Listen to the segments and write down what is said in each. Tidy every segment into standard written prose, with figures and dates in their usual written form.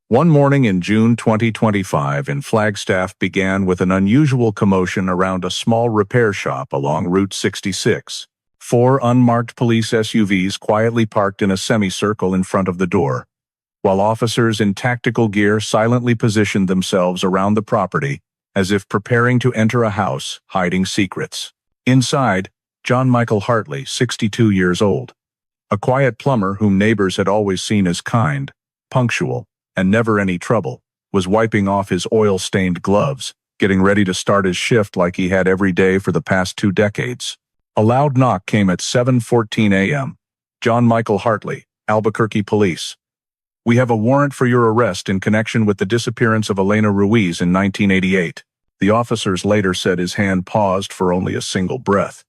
One morning in June 2025 in Flagstaff began with an unusual commotion around a small repair shop along Route 66. Four unmarked police SUVs quietly parked in a semicircle in front of the door, while officers in tactical gear silently positioned themselves around the property as if preparing to enter a house hiding secrets. Inside, John Michael Hartley, 62 years old, a quiet plumber whom neighbors had always seen as kind, punctual, and never any trouble, was wiping off his oil-stained gloves, getting ready to start his shift like he had every day for the past 2 decades. A loud knock came at 7:14 a.m. John Michael Hartley, Albuquerque Police. We have a warrant for your arrest in connection with the disappearance of Elena Ruiz in 1988. The officers later said his hand paused for only a single breath,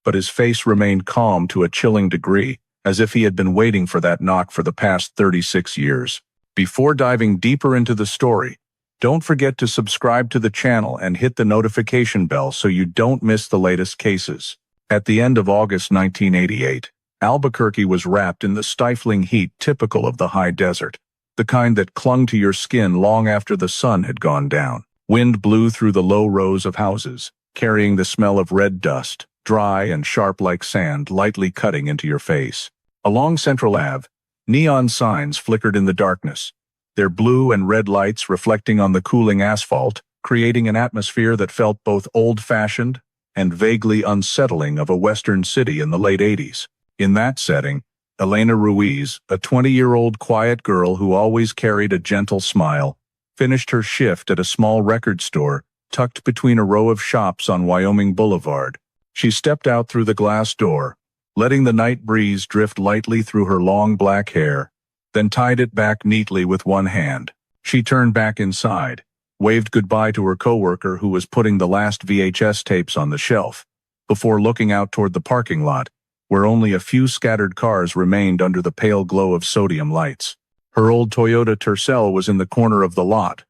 but his face remained calm to a chilling degree, as if he had been waiting for that knock for the past 36 years. Before diving deeper into the story, don't forget to subscribe to the channel and hit the notification bell so you don't miss the latest cases. At the end of August 1988, Albuquerque was wrapped in the stifling heat typical of the high desert, the kind that clung to your skin long after the sun had gone down. Wind blew through the low rows of houses, carrying the smell of red dust, dry and sharp like sand, lightly cutting into your face. Along Central Ave, neon signs flickered in the darkness, their blue and red lights reflecting on the cooling asphalt, creating an atmosphere that felt both old-fashioned and vaguely unsettling of a western city in the late 80s. In that setting, Elena Ruiz, a 20-year-old quiet girl who always carried a gentle smile, finished her shift at a small record store tucked between a row of shops on Wyoming Boulevard. She stepped out through the glass door, letting the night breeze drift lightly through her long black hair, then tied it back neatly with one hand. She turned back inside, waved goodbye to her coworker who was putting the last VHS tapes on the shelf, before looking out toward the parking lot, where only a few scattered cars remained under the pale glow of sodium lights. Her old Toyota Tercel was in the corner of the lot,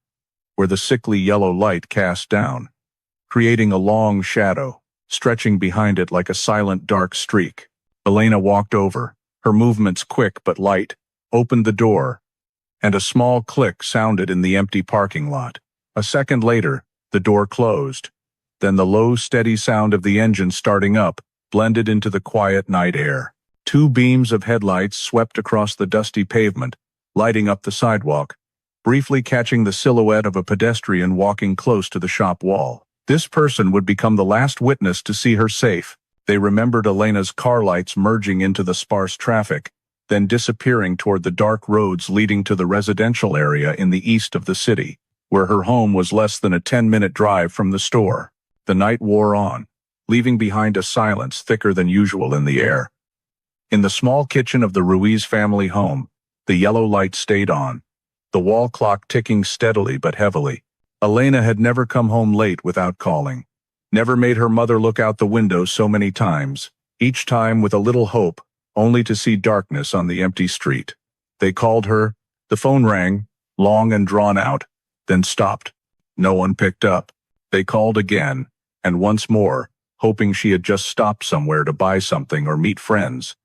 where the sickly yellow light cast down, creating a long shadow, stretching behind it like a silent dark streak. Elena walked over, her movements quick but light, opened the door, and a small click sounded in the empty parking lot. A second later, the door closed. Then the low, steady sound of the engine starting up blended into the quiet night air. 2 beams of headlights swept across the dusty pavement, lighting up the sidewalk, briefly catching the silhouette of a pedestrian walking close to the shop wall. This person would become the last witness to see her safe. They remembered Elena's car lights merging into the sparse traffic, then disappearing toward the dark roads leading to the residential area in the east of the city, where her home was less than a 10-minute drive from the store. The night wore on, leaving behind a silence thicker than usual in the air. In the small kitchen of the Ruiz family home, the yellow light stayed on, the wall clock ticking steadily but heavily. Elena had never come home late without calling, never made her mother look out the window so many times, each time with a little hope, only to see darkness on the empty street. They called her, the phone rang, long and drawn out, then stopped. No one picked up. They called again, and once more, hoping she had just stopped somewhere to buy something or meet friends.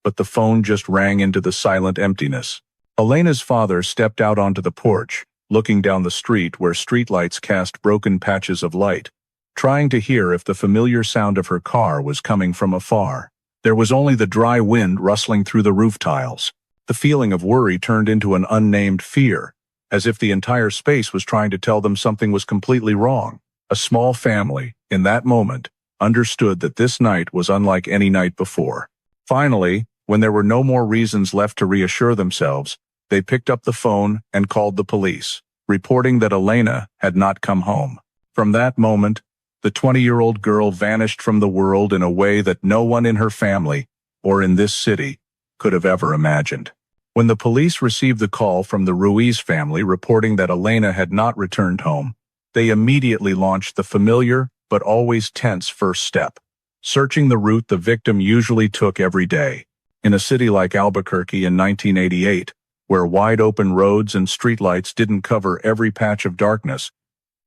But the phone just rang into the silent emptiness. Elena's father stepped out onto the porch, looking down the street where streetlights cast broken patches of light, trying to hear if the familiar sound of her car was coming from afar. There was only the dry wind rustling through the roof tiles. The feeling of worry turned into an unnamed fear, as if the entire space was trying to tell them something was completely wrong. A small family, in that moment, understood that this night was unlike any night before. Finally, when there were no more reasons left to reassure themselves, they picked up the phone and called the police, reporting that Elena had not come home. From that moment, the 20-year-old girl vanished from the world in a way that no one in her family, or in this city, could have ever imagined. When the police received the call from the Ruiz family reporting that Elena had not returned home, they immediately launched the familiar but always tense first step, searching the route the victim usually took every day. In a city like Albuquerque in 1988, where wide-open roads and streetlights didn't cover every patch of darkness,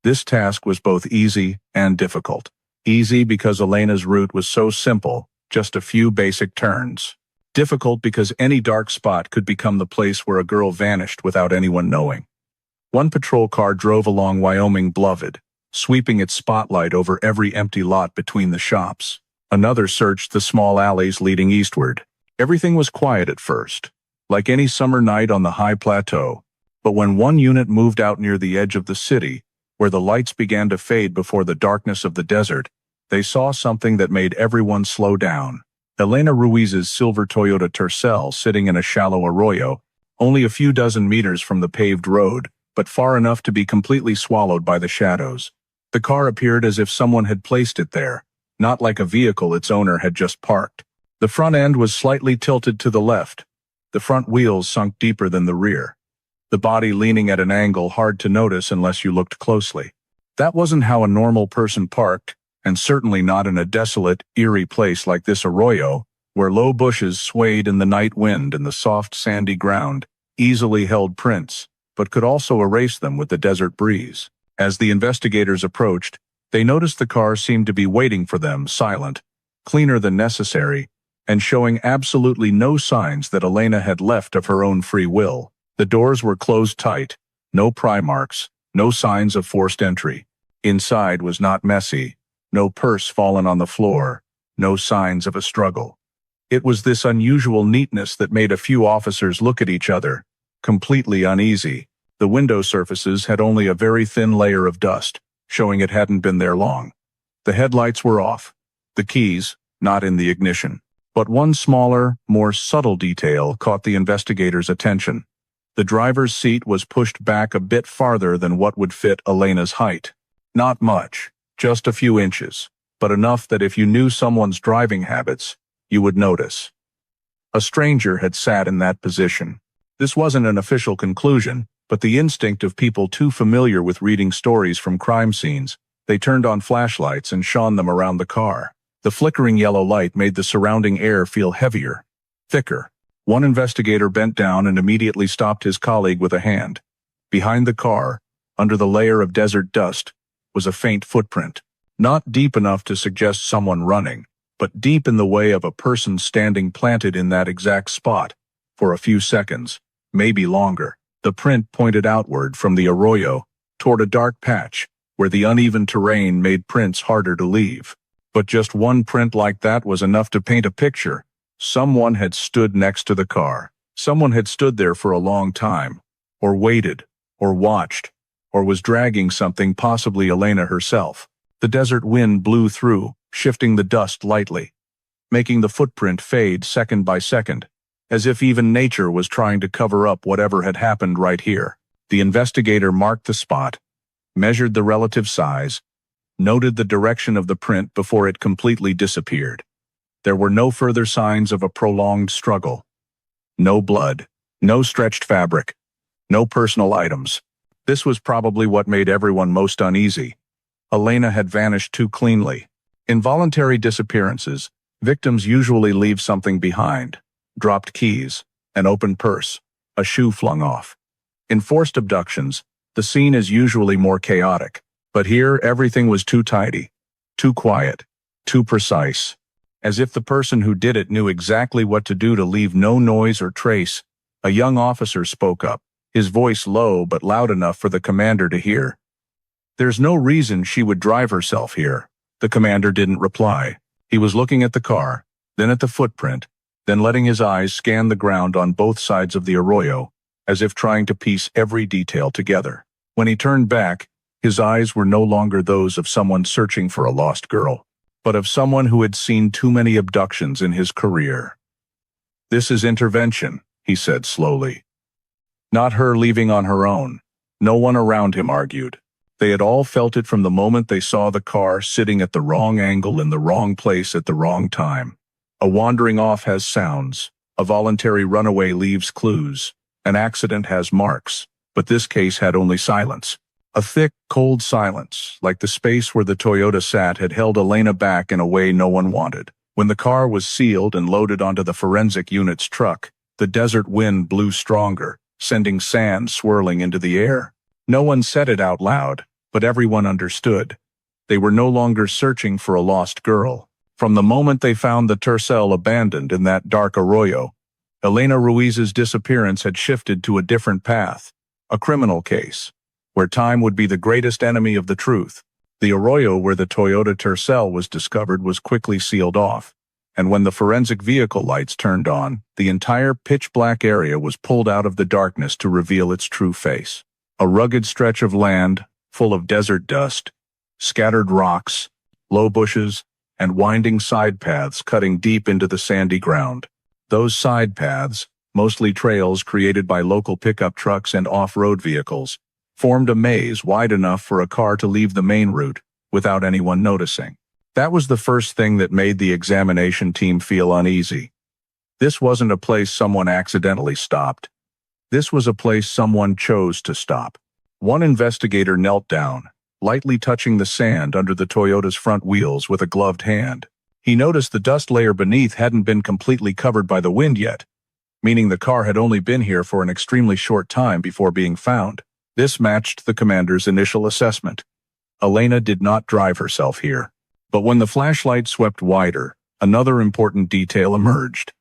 this task was both easy and difficult. Easy because Elena's route was so simple, just a few basic turns. Difficult because any dark spot could become the place where a girl vanished without anyone knowing. One patrol car drove along Wyoming Bluffed, sweeping its spotlight over every empty lot between the shops. Another searched the small alleys leading eastward. Everything was quiet at first, like any summer night on the high plateau. But when one unit moved out near the edge of the city, where the lights began to fade before the darkness of the desert, they saw something that made everyone slow down. Elena Ruiz's silver Toyota Tercel sitting in a shallow arroyo, only a few dozen meters from the paved road, but far enough to be completely swallowed by the shadows. The car appeared as if someone had placed it there, not like a vehicle its owner had just parked. The front end was slightly tilted to the left, the front wheels sunk deeper than the rear, the body leaning at an angle hard to notice unless you looked closely. That wasn't how a normal person parked, and certainly not in a desolate, eerie place like this arroyo, where low bushes swayed in the night wind and the soft sandy ground easily held prints, but could also erase them with the desert breeze. As the investigators approached, they noticed the car seemed to be waiting for them, silent, cleaner than necessary, and showing absolutely no signs that Elena had left of her own free will. The doors were closed tight, no pry marks, no signs of forced entry. Inside was not messy, no purse fallen on the floor, no signs of a struggle. It was this unusual neatness that made a few officers look at each other, completely uneasy. The window surfaces had only a very thin layer of dust, showing it hadn't been there long. The headlights were off, the keys not in the ignition. But one smaller, more subtle detail caught the investigators' attention. The driver's seat was pushed back a bit farther than what would fit Elena's height. Not much, just a few inches, but enough that if you knew someone's driving habits, you would notice. A stranger had sat in that position. This wasn't an official conclusion, but the instinct of people too familiar with reading stories from crime scenes. They turned on flashlights and shone them around the car. The flickering yellow light made the surrounding air feel heavier, thicker. One investigator bent down and immediately stopped his colleague with a hand. Behind the car, under the layer of desert dust, was a faint footprint. Not deep enough to suggest someone running, but deep in the way of a person standing planted in that exact spot, for a few seconds, maybe longer. The print pointed outward from the arroyo, toward a dark patch, where the uneven terrain made prints harder to leave. But just one print like that was enough to paint a picture. Someone had stood next to the car. Someone had stood there for a long time, or waited, or watched, or was dragging something, possibly Elena herself. The desert wind blew through, shifting the dust lightly, making the footprint fade second by second, as if even nature was trying to cover up whatever had happened right here. The investigator marked the spot, measured the relative size, noted the direction of the print before it completely disappeared. There were no further signs of a prolonged struggle. No blood, no stretched fabric, no personal items. This was probably what made everyone most uneasy. Elena had vanished too cleanly. In voluntary disappearances, victims usually leave something behind: dropped keys, an open purse, a shoe flung off. In forced abductions, the scene is usually more chaotic. But here, everything was too tidy, too quiet, too precise. As if the person who did it knew exactly what to do to leave no noise or trace. A young officer spoke up, his voice low but loud enough for the commander to hear. "There's no reason she would drive herself here." The commander didn't reply. He was looking at the car, then at the footprint, then letting his eyes scan the ground on both sides of the arroyo, as if trying to piece every detail together. When he turned back, his eyes were no longer those of someone searching for a lost girl, but of someone who had seen too many abductions in his career. "This is intervention," he said slowly. Not her leaving on her own. No one around him argued. They had all felt it from the moment they saw the car sitting at the wrong angle in the wrong place at the wrong time. A wandering off has sounds. A voluntary runaway leaves clues. An accident has marks. But this case had only silence. A thick, cold silence, like the space where the Toyota sat, had held Elena back in a way no one wanted. When the car was sealed and loaded onto the forensic unit's truck, the desert wind blew stronger, sending sand swirling into the air. No one said it out loud, but everyone understood. They were no longer searching for a lost girl. From the moment they found the Tercel abandoned in that dark arroyo, Elena Ruiz's disappearance had shifted to a different path, a criminal case, where time would be the greatest enemy of the truth. The arroyo where the Toyota Tercel was discovered was quickly sealed off, and when the forensic vehicle lights turned on, the entire pitch-black area was pulled out of the darkness to reveal its true face. A rugged stretch of land, full of desert dust, scattered rocks, low bushes, and winding side paths cutting deep into the sandy ground. Those side paths, mostly trails created by local pickup trucks and off-road vehicles, formed a maze wide enough for a car to leave the main route without anyone noticing. That was the first thing that made the examination team feel uneasy. This wasn't a place someone accidentally stopped. This was a place someone chose to stop. One investigator knelt down, lightly touching the sand under the Toyota's front wheels with a gloved hand. He noticed the dust layer beneath hadn't been completely covered by the wind yet, meaning the car had only been here for an extremely short time before being found. This matched the commander's initial assessment. Elena did not drive herself here. But when the flashlight swept wider, another important detail emerged.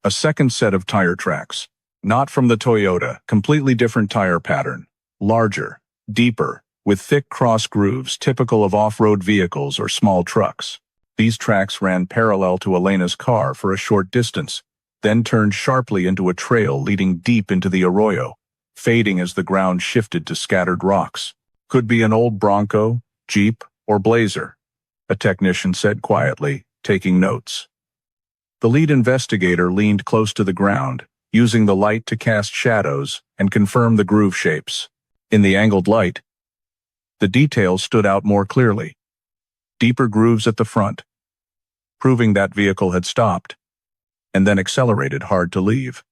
A second set of tire tracks. Not from the Toyota, completely different tire pattern. Larger, deeper, with thick cross grooves typical of off-road vehicles or small trucks. These tracks ran parallel to Elena's car for a short distance, then turned sharply into a trail leading deep into the arroyo, fading as the ground shifted to scattered rocks. Could be an old Bronco, Jeep, or Blazer, a technician said quietly, taking notes. The lead investigator leaned close to the ground, using the light to cast shadows and confirm the groove shapes. In the angled light, the details stood out more clearly. Deeper grooves at the front, proving that vehicle had stopped, and then accelerated hard to leave.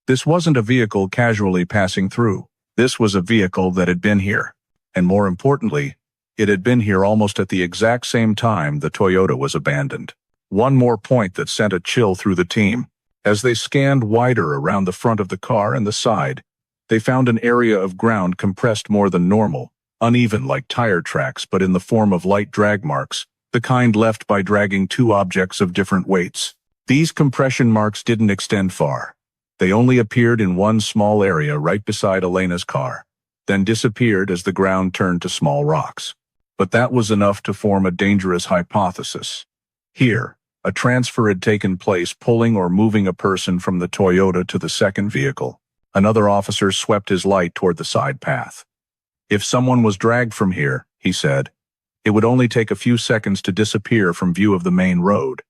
This wasn't a vehicle casually passing through. This was a vehicle that had been here. And more importantly, it had been here almost at the exact same time the Toyota was abandoned. One more point that sent a chill through the team. As they scanned wider around the front of the car and the side, they found an area of ground compressed more than normal, uneven like tire tracks but in the form of light drag marks, the kind left by dragging two objects of different weights. These compression marks didn't extend far. They only appeared in one small area right beside Elena's car, then disappeared as the ground turned to small rocks. But that was enough to form a dangerous hypothesis. Here, a transfer had taken place pulling or moving a person from the Toyota to the second vehicle. Another officer swept his light toward the side path. If someone was dragged from here, he said, it would only take a few seconds to disappear from view of the main road.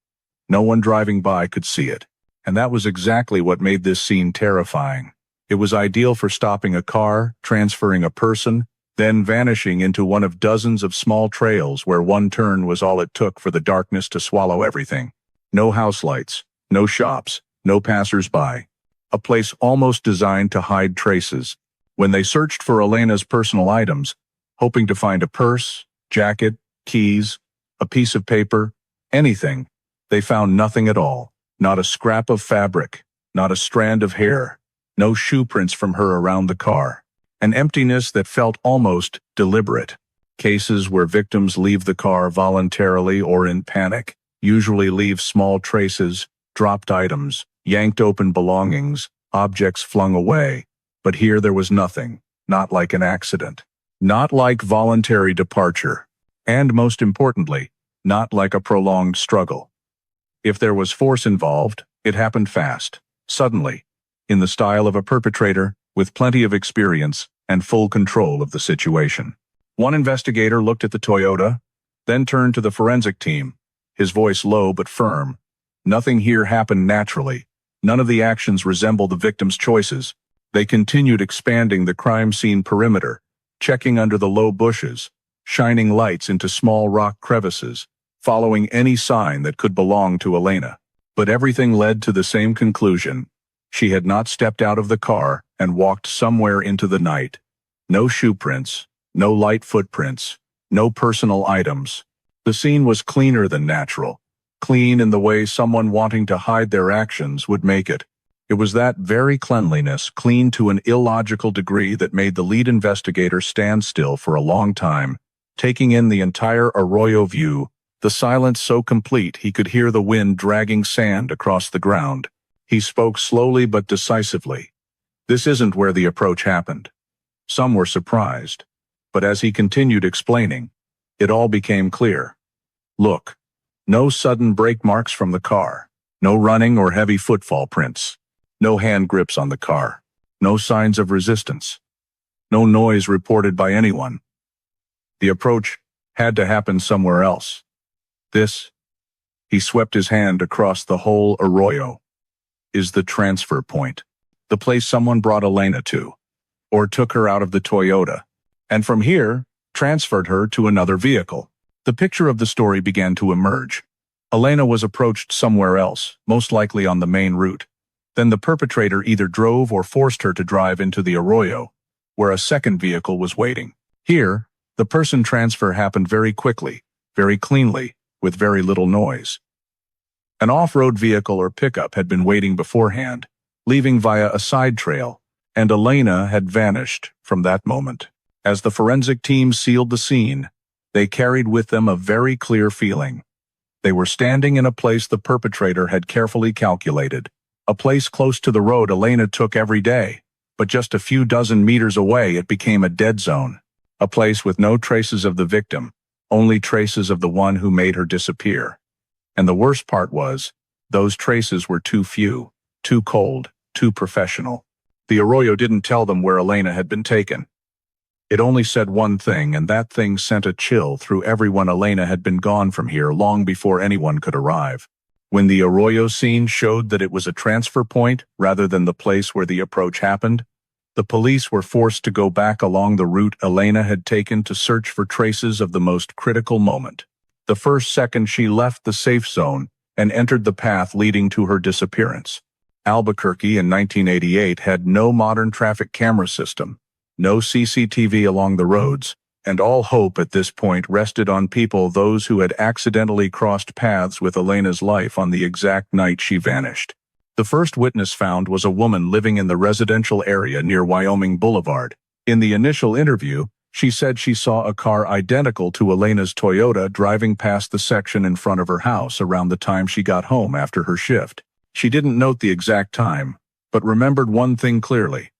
No one driving by could see it. And that was exactly what made this scene terrifying. It was ideal for stopping a car, transferring a person, then vanishing into one of dozens of small trails where one turn was all it took for the darkness to swallow everything. No house lights, no shops, no passers-by. A place almost designed to hide traces. When they searched for Elena's personal items, hoping to find a purse, jacket, keys, a piece of paper, anything, they found nothing at all. Not a scrap of fabric, not a strand of hair, no shoe prints from her around the car. An emptiness that felt almost deliberate. Cases where victims leave the car voluntarily or in panic usually leave small traces, dropped items, yanked open belongings, objects flung away. But here there was nothing, not like an accident, not like voluntary departure, and most importantly, not like a prolonged struggle. If there was force involved, it happened fast, suddenly, in the style of a perpetrator with plenty of experience and full control of the situation. One investigator looked at the Toyota, then turned to the forensic team, his voice low but firm. Nothing here happened naturally. None of the actions resemble the victim's choices. They continued expanding the crime scene perimeter, checking under the low bushes, shining lights into small rock crevices, following any sign that could belong to Elena. But everything led to the same conclusion. She had not stepped out of the car and walked somewhere into the night. No shoe prints, no light footprints, no personal items. The scene was cleaner than natural, clean in the way someone wanting to hide their actions would make it. It was that very cleanliness, clean to an illogical degree, that made the lead investigator stand still for a long time, taking in the entire arroyo view, the silence so complete he could hear the wind dragging sand across the ground. He spoke slowly but decisively. "This isn't where the approach happened." Some were surprised, but as he continued explaining, it all became clear. "Look, no sudden brake marks from the car, no running or heavy footfall prints, no hand grips on the car, no signs of resistance, no noise reported by anyone. The approach had to happen somewhere else. This," he swept his hand across the whole arroyo, "is the transfer point. The place someone brought Elena to, or took her out of the Toyota, and from here, transferred her to another vehicle." The picture of the story began to emerge. Elena was approached somewhere else, most likely on the main route. Then the perpetrator either drove or forced her to drive into the arroyo, where a second vehicle was waiting. Here, the person transfer happened very quickly, very cleanly, with very little noise. An off-road vehicle or pickup had been waiting beforehand, leaving via a side trail, and Elena had vanished from that moment. As the forensic team sealed the scene, they carried with them a very clear feeling. They were standing in a place the perpetrator had carefully calculated, a place close to the road Elena took every day, but just a few dozen meters away it became a dead zone, a place with no traces of the victim, only traces of the one who made her disappear. And the worst part was, those traces were too few, too cold, too professional. The arroyo didn't tell them where Elena had been taken. It only said one thing, and that thing sent a chill through everyone. Elena had been gone from here long before anyone could arrive. When the arroyo scene showed that it was a transfer point rather than the place where the approach happened, the police were forced to go back along the route Elena had taken to search for traces of the most critical moment. The first second she left the safe zone and entered the path leading to her disappearance. Albuquerque in 1988 had no modern traffic camera system, no CCTV along the roads, and all hope at this point rested on those who had accidentally crossed paths with Elena's life on the exact night she vanished. The first witness found was a woman living in the residential area near Wyoming Boulevard. In the initial interview, she said she saw a car identical to Elena's Toyota driving past the section in front of her house around the time she got home after her shift. She didn't note the exact time, but remembered one thing clearly.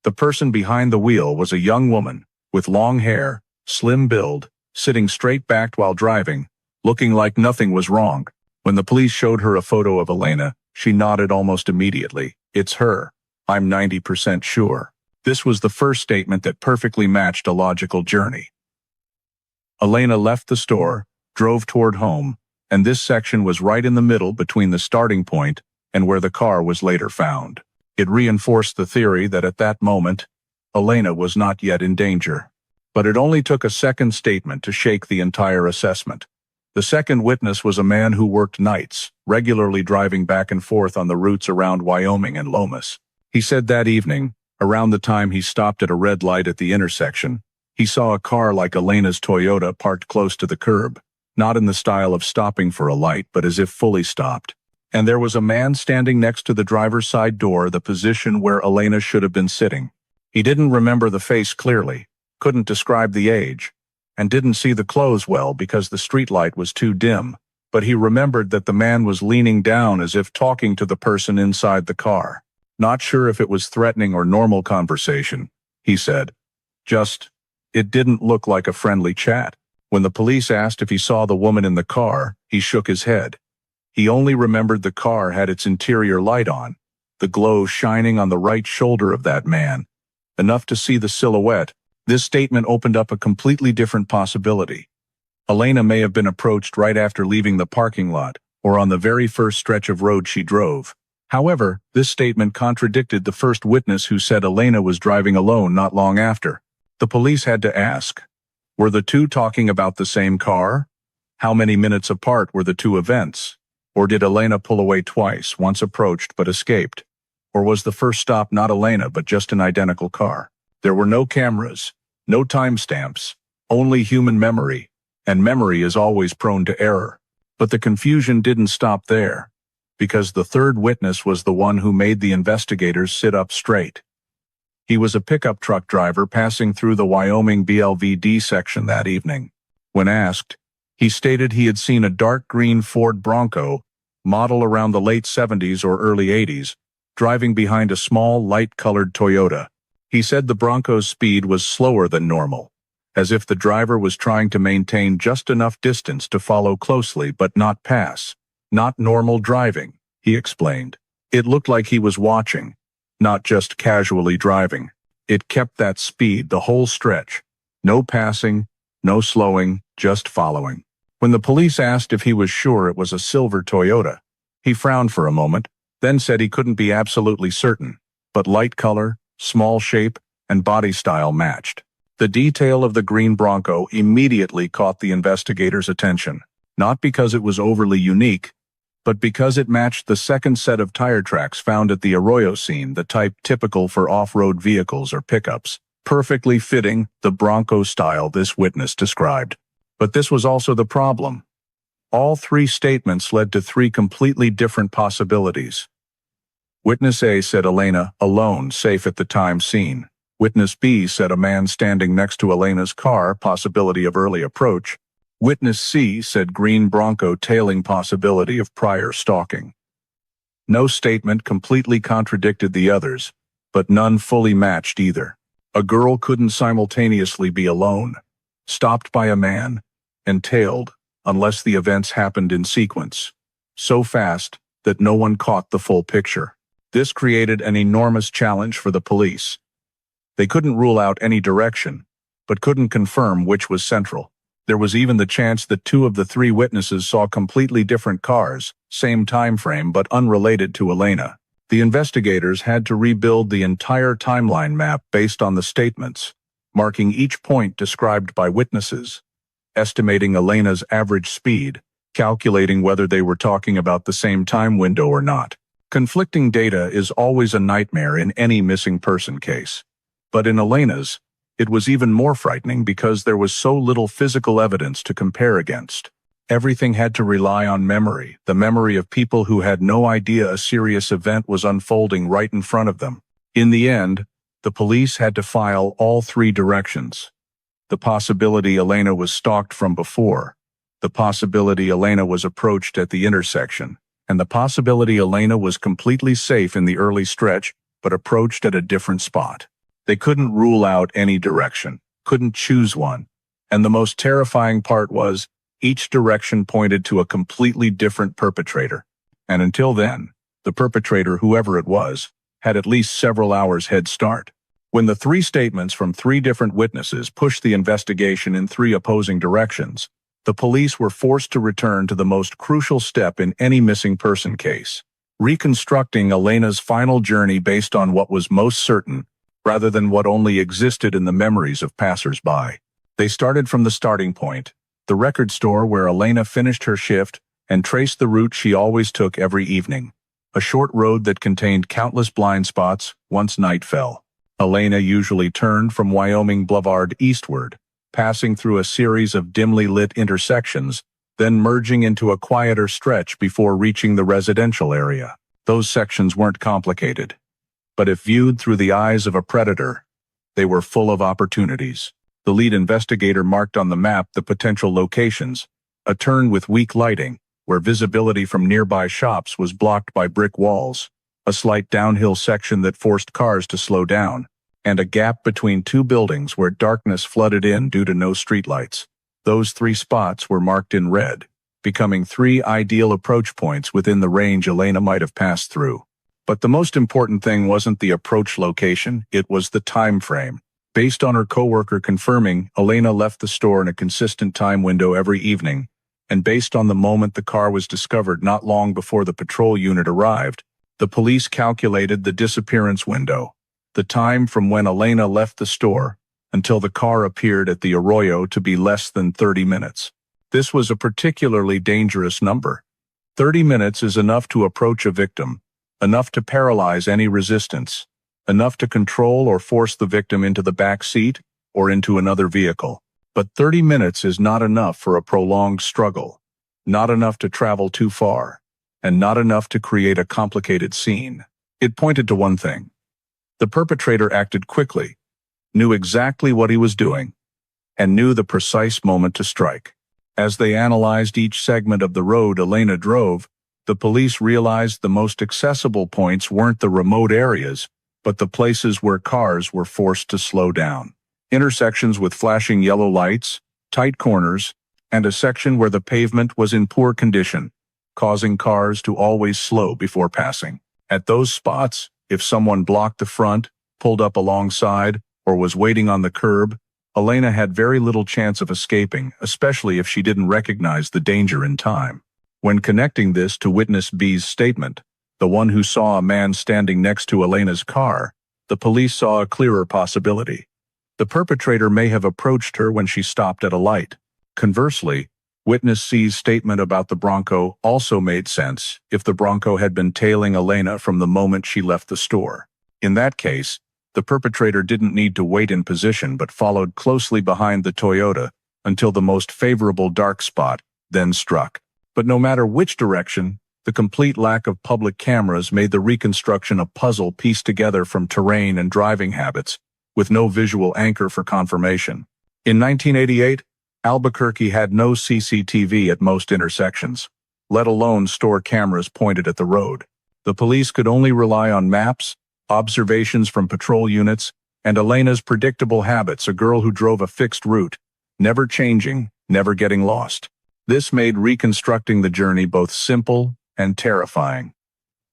The person behind the wheel was a young woman, with long hair, slim build, sitting straight-backed while driving, looking like nothing was wrong. When the police showed her a photo of Elena, she nodded almost immediately. "It's her. I'm 90% sure." This was the first statement that perfectly matched a logical journey. Elena left the store, drove toward home, and this section was right in the middle between the starting point and where the car was later found. It reinforced the theory that at that moment, Elena was not yet in danger. But it only took a second statement to shake the entire assessment. The second witness was a man who worked nights, regularly driving back and forth on the routes around Wyoming and Lomas. He said that evening, around the time he stopped at a red light at the intersection, he saw a car like Elena's Toyota parked close to the curb, not in the style of stopping for a light but as if fully stopped. And there was a man standing next to the driver's side door, the position where Elena should have been sitting. He didn't remember the face clearly, couldn't describe the age, and didn't see the clothes well because the streetlight was too dim, but he remembered that the man was leaning down as if talking to the person inside the car. Not sure if it was threatening or normal conversation, he said. It didn't look like a friendly chat. When the police asked if he saw the woman in the car, he shook his head. He only remembered the car had its interior light on, the glow shining on the right shoulder of that man, enough to see the silhouette. This statement opened up a completely different possibility. Elena may have been approached right after leaving the parking lot, or on the very first stretch of road she drove. However, this statement contradicted the first witness who said Elena was driving alone not long after. The police had to ask, were the two talking about the same car? How many minutes apart were the two events? Or did Elena pull away twice, once approached but escaped? Or was the first stop not Elena but just an identical car? There were no cameras, no timestamps, only human memory, and memory is always prone to error. But the confusion didn't stop there, because the third witness was the one who made the investigators sit up straight. He was a pickup truck driver passing through the Wyoming BLVD section that evening. When asked, he stated he had seen a dark green Ford Bronco model around the late 70s or early 80s, driving behind a small, light-colored Toyota. He said the Bronco's speed was slower than normal, as if the driver was trying to maintain just enough distance to follow closely but not pass. Not normal driving, he explained. It looked like he was watching, not just casually driving. It kept that speed the whole stretch. No passing, no slowing, just following. When the police asked if he was sure it was a silver Toyota, he frowned for a moment, then said he couldn't be absolutely certain, but light color, small shape, and body style matched. The detail of the green Bronco immediately caught the investigators' attention, not because it was overly unique, but because it matched the second set of tire tracks found at the Arroyo scene, the type typical for off-road vehicles or pickups, perfectly fitting the Bronco style this witness described. But this was also the problem. All three statements led to three completely different possibilities. Witness A said Elena, alone, safe at the time seen. Witness B said a man standing next to Elena's car, possibility of early approach. Witness C said green Bronco tailing, possibility of prior stalking. No statement completely contradicted the others, but none fully matched either. A girl couldn't simultaneously be alone, stopped by a man, and tailed, unless the events happened in sequence, so fast that no one caught the full picture. This created an enormous challenge for the police. They couldn't rule out any direction, but couldn't confirm which was central. There was even the chance that two of the three witnesses saw completely different cars, same time frame but unrelated to Elena. The investigators had to rebuild the entire timeline map based on the statements, marking each point described by witnesses, estimating Elena's average speed, calculating whether they were talking about the same time window or not. Conflicting data is always a nightmare in any missing person case. But in Elena's, it was even more frightening because there was so little physical evidence to compare against. Everything had to rely on memory, the memory of people who had no idea a serious event was unfolding right in front of them. In the end, the police had to file all three directions. The possibility Elena was stalked from before, the possibility Elena was approached at the intersection, and the possibility Elena was completely safe in the early stretch but approached at a different spot. They couldn't rule out any direction, couldn't choose one, and the most terrifying part was, each direction pointed to a completely different perpetrator. And until then, the perpetrator, whoever it was, had at least several hours head start. When the three statements from three different witnesses pushed the investigation in three opposing directions, the police were forced to return to the most crucial step in any missing person case, reconstructing Elena's final journey based on what was most certain, rather than what only existed in the memories of passers-by. They started from the starting point, the record store where Elena finished her shift, and traced the route she always took every evening, a short road that contained countless blind spots once night fell. Elena usually turned from Wyoming Boulevard eastward, passing through a series of dimly lit intersections, then merging into a quieter stretch before reaching the residential area. Those sections weren't complicated, but if viewed through the eyes of a predator, they were full of opportunities. The lead investigator marked on the map the potential locations, a turn with weak lighting, where visibility from nearby shops was blocked by brick walls, a slight downhill section that forced cars to slow down, and a gap between two buildings where darkness flooded in due to no streetlights. Those three spots were marked in red, becoming three ideal approach points within the range Elena might have passed through. But the most important thing wasn't the approach location, it was the time frame. Based on her coworker confirming Elena left the store in a consistent time window every evening, and based on the moment the car was discovered not long before the patrol unit arrived, the police calculated the disappearance window, the time from when Elena left the store until the car appeared at the Arroyo, to be less than 30 minutes. This was a particularly dangerous number. 30 minutes is enough to approach a victim, enough to paralyze any resistance, enough to control or force the victim into the back seat or into another vehicle. But 30 minutes is not enough for a prolonged struggle, not enough to travel too far, and not enough to create a complicated scene. It pointed to one thing. The perpetrator acted quickly, knew exactly what he was doing, and knew the precise moment to strike. As they analyzed each segment of the road Elena drove, The police realized the most accessible points weren't the remote areas, but the places where cars were forced to slow down. Intersections with flashing yellow lights, tight corners, and a section where the pavement was in poor condition, causing cars to always slow before passing. At those spots, if someone blocked the front, pulled up alongside, or was waiting on the curb, Elena had very little chance of escaping, especially if she didn't recognize the danger in time. When connecting this to witness B's statement, the one who saw a man standing next to Elena's car, the police saw a clearer possibility. The perpetrator may have approached her when she stopped at a light. Conversely, witness C's statement about the Bronco also made sense if the Bronco had been tailing Elena from the moment she left the store. In that case, the perpetrator didn't need to wait in position but followed closely behind the Toyota until the most favorable dark spot, then struck. But no matter which direction, the complete lack of public cameras made the reconstruction a puzzle pieced together from terrain and driving habits, with no visual anchor for confirmation. In 1988, Albuquerque had no CCTV at most intersections, let alone store cameras pointed at the road. The police could only rely on maps, observations from patrol units, and Elena's predictable habits, a girl who drove a fixed route, never changing, never getting lost. This made reconstructing the journey both simple and terrifying.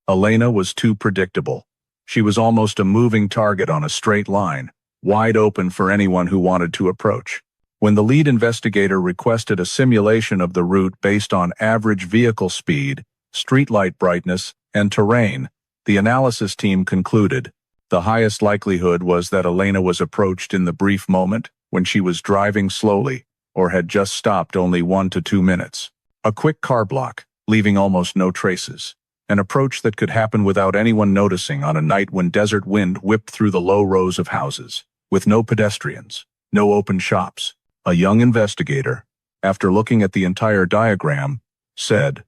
Elena was too predictable. She was almost a moving target on a straight line, wide open for anyone who wanted to approach. When the lead investigator requested a simulation of the route based on average vehicle speed, streetlight brightness, and terrain, the analysis team concluded the highest likelihood was that Elena was approached in the brief moment when she was driving slowly or had just stopped only 1 to 2 minutes. A quick car block, leaving almost no traces. An approach that could happen without anyone noticing on a night when desert wind whipped through the low rows of houses, with no pedestrians, no open shops. A young investigator, after looking at the entire diagram, said,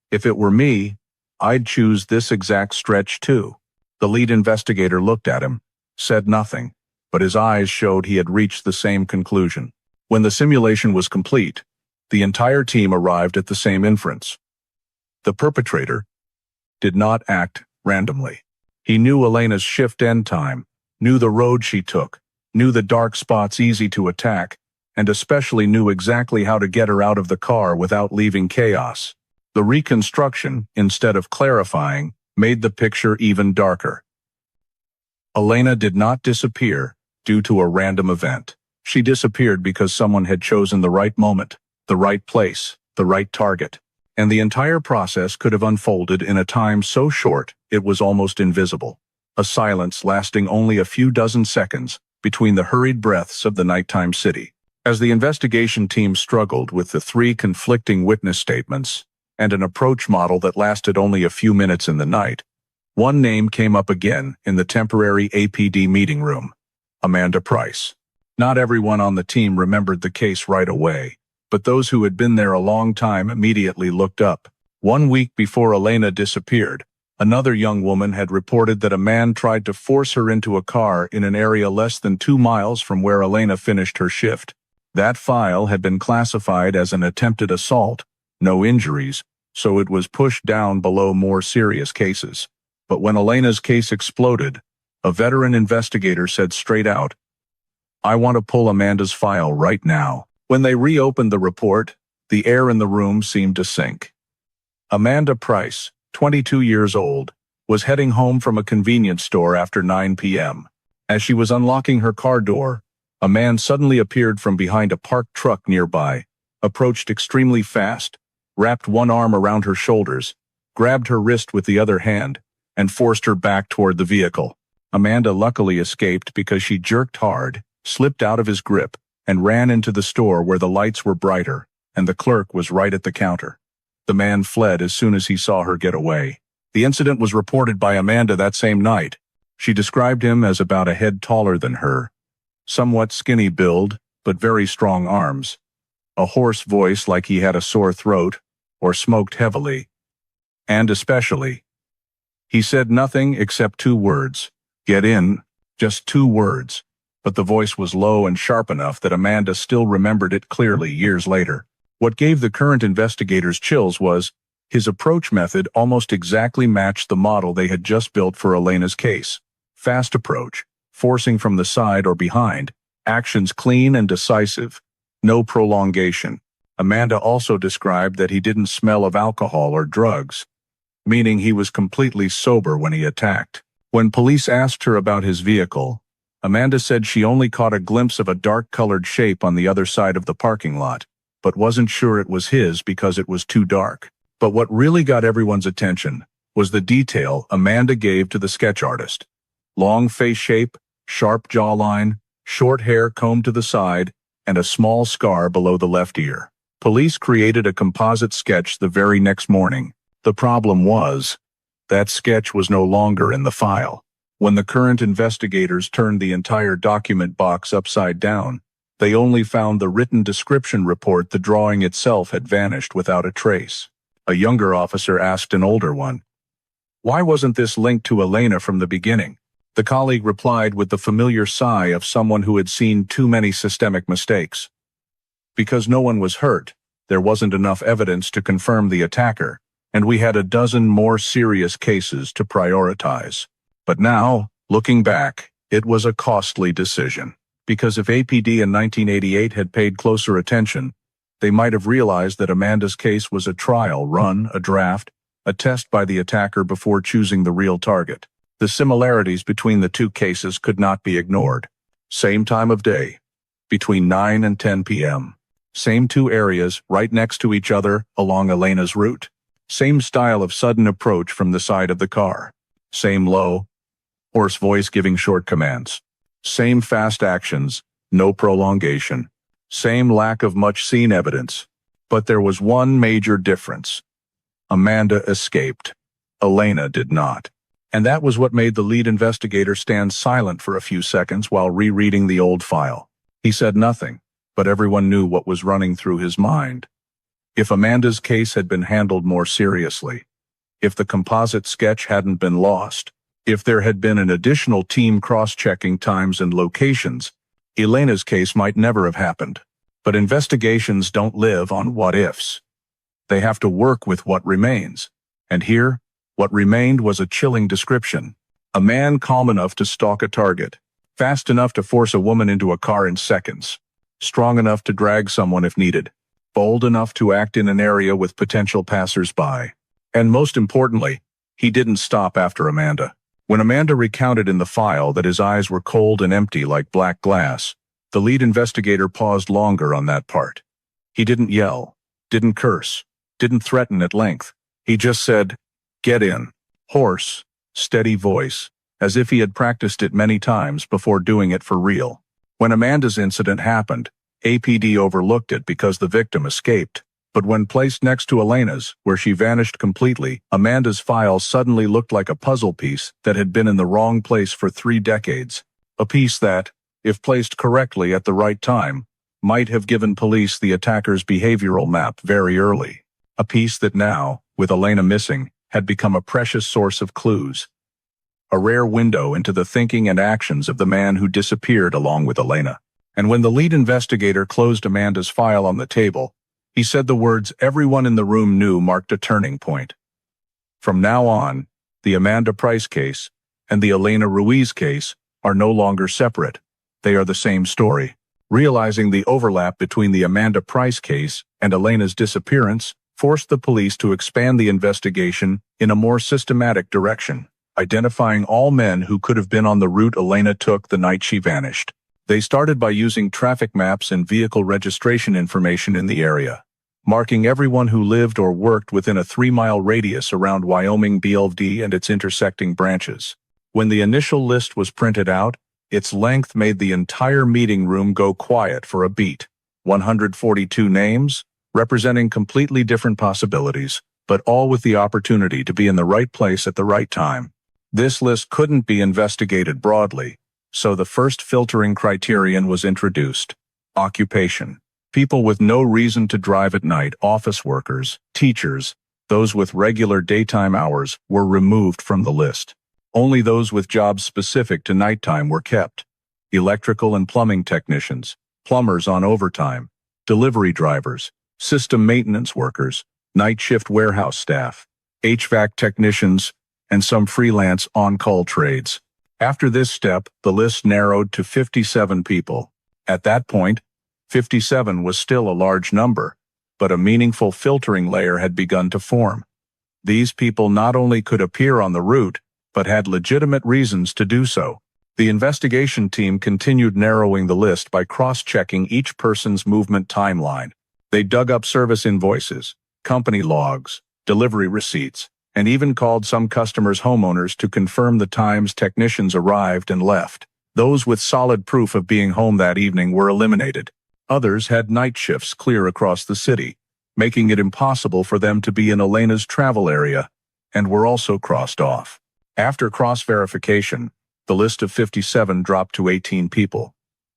"If it were me, I'd choose this exact stretch too." The lead investigator looked at him, said nothing, but his eyes showed he had reached the same conclusion. When the simulation was complete, the entire team arrived at the same inference. The perpetrator did not act randomly. He knew Elena's shift end time, knew the road she took, knew the dark spots easy to attack, and especially knew exactly how to get her out of the car without leaving chaos. The reconstruction, instead of clarifying, made the picture even darker. Elena did not disappear due to a random event. She disappeared because someone had chosen the right moment, the right place, the right target. And the entire process could have unfolded in a time so short it was almost invisible. A silence lasting only a few dozen seconds between the hurried breaths of the nighttime city. As the investigation team struggled with the 3 conflicting witness statements and an approach model that lasted only a few minutes in the night, one name came up again in the temporary APD meeting room: Amanda Price. Not everyone on the team remembered the case right away, but those who had been there a long time immediately looked up. 1 week before Elena disappeared, another young woman had reported that a man tried to force her into a car in an area less than 2 miles from where Elena finished her shift. That file had been classified as an attempted assault, no injuries, so it was pushed down below more serious cases. But when Elena's case exploded, a veteran investigator said straight out, "I want to pull Amanda's file right now." When they reopened the report, the air in the room seemed to sink. Amanda Price, 22 years old, was heading home from a convenience store after 9 p.m. As she was unlocking her car door, a man suddenly appeared from behind a parked truck nearby, approached extremely fast, wrapped one arm around her shoulders, grabbed her wrist with the other hand, and forced her back toward the vehicle. Amanda luckily escaped because she jerked hard, slipped out of his grip, and ran into the store where the lights were brighter, and the clerk was right at the counter. The man fled as soon as he saw her get away. The incident was reported by Amanda that same night. She described him as about a head taller than her, somewhat skinny build, but very strong arms, a hoarse voice like he had a sore throat, or smoked heavily, and especially, he said nothing except 2 words, "Get in," just 2 words, but the voice was low and sharp enough that Amanda still remembered it clearly years later. What gave the current investigators chills was, His approach method almost exactly matched the model they had just built for Elena's case. Fast approach, forcing from the side or behind, actions clean and decisive, no prolongation. Amanda also described that he didn't smell of alcohol or drugs, meaning he was completely sober when he attacked. When police asked her about his vehicle, Amanda said she only caught a glimpse of a dark-colored shape on the other side of the parking lot, but wasn't sure it was his because it was too dark. But what really got everyone's attention was the detail Amanda gave to the sketch artist. Long face shape, sharp jawline, short hair combed to the side, and a small scar below the left ear. Police created a composite sketch the very next morning. The problem was, that sketch was no longer in the file. When the current investigators turned the entire document box upside down, they only found the written description report. The drawing itself had vanished without a trace. A younger officer asked an older one, "Why wasn't this linked to Elena from the beginning?" The colleague replied with the familiar sigh of someone who had seen too many systemic mistakes. "Because no one was hurt, there wasn't enough evidence to confirm the attacker, and we had a dozen more serious cases to prioritize." But now, looking back, it was a costly decision. Because if APD in 1988 had paid closer attention, they might have realized that Amanda's case was a trial run, a draft, a test by the attacker before choosing the real target. The similarities between the two cases could not be ignored. Same time of day, between 9 and 10 p.m. Same two areas right next to each other along Elena's route. Same style of sudden approach from the side of the car. Same low, hoarse voice giving short commands. Same fast actions, no prolongation. Same lack of much scene evidence. But there was one major difference. Amanda escaped. Elena did not. And that was what made the lead investigator stand silent for a few seconds while rereading the old file. He said nothing, but everyone knew what was running through his mind. If Amanda's case had been handled more seriously, if the composite sketch hadn't been lost, if there had been an additional team cross-checking times and locations, Elena's case might never have happened. But investigations don't live on what-ifs. They have to work with what remains. And here, what remained was a chilling description. A man calm enough to stalk a target, fast enough to force a woman into a car in seconds, strong enough to drag someone if needed, bold enough to act in an area with potential passers-by. And most importantly, he didn't stop after Amanda. When Amanda recounted in the file that his eyes were cold and empty like black glass, the lead investigator paused longer on that part. He didn't yell, didn't curse, didn't threaten at length. He just said, "Get in." Hoarse, steady voice, as if he had practiced it many times before doing it for real. When Amanda's incident happened, APD overlooked it because the victim escaped. But when placed next to Elena's, where she vanished completely, Amanda's file suddenly looked like a puzzle piece that had been in the wrong place for 3 decades. A piece that, if placed correctly at the right time, might have given police the attacker's behavioral map very early. A piece that now, with Elena missing, had become a precious source of clues. A rare window into the thinking and actions of the man who disappeared along with Elena. And when the lead investigator closed Amanda's file on the table, he said the words everyone in the room knew marked a turning point. From now on, the Amanda Price case and the Elena Ruiz case are no longer separate. They are the same story. Realizing the overlap between the Amanda Price case and Elena's disappearance forced the police to expand the investigation in a more systematic direction, identifying all men who could have been on the route Elena took the night she vanished. They started by using traffic maps and vehicle registration information in the area, marking everyone who lived or worked within a 3-mile radius around Wyoming BLD and its intersecting branches. When the initial list was printed out, its length made the entire meeting room go quiet for a beat. 142 names, representing completely different possibilities, but all with the opportunity to be in the right place at the right time. This list couldn't be investigated broadly, so the first filtering criterion was introduced: occupation. People with no reason to drive at night, office workers, teachers, those with regular daytime hours were removed from the list. Only those with jobs specific to nighttime were kept. Electrical and plumbing technicians, plumbers on overtime, delivery drivers, system maintenance workers, night shift warehouse staff, HVAC technicians, and some freelance on-call trades. After this step, the list narrowed to 57 people. At that point, 57 was still a large number, but a meaningful filtering layer had begun to form. These people not only could appear on the route, but had legitimate reasons to do so. The investigation team continued narrowing the list by cross-checking each person's movement timeline. They dug up service invoices, company logs, delivery receipts, and even called some customers' homeowners to confirm the times technicians arrived and left. Those with solid proof of being home that evening were eliminated. Others had night shifts clear across the city, making it impossible for them to be in Elena's travel area, and were also crossed off. After cross-verification, the list of 57 dropped to 18 people,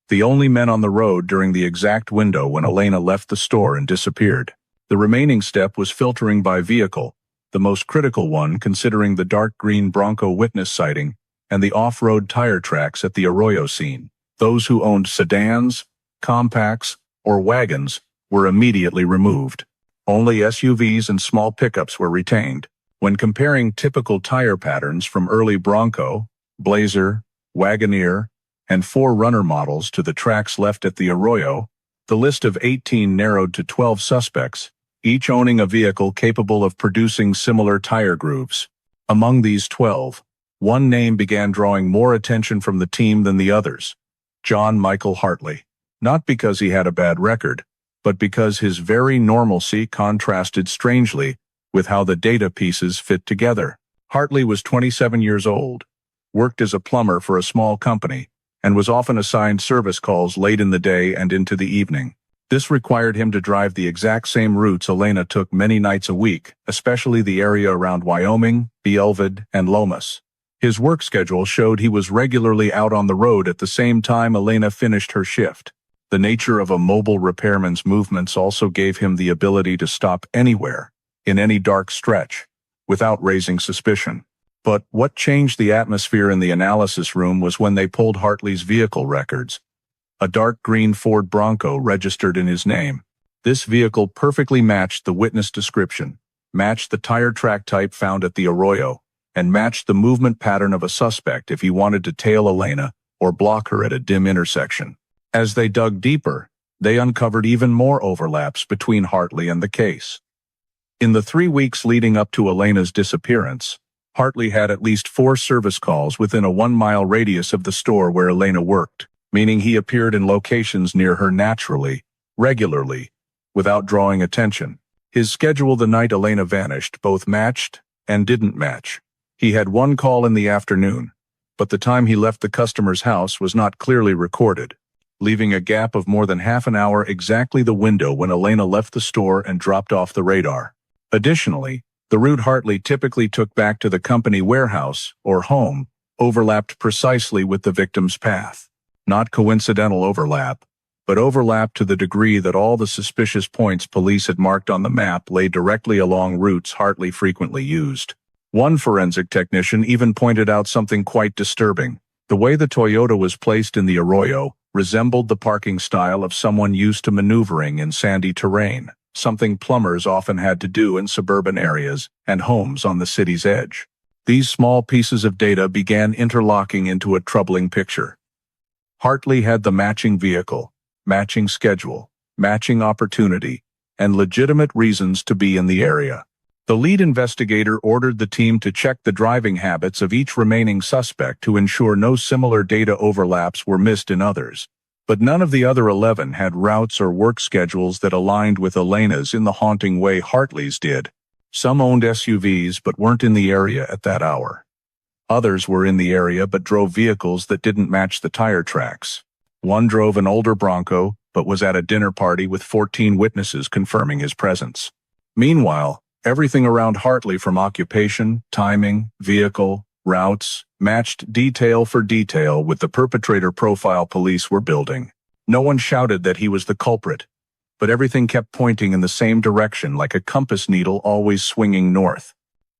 the only men on the road during the exact window when Elena left the store and disappeared. The remaining step was filtering by vehicle, the most critical one considering the dark green Bronco witness sighting and the off-road tire tracks at the Arroyo scene. Those who owned sedans, compacts, or wagons were immediately removed. Only SUVs and small pickups were retained. When comparing typical tire patterns from early Bronco, Blazer, Wagoneer, and 4Runner models to the tracks left at the Arroyo, the list of 18 narrowed to 12 suspects, each owning a vehicle capable of producing similar tire grooves. Among these 12, one name began drawing more attention from the team than the others: John Michael Hartley. Not because he had a bad record, but because his very normalcy contrasted strangely with how the data pieces fit together. Hartley was 27 years old, worked as a plumber for a small company, and was often assigned service calls late in the day and into the evening. This required him to drive the exact same routes Elena took many nights a week, especially the area around Wyoming, Belvid, and Lomas. His work schedule showed he was regularly out on the road at the same time Elena finished her shift. The nature of a mobile repairman's movements also gave him the ability to stop anywhere, in any dark stretch, without raising suspicion. But what changed the atmosphere in the analysis room was when they pulled Hartley's vehicle records. A dark green Ford Bronco registered in his name. This vehicle perfectly matched the witness description, matched the tire track type found at the Arroyo, and matched the movement pattern of a suspect if he wanted to tail Elena or block her at a dim intersection. As they dug deeper, they uncovered even more overlaps between Hartley and the case. In the 3 weeks leading up to Elena's disappearance, Hartley had at least 4 service calls within a 1-mile radius of the store where Elena worked, meaning he appeared in locations near her naturally, regularly, without drawing attention. His schedule the night Elena vanished both matched and didn't match. He had 1 call in the afternoon, but the time he left the customer's house was not clearly recorded, leaving a gap of more than half an hour exactly the window when Elena left the store and dropped off the radar. Additionally, the route Hartley typically took back to the company warehouse, or home, overlapped precisely with the victim's path. Not coincidental overlap, but overlap to the degree that all the suspicious points police had marked on the map lay directly along routes Hartley frequently used. One forensic technician even pointed out something quite disturbing. The way the Toyota was placed in the Arroyo resembled the parking style of someone used to maneuvering in sandy terrain, something plumbers often had to do in suburban areas and homes on the city's edge. These small pieces of data began interlocking into a troubling picture. Hartley had the matching vehicle, matching schedule, matching opportunity, and legitimate reasons to be in the area. The lead investigator ordered the team to check the driving habits of each remaining suspect to ensure no similar data overlaps were missed in others. But none of the other 11 had routes or work schedules that aligned with Elena's in the haunting way Hartley's did. Some owned SUVs but weren't in the area at that hour. Others were in the area but drove vehicles that didn't match the tire tracks. One drove an older Bronco but was at a dinner party with 14 witnesses confirming his presence. Meanwhile, everything around Hartley from occupation, timing, vehicle, routes, matched detail for detail with the perpetrator profile police were building. No one shouted that he was the culprit, but everything kept pointing in the same direction like a compass needle always swinging north.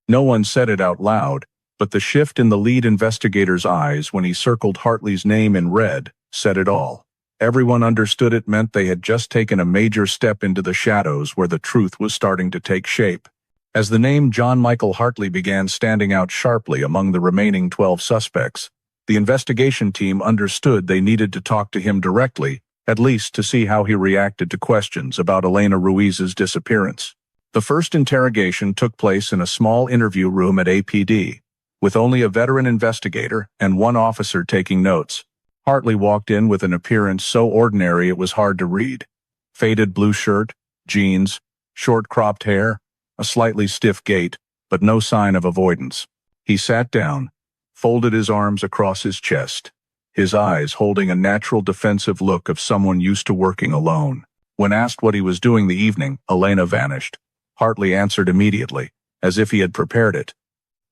No one said it out loud, but the shift in the lead investigator's eyes when he circled Hartley's name in red said it all. Everyone understood it meant they had just taken a major step into the shadows where the truth was starting to take shape. As the name John Michael Hartley began standing out sharply among the remaining 12 suspects, the investigation team understood they needed to talk to him directly, at least to see how he reacted to questions about Elena Ruiz's disappearance. The first interrogation took place in a small interview room at APD, with only a veteran investigator and one officer taking notes. Hartley walked in with an appearance so ordinary it was hard to read. Faded blue shirt, jeans, short cropped hair, a slightly stiff gait, but no sign of avoidance. He sat down, folded his arms across his chest, his eyes holding a natural defensive look of someone used to working alone. When asked what he was doing the evening, Elena vanished. Hartley answered immediately, as if he had prepared it.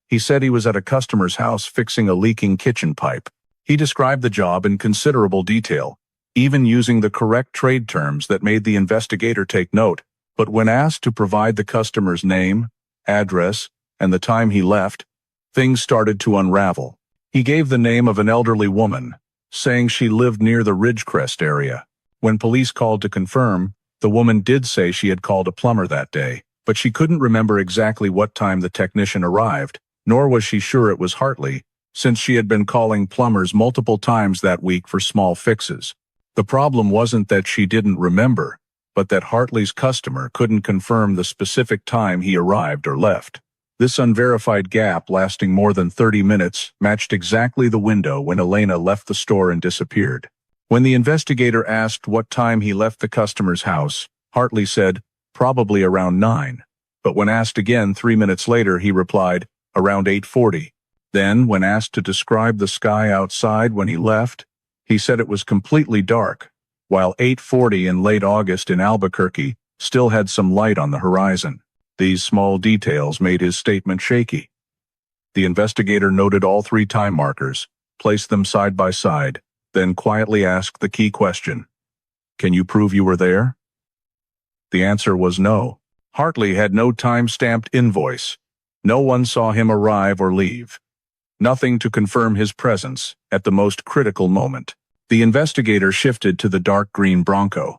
He said he was at a customer's house fixing a leaking kitchen pipe. He described the job in considerable detail, even using the correct trade terms that made the investigator take note. But when asked to provide the customer's name, address, and the time he left, things started to unravel. He gave the name of an elderly woman, saying she lived near the Ridgecrest area. When police called to confirm, the woman did say she had called a plumber that day, but she couldn't remember exactly what time the technician arrived, nor was she sure it was Hartley, since she had been calling plumbers multiple times that week for small fixes. The problem wasn't that she didn't remember, but that Hartley's customer couldn't confirm the specific time he arrived or left. This unverified gap, lasting more than 30 minutes, matched exactly the window when Elena left the store and disappeared. When the investigator asked what time he left the customer's house, Hartley said, probably around 9. But when asked again 3 minutes later, he replied, around 8:40. Then, when asked to describe the sky outside when he left, he said it was completely dark, while 8:40 in late August in Albuquerque still had some light on the horizon. These small details made his statement shaky. The investigator noted all 3 time markers, placed them side by side, then quietly asked the key question. Can you prove you were there? The answer was no. Hartley had no time-stamped invoice. No one saw him arrive or leave. Nothing to confirm his presence at the most critical moment. The investigator shifted to the dark green Bronco.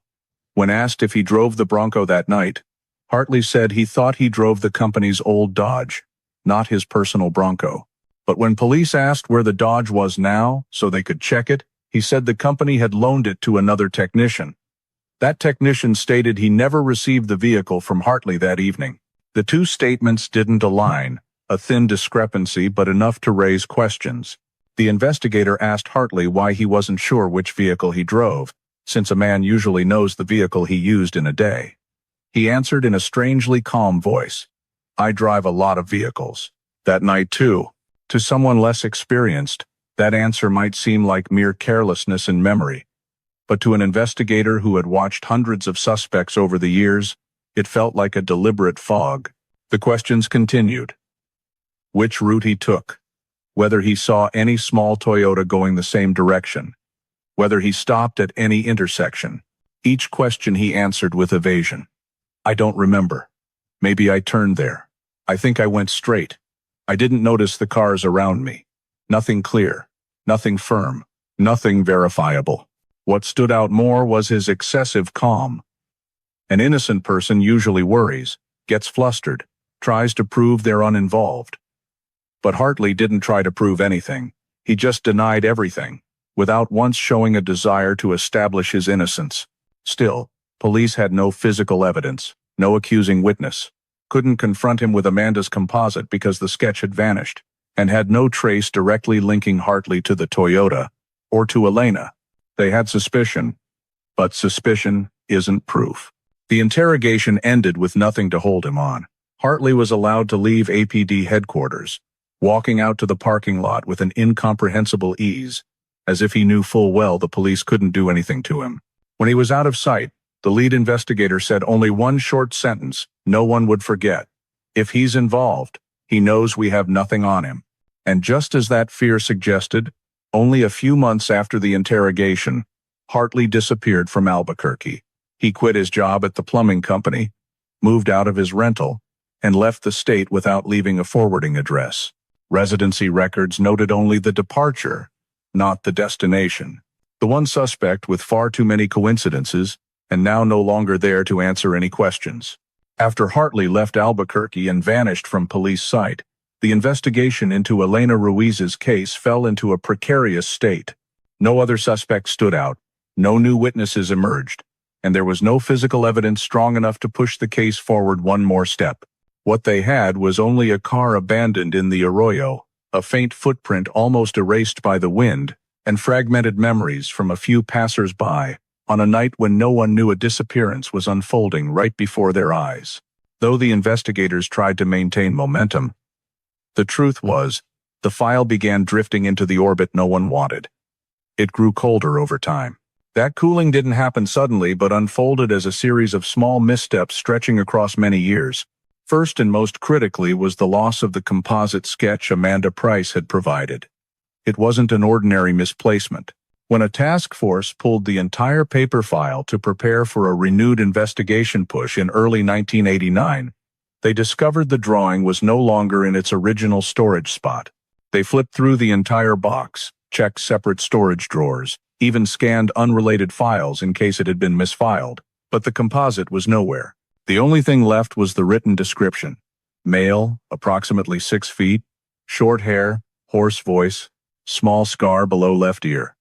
When asked if he drove the Bronco that night, Hartley said he thought he drove the company's old Dodge, not his personal Bronco. But when police asked where the Dodge was now so they could check it, he said the company had loaned it to another technician. That technician stated he never received the vehicle from Hartley that evening. The 2 statements didn't align, a thin discrepancy but enough to raise questions. The investigator asked Hartley why he wasn't sure which vehicle he drove, since a man usually knows the vehicle he used in a day. He answered in a strangely calm voice, I drive a lot of vehicles. That night too. To someone less experienced, that answer might seem like mere carelessness in memory. But to an investigator who had watched hundreds of suspects over the years, it felt like a deliberate fog. The questions continued. Which route he took, whether he saw any small Toyota going the same direction, whether he stopped at any intersection. Each question he answered with evasion. I don't remember. Maybe I turned there. I think I went straight. I didn't notice the cars around me. Nothing clear, nothing firm, nothing verifiable. What stood out more was his excessive calm. An innocent person usually worries, gets flustered, tries to prove they're uninvolved. But Hartley didn't try to prove anything. He just denied everything, without once showing a desire to establish his innocence. Still, police had no physical evidence, no accusing witness, couldn't confront him with Amanda's composite because the sketch had vanished, and had no trace directly linking Hartley to the Toyota, or to Elena. They had suspicion, but suspicion isn't proof. The interrogation ended with nothing to hold him on. Hartley was allowed to leave APD headquarters, walking out to the parking lot with an incomprehensible ease, as if he knew full well the police couldn't do anything to him. When he was out of sight, the lead investigator said only one short sentence no one would forget. If he's involved, he knows we have nothing on him. And just as that fear suggested, only a few months after the interrogation, Hartley disappeared from Albuquerque. He quit his job at the plumbing company, moved out of his rental, and left the state without leaving a forwarding address. Residency records noted only the departure, not the destination. The one suspect with far too many coincidences, and now no longer there to answer any questions. After Hartley left Albuquerque and vanished from police sight, the investigation into Elena Ruiz's case fell into a precarious state. No other suspects stood out, no new witnesses emerged, and there was no physical evidence strong enough to push the case forward one more step. What they had was only a car abandoned in the arroyo, a faint footprint almost erased by the wind, and fragmented memories from a few passers-by, on a night when no one knew a disappearance was unfolding right before their eyes. Though the investigators tried to maintain momentum, the truth was, the file began drifting into the orbit no one wanted. It grew colder over time. That cooling didn't happen suddenly but unfolded as a series of small missteps stretching across many years. First and most critically was the loss of the composite sketch Amanda Price had provided. It wasn't an ordinary misplacement. When a task force pulled the entire paper file to prepare for a renewed investigation push in early 1989, they discovered the drawing was no longer in its original storage spot. They flipped through the entire box, checked separate storage drawers, even scanned unrelated files in case it had been misfiled, but the composite was nowhere. The only thing left was the written description. Male, approximately 6 feet, short hair, hoarse voice, small scar below left ear.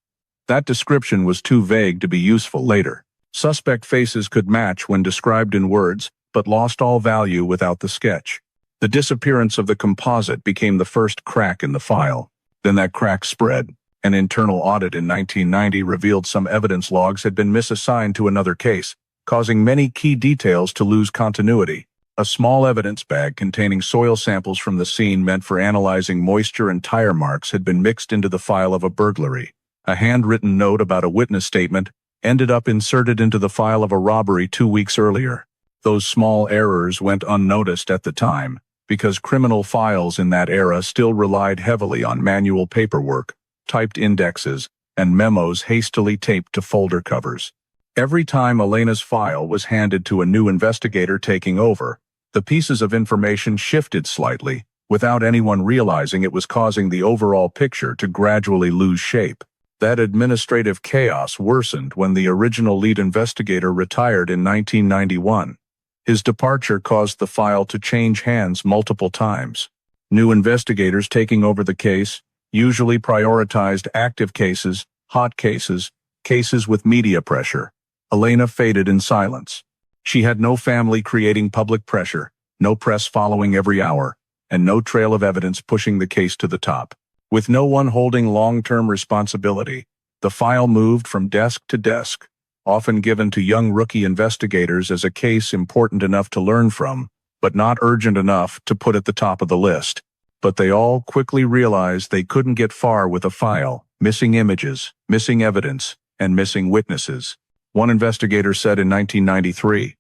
That description was too vague to be useful later. Suspect faces could match when described in words, but lost all value without the sketch. The disappearance of the composite became the first crack in the file. Then that crack spread. An internal audit in 1990 revealed some evidence logs had been misassigned to another case, causing many key details to lose continuity. A small evidence bag containing soil samples from the scene meant for analyzing moisture and tire marks had been mixed into the file of a burglary. A handwritten note about a witness statement ended up inserted into the file of a robbery 2 weeks earlier. Those small errors went unnoticed at the time, because criminal files in that era still relied heavily on manual paperwork, typed indexes, and memos hastily taped to folder covers. Every time Elena's file was handed to a new investigator taking over, the pieces of information shifted slightly, without anyone realizing it was causing the overall picture to gradually lose shape. That administrative chaos worsened when the original lead investigator retired in 1991. His departure caused the file to change hands multiple times. New investigators taking over the case usually prioritized active cases, hot cases, cases with media pressure. Elena faded in silence. She had no family creating public pressure, no press following every hour, and no trail of evidence pushing the case to the top. With no one holding long-term responsibility, the file moved from desk to desk, often given to young rookie investigators as a case important enough to learn from, but not urgent enough to put at the top of the list. But they all quickly realized they couldn't get far with a file, missing images, missing evidence, and missing witnesses. One investigator said in 1993,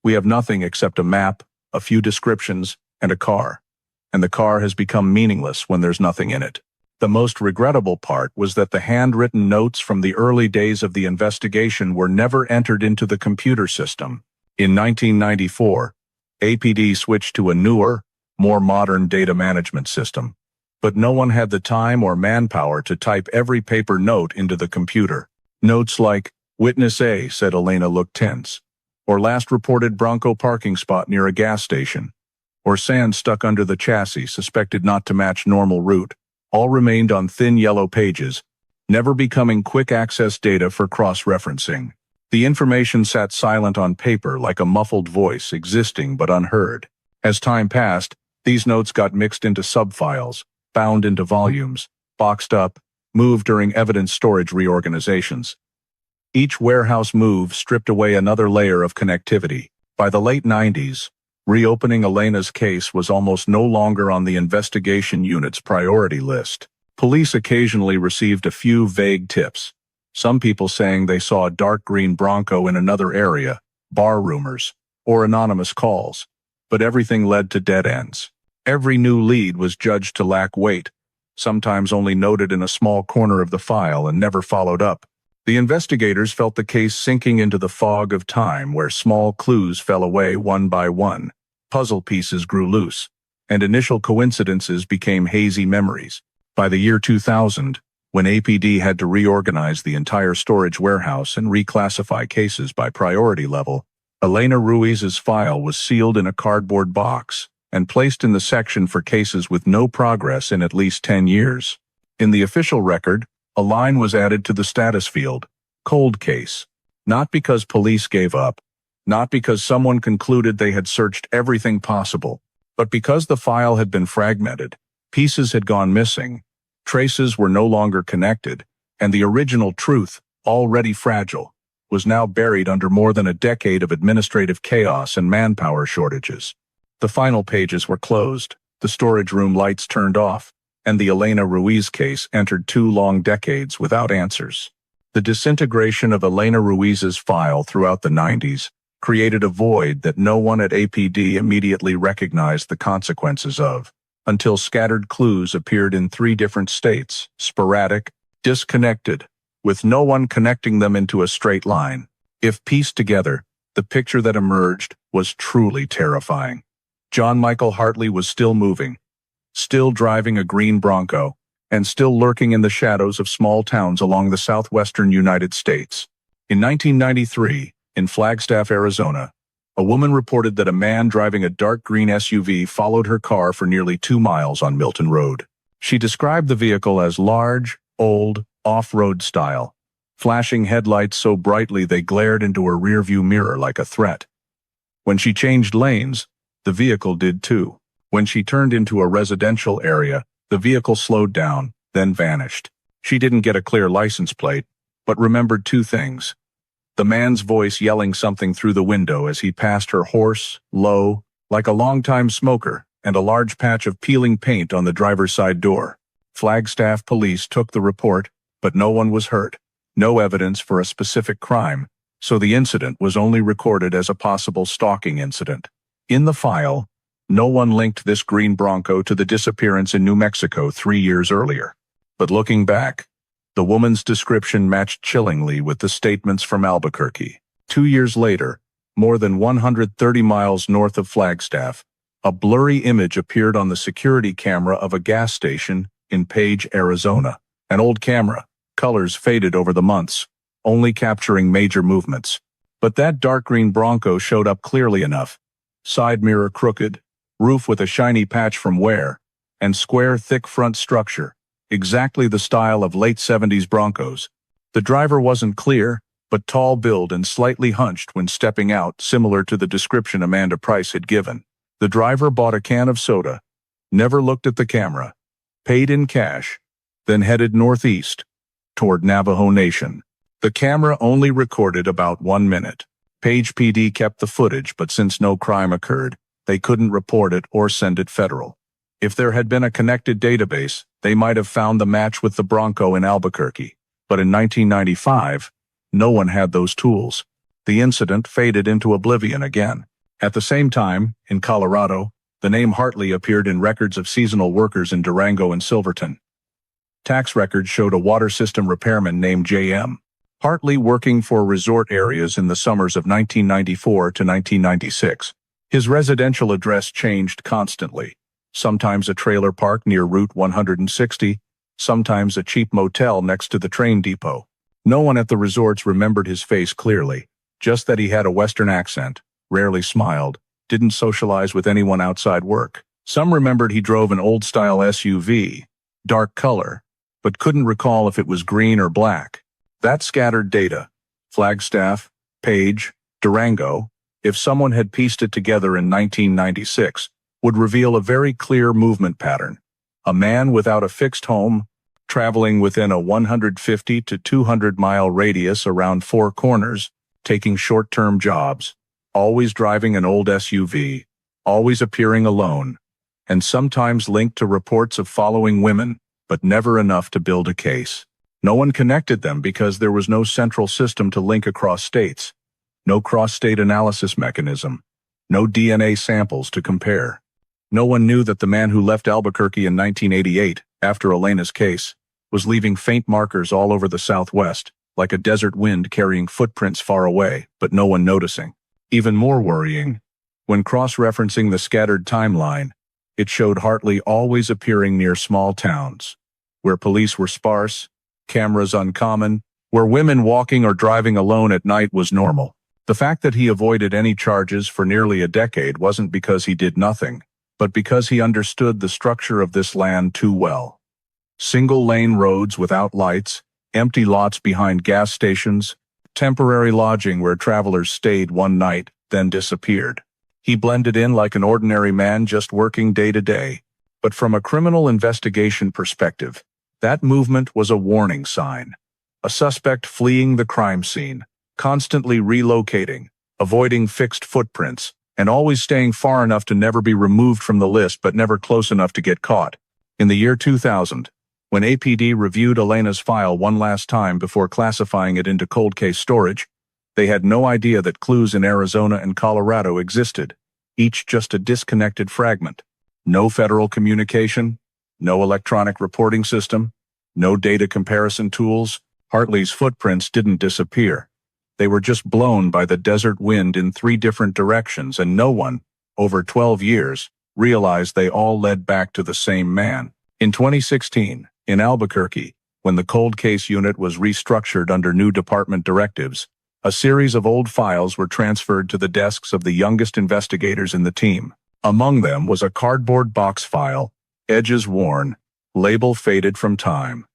"We have nothing except a map, a few descriptions, and a car. And the car has become meaningless when there's nothing in it." The most regrettable part was that the handwritten notes from the early days of the investigation were never entered into the computer system. In 1994, APD switched to a newer, more modern data management system. But no one had the time or manpower to type every paper note into the computer. Notes like, "Witness A said Elena looked tense," or "Last reported Bronco parking spot near a gas station," or "Sand stuck under the chassis suspected not to match normal route," all remained on thin yellow pages, never becoming quick-access data for cross-referencing. The information sat silent on paper like a muffled voice existing but unheard. As time passed, these notes got mixed into subfiles, bound into volumes, boxed up, moved during evidence storage reorganizations. Each warehouse move stripped away another layer of connectivity. By the late 90s, reopening Elena's case was almost no longer on the investigation unit's priority list. Police occasionally received a few vague tips. Some people saying they saw a dark green Bronco in another area, bar rumors, or anonymous calls. But everything led to dead ends. Every new lead was judged to lack weight, sometimes only noted in a small corner of the file and never followed up. The investigators felt the case sinking into the fog of time where small clues fell away one by one, puzzle pieces grew loose, and initial coincidences became hazy memories. By the year 2000, when APD had to reorganize the entire storage warehouse and reclassify cases by priority level, Elena Ruiz's file was sealed in a cardboard box and placed in the section for cases with no progress in at least 10 years. In the official record, a line was added to the status field, cold case, not because police gave up, not because someone concluded they had searched everything possible, but because the file had been fragmented, pieces had gone missing, traces were no longer connected, and the original truth, already fragile, was now buried under more than a decade of administrative chaos and manpower shortages. The final pages were closed, the storage room lights turned off, and the Elena Ruiz case entered 2 long decades without answers. The disintegration of Elena Ruiz's file throughout the 90s created a void that no one at APD immediately recognized the consequences of, until scattered clues appeared in 3 different states, sporadic, disconnected, with no one connecting them into a straight line. If pieced together, the picture that emerged was truly terrifying. John Michael Hartley was still moving, still driving a green Bronco, and still lurking in the shadows of small towns along the southwestern United States. In 1993, in Flagstaff, Arizona, a woman reported that a man driving a dark green SUV followed her car for nearly 2 miles on Milton Road. She described the vehicle as large, old, off-road style, flashing headlights so brightly they glared into her rearview mirror like a threat. When she changed lanes, the vehicle did too. When she turned into a residential area, the vehicle slowed down, then vanished. She didn't get a clear license plate, but remembered 2 things. The man's voice yelling something through the window as he passed her hoarse, low, like a longtime smoker, and a large patch of peeling paint on the driver's side door. Flagstaff police took the report, but no one was hurt. No evidence for a specific crime, so the incident was only recorded as a possible stalking incident. In the file, no one linked this green Bronco to the disappearance in New Mexico 3 years earlier. But looking back, the woman's description matched chillingly with the statements from Albuquerque. 2 years later, more than 130 miles north of Flagstaff, a blurry image appeared on the security camera of a gas station in Page, Arizona. An old camera, colors faded over the months, only capturing major movements. But that dark green Bronco showed up clearly enough. Side mirror crooked, roof with a shiny patch from wear, and square thick front structure, exactly the style of late 70s Broncos. The driver wasn't clear, but tall build and slightly hunched when stepping out, similar to the description Amanda Price had given. The driver bought a can of soda, never looked at the camera, paid in cash, then headed northeast, toward Navajo Nation. The camera only recorded about 1 minute. Page PD kept the footage, but since no crime occurred, they couldn't report it or send it federal. If there had been a connected database, they might have found the match with the Bronco in Albuquerque. But in 1995, no one had those tools. The incident faded into oblivion again. At the same time, in Colorado, the name Hartley appeared in records of seasonal workers in Durango and Silverton. Tax records showed a water system repairman named J.M. Hartley working for resort areas in the summers of 1994 to 1996. His residential address changed constantly, sometimes a trailer park near Route 160, sometimes a cheap motel next to the train depot. No one at the resorts remembered his face clearly, just that he had a Western accent, rarely smiled, didn't socialize with anyone outside work. Some remembered he drove an old-style SUV, dark color, but couldn't recall if it was green or black. That scattered data, Flagstaff, Page, Durango, if someone had pieced it together in 1996, would reveal a very clear movement pattern. A man without a fixed home, traveling within a 150 to 200-mile radius around 4 corners, taking short-term jobs, always driving an old SUV, always appearing alone, and sometimes linked to reports of following women, but never enough to build a case. No one connected them because there was no central system to link across states, no cross-state analysis mechanism, no DNA samples to compare. No one knew that the man who left Albuquerque in 1988, after Elena's case, was leaving faint markers all over the Southwest, like a desert wind carrying footprints far away, but no one noticing. Even more worrying, when cross-referencing the scattered timeline, it showed Hartley always appearing near small towns, where police were sparse, cameras uncommon, where women walking or driving alone at night was normal. The fact that he avoided any charges for nearly a decade wasn't because he did nothing, but because he understood the structure of this land too well. Single-lane roads without lights, empty lots behind gas stations, temporary lodging where travelers stayed one night, then disappeared. He blended in like an ordinary man just working day to day. But from a criminal investigation perspective, that movement was a warning sign. A suspect fleeing the crime scene, constantly relocating, avoiding fixed footprints, and always staying far enough to never be removed from the list but never close enough to get caught. In the year 2000, when APD reviewed Elena's file one last time before classifying it into cold case storage, they had no idea that clues in Arizona and Colorado existed, each just a disconnected fragment. No federal communication, no electronic reporting system, no data comparison tools. Hartley's footprints didn't disappear. They were just blown by the desert wind in 3 different directions, and no one, over 12 years, realized they all led back to the same man. In 2016, in Albuquerque, when the cold case unit was restructured under new department directives, a series of old files were transferred to the desks of the youngest investigators in the team. Among them was a cardboard box file, edges worn, label faded from time.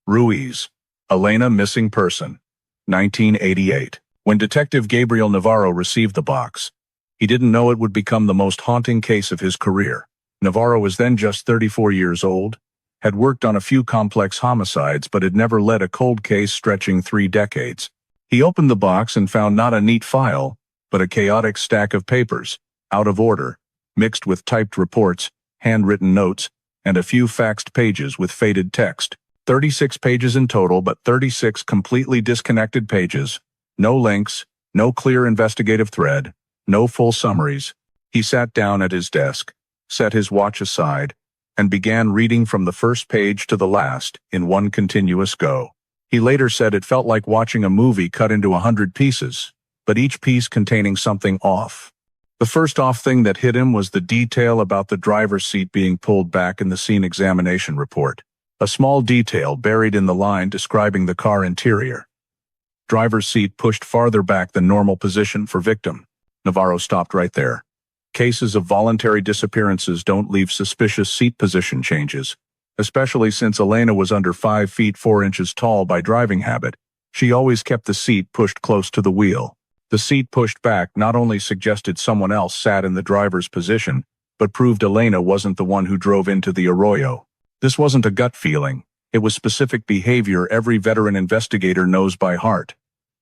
Ruiz, Elena missing person, 1988. When Detective Gabriel Navarro received the box, he didn't know it would become the most haunting case of his career. Navarro was then just 34 years old, had worked on a few complex homicides but had never led a cold case stretching 3 decades. He opened the box and found not a neat file, but a chaotic stack of papers, out of order, mixed with typed reports, handwritten notes, and a few faxed pages with faded text. 36 pages in total, but 36 completely disconnected pages. No links, no clear investigative thread, no full summaries. He sat down at his desk, set his watch aside, and began reading from the first page to the last in one continuous go. He later said it felt like watching a movie cut into 100 pieces, but each piece containing something off. The first off thing that hit him was the detail about the driver's seat being pulled back in the scene examination report. A small detail buried in the line describing the car interior. Driver's seat pushed farther back than normal position for victim. Navarro stopped right there. Cases of voluntary disappearances don't leave suspicious seat position changes, especially since Elena was under 5 feet 4 inches tall by driving habit. She always kept the seat pushed close to the wheel. The seat pushed back not only suggested someone else sat in the driver's position, but proved Elena wasn't the one who drove into the arroyo. This wasn't a gut feeling. It was specific behavior every veteran investigator knows by heart.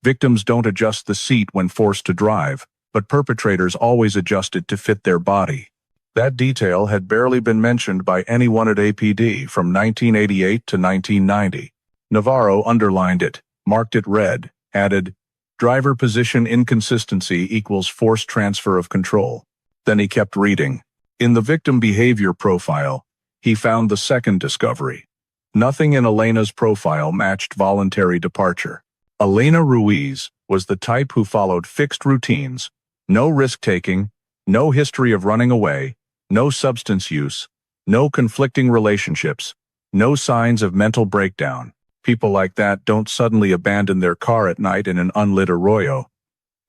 Victims don't adjust the seat when forced to drive, but perpetrators always adjust it to fit their body. That detail had barely been mentioned by anyone at APD from 1988 to 1990. Navarro underlined it, marked it red, added, "Driver position inconsistency equals forced transfer of control." Then he kept reading. In the victim behavior profile, he found the second discovery. Nothing in Elena's profile matched voluntary departure. Elena Ruiz was the type who followed fixed routines, no risk-taking, no history of running away, no substance use, no conflicting relationships, no signs of mental breakdown. People like that don't suddenly abandon their car at night in an unlit arroyo,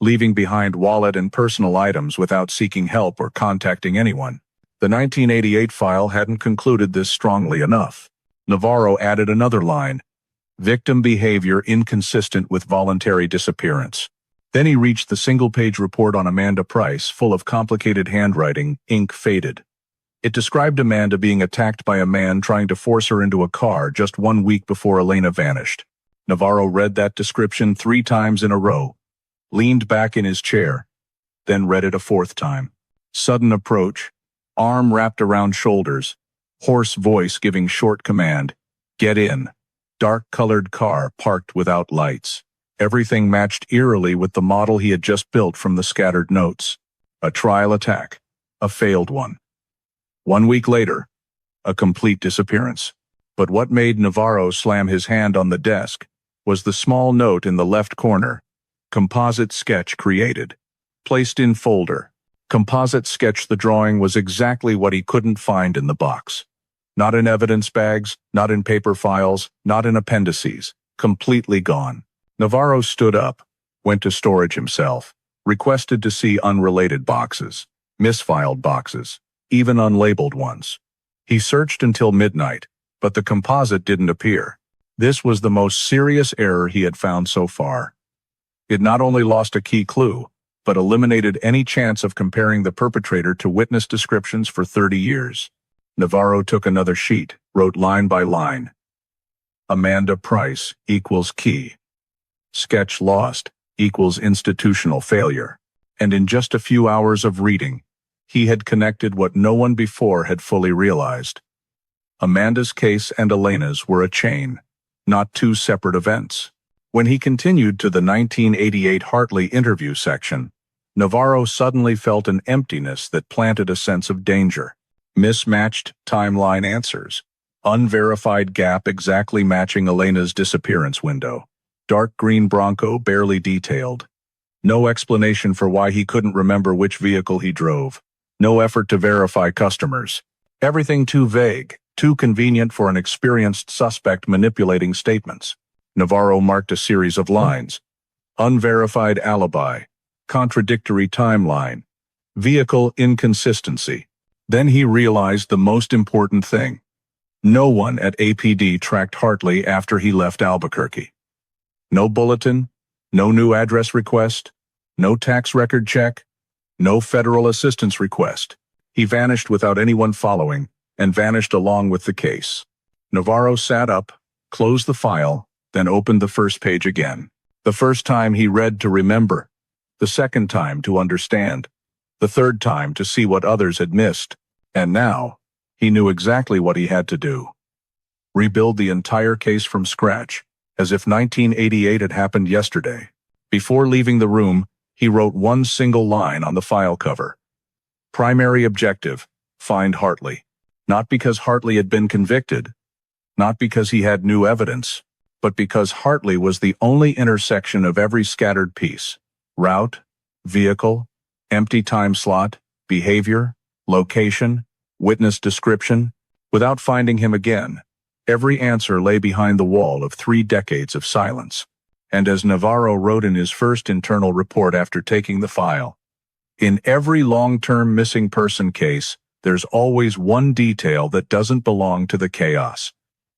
leaving behind wallet and personal items without seeking help or contacting anyone. The 1988 file hadn't concluded this strongly enough. Navarro added another line, "Victim behavior inconsistent with voluntary disappearance." Then he reached the single-page report on Amanda Price, full of complicated handwriting, ink faded. It described Amanda being attacked by a man trying to force her into a car just 1 week before Elena vanished. Navarro read that description 3 times in a row, leaned back in his chair, then read it a 4th time. Sudden approach, arm wrapped around shoulders, hoarse voice giving short command, "Get in." Dark-colored car parked without lights. Everything matched eerily with the model he had just built from the scattered notes. A trial attack. A failed one. 1 week later, a complete disappearance. But what made Navarro slam his hand on the desk was the small note in the left corner. Composite sketch created. Placed in folder. Composite sketch. The drawing was exactly what he couldn't find in the box. Not in evidence bags, not in paper files, not in appendices. Completely gone. Navarro stood up, went to storage himself, requested to see unrelated boxes, misfiled boxes, even unlabeled ones. He searched until midnight, but the composite didn't appear. This was the most serious error he had found so far. It not only lost a key clue, but eliminated any chance of comparing the perpetrator to witness descriptions for 30 years. Navarro took another sheet, wrote line by line. Amanda Price equals key. Sketch lost equals institutional failure. And in just a few hours of reading, he had connected what no one before had fully realized. Amanda's case and Elena's were a chain, not two separate events. When he continued to the 1988 Hartley interview section, Navarro suddenly felt an emptiness that planted a sense of danger. Mismatched timeline answers. Unverified gap exactly matching Elena's disappearance window. Dark green Bronco barely detailed. No explanation for why he couldn't remember which vehicle he drove. No effort to verify customers. Everything too vague, too convenient for an experienced suspect manipulating statements. Navarro marked a series of lines. Unverified alibi. Contradictory timeline. Vehicle inconsistency. Then he realized the most important thing. No one at APD tracked Hartley after he left Albuquerque. No bulletin, no new address request, no tax record check, no federal assistance request. He vanished without anyone following, and vanished along with the case. Navarro sat up, closed the file, then opened the first page again. The first time he read to remember. The second time to understand. The third time to see what others had missed. And now, he knew exactly what he had to do. Rebuild the entire case from scratch, as if 1988 had happened yesterday. Before leaving the room, he wrote one single line on the file cover. Primary objective, find Hartley. Not because Hartley had been convicted, not because he had new evidence, but because Hartley was the only intersection of every scattered piece. Route, vehicle, empty time slot, behavior, location, witness description. Without finding him again, every answer lay behind the wall of 3 decades of silence. And as Navarro wrote in his first internal report after taking the file, in every long-term missing person case, there's always one detail that doesn't belong to the chaos.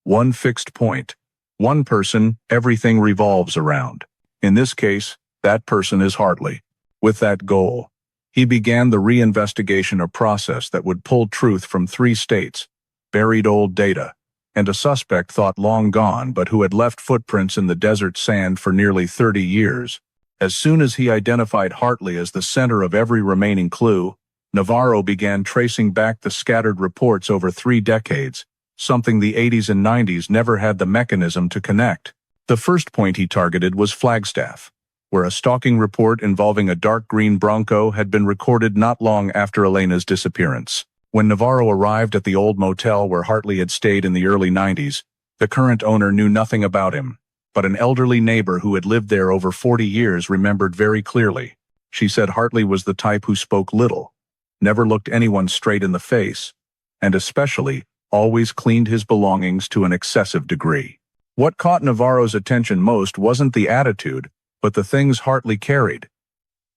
One fixed point. One person everything revolves around. In this case, that person is Hartley. With that goal, he began the reinvestigation, a process that would pull truth from 3 states, buried old data, and a suspect thought long gone but who had left footprints in the desert sand for nearly 30 years. As soon as he identified Hartley as the center of every remaining clue, Navarro began tracing back the scattered reports over 3 decades, something the 80s and 90s never had the mechanism to connect. The first point he targeted was Flagstaff, where a stalking report involving a dark green Bronco had been recorded not long after Elena's disappearance. When Navarro arrived at the old motel where Hartley had stayed in the early 90s, the current owner knew nothing about him, but an elderly neighbor who had lived there over 40 years remembered very clearly. She said Hartley was the type who spoke little, never looked anyone straight in the face, and especially always cleaned his belongings to an excessive degree. What caught Navarro's attention most wasn't the attitude, but the things Hartley carried.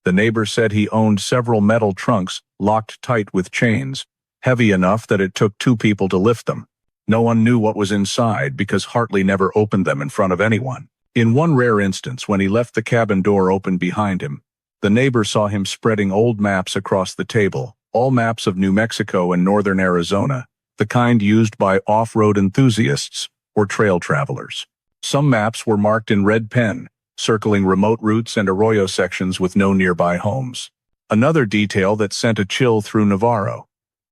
The neighbor said he owned several metal trunks locked tight with chains, heavy enough that it took 2 people to lift them. No one knew what was inside because Hartley never opened them in front of anyone. In one rare instance, when he left the cabin door open behind him, the neighbor saw him spreading old maps across the table, all maps of New Mexico and northern Arizona, the kind used by off-road enthusiasts or trail travelers. Some maps were marked in red pen, circling remote routes and arroyo sections with no nearby homes. Another detail that sent a chill through Navarro.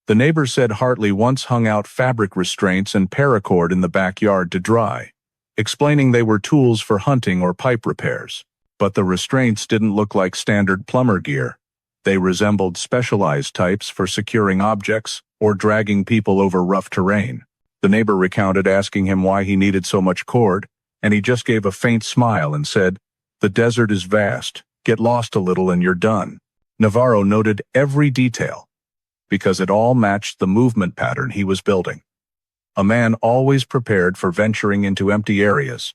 The neighbor said Hartley once hung out fabric restraints and paracord in the backyard to dry, explaining they were tools for hunting or pipe repairs. But the restraints didn't look like standard plumber gear. They resembled specialized types for securing objects or dragging people over rough terrain. The neighbor recounted asking him why he needed so much cord, and he just gave a faint smile and said, "The desert is vast. Get lost a little and you're done." Navarro noted every detail, because it all matched the movement pattern he was building. a man always prepared for venturing into empty areas,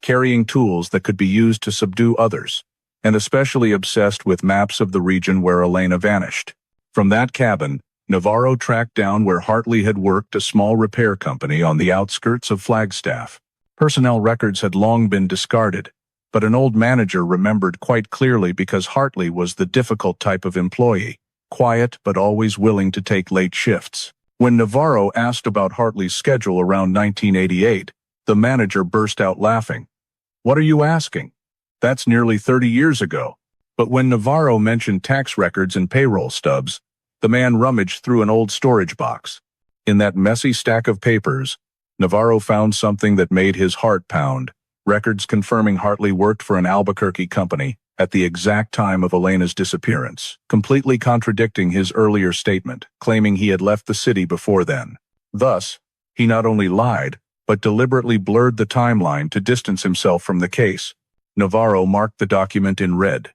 carrying tools that could be used to subdue others, and especially obsessed with maps of the region where Elena vanished. From that cabin, Navarro tracked down where Hartley had worked, a small repair company on the outskirts of Flagstaff. Personnel records had long been discarded, but an old manager remembered quite clearly because Hartley was the difficult type of employee, quiet but always willing to take late shifts. When Navarro asked about Hartley's schedule around 1988, the manager burst out laughing. "What are you asking? That's nearly 30 years ago." But when Navarro mentioned tax records and payroll stubs, the man rummaged through an old storage box. In that messy stack of papers, Navarro found something that made his heart pound: records confirming Hartley worked for an Albuquerque company at the exact time of Elena's disappearance, completely contradicting his earlier statement, claiming he had left the city before then. Thus, he not only lied, but deliberately blurred the timeline to distance himself from the case. Navarro marked the document in red: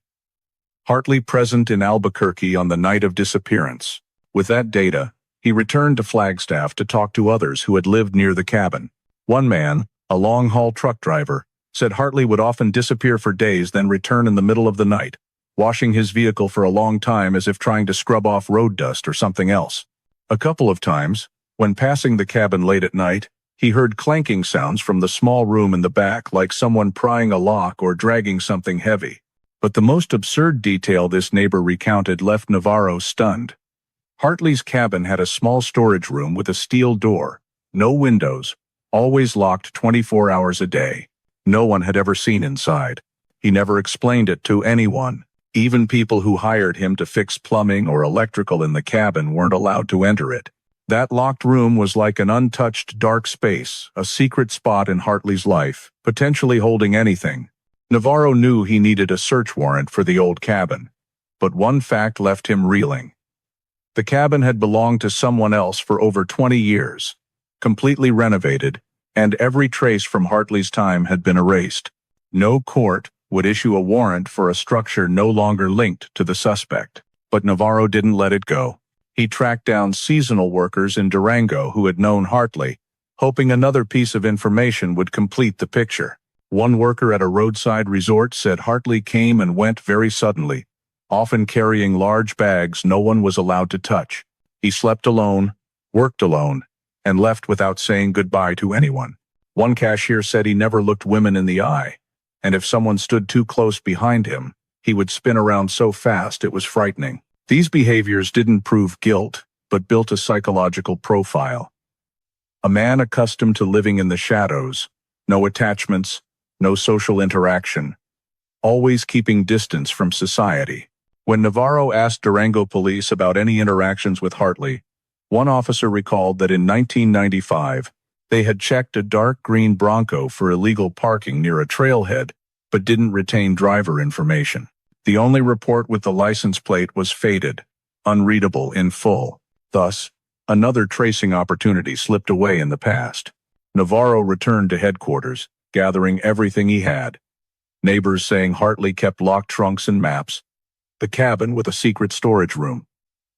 Hartley present in Albuquerque on the night of disappearance. With that data, he returned to Flagstaff to talk to others who had lived near the cabin. One man, a long-haul truck driver, said Hartley would often disappear for days, then return in the middle of the night, washing his vehicle for a long time as if trying to scrub off road dust or something else. A couple of times, when passing the cabin late at night, he heard clanking sounds from the small room in the back, like someone prying a lock or dragging something heavy. But the most absurd detail this neighbor recounted left Navarro stunned. Hartley's cabin had a small storage room with a steel door, no windows, always locked 24 hours a day. No one had ever seen inside. He never explained it to anyone. Even people who hired him to fix plumbing or electrical in the cabin weren't allowed to enter it. That locked room was like an untouched dark space, a secret spot in Hartley's life, potentially holding anything. Navarro knew he needed a search warrant for the old cabin, but one fact left him reeling. The cabin had belonged to someone else for over 20 years, completely renovated, and every trace from Hartley's time had been erased. No court would issue a warrant for a structure no longer linked to the suspect. But Navarro didn't let it go. He tracked down seasonal workers in Durango who had known Hartley, hoping another piece of information would complete the picture. One worker at a roadside resort said Hartley came and went very suddenly, often carrying large bags no one was allowed to touch. He slept alone, worked alone, and left without saying goodbye to anyone. One cashier said he never looked women in the eye, and if someone stood too close behind him, he would spin around so fast it was frightening. These behaviors didn't prove guilt, but built a psychological profile. A man accustomed to living in the shadows, no attachments, no social interaction, always keeping distance from society. When Navarro asked Durango police about any interactions with Hartley, one officer recalled that in 1995, they had checked a dark green Bronco for illegal parking near a trailhead, but didn't retain driver information. The only report with the license plate was faded, unreadable in full. Thus, another tracing opportunity slipped away in the past. Navarro returned to headquarters, gathering everything he had. Neighbors saying Hartley kept locked trunks and maps, the cabin with a secret storage room,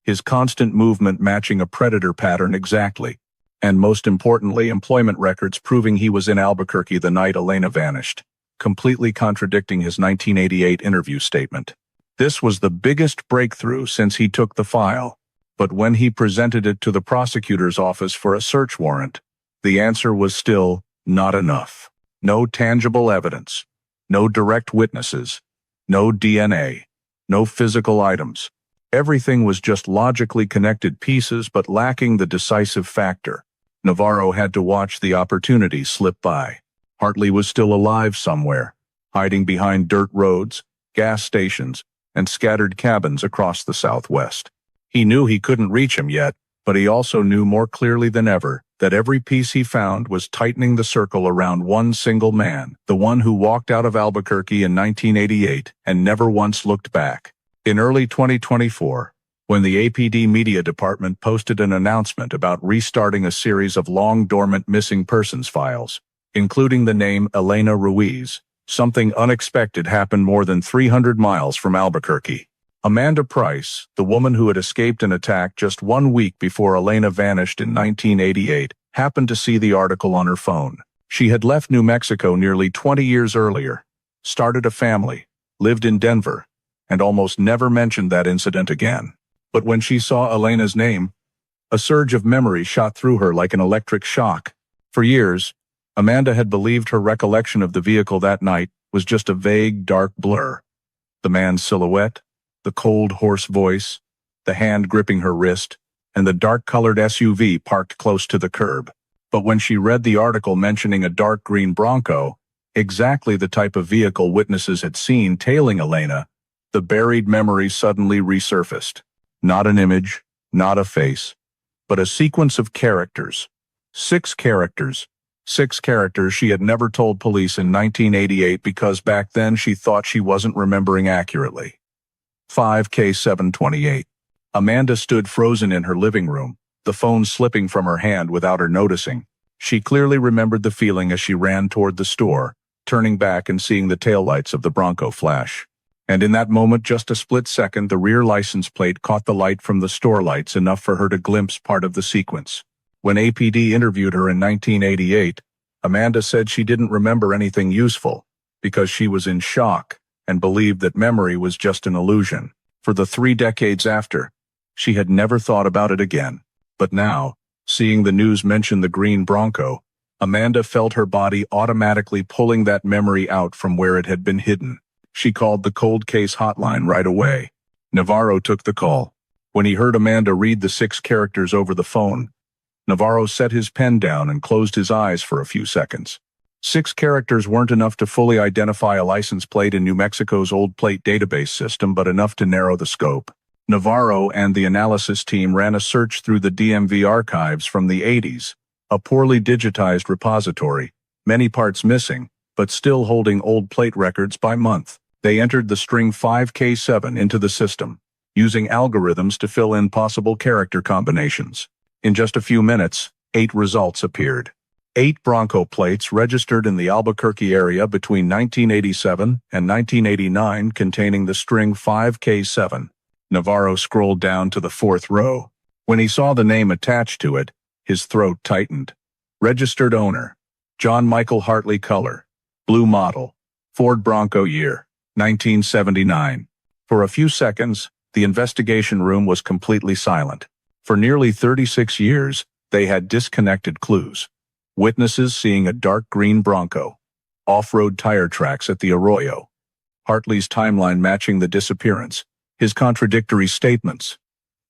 his constant movement matching a predator pattern exactly, and most importantly, employment records proving he was in Albuquerque the night Elena vanished, completely contradicting his 1988 interview statement. This was the biggest breakthrough since he took the file, but when he presented it to the prosecutor's office for a search warrant, the answer was still not enough. No tangible evidence, no direct witnesses, no DNA, no physical items. Everything was just logically connected pieces but lacking the decisive factor. Navarro had to watch the opportunity slip by. Hartley was still alive somewhere, hiding behind dirt roads, gas stations, and scattered cabins across the Southwest. He knew he couldn't reach him yet, but he also knew more clearly than ever that every piece he found was tightening the circle around one single man, the one who walked out of Albuquerque in 1988 and never once looked back. In early 2024, when the APD media department posted an announcement about restarting a series of long-dormant missing persons files, including the name Elena Ruiz, something unexpected happened more than 300 miles from Albuquerque. Amanda Price, the woman who had escaped an attack just 1 week before Elena vanished in 1988, happened to see the article on her phone. She had left New Mexico nearly 20 years earlier, started a family, lived in Denver, and almost never mentioned that incident again. But when she saw Elena's name, a surge of memory shot through her like an electric shock. For years, Amanda had believed her recollection of the vehicle that night was just a vague, dark blur. The man's silhouette, the cold, hoarse voice, the hand gripping her wrist, and the dark-colored SUV parked close to the curb. But when she read the article mentioning a dark green Bronco, exactly the type of vehicle witnesses had seen tailing Elena, the buried memory suddenly resurfaced. Not an image, not a face, but a sequence of characters. 6 characters. 6 characters she had never told police in 1988 because back then she thought she wasn't remembering accurately. 5K728. Amanda stood frozen in her living room, the phone slipping from her hand without her noticing. She clearly remembered the feeling as she ran toward the store, turning back and seeing the taillights of the Bronco flash. And in that moment, just a split second, the rear license plate caught the light from the store lights enough for her to glimpse part of the sequence. When APD interviewed her in 1988, Amanda said she didn't remember anything useful because she was in shock and believed that memory was just an illusion. For the 3 decades after, she had never thought about it again. But now, seeing the news mention the green Bronco, Amanda felt her body automatically pulling that memory out from where it had been hidden. She called the cold case hotline right away. Navarro took the call. When he heard Amanda read the 6 characters over the phone, Navarro set his pen down and closed his eyes for a few seconds. 6 characters weren't enough to fully identify a license plate in New Mexico's old plate database system, but enough to narrow the scope. Navarro and the analysis team ran a search through the DMV archives from the 80s, a poorly digitized repository, many parts missing, but still holding old plate records by month. They entered the string 5K7 into the system, using algorithms to fill in possible character combinations. In just a few minutes, 8 results appeared. 8 Bronco plates registered in the Albuquerque area between 1987 and 1989 containing the string 5K7. Navarro scrolled down to the 4th row. When he saw the name attached to it, his throat tightened. Registered owner, John Michael Hartley color, blue model, Ford Bronco year, 1979. For a few seconds, the investigation room was completely silent. For nearly 36 years, they had disconnected clues. Witnesses seeing a dark green Bronco, off-road tire tracks at the Arroyo, Hartley's timeline matching the disappearance, his contradictory statements,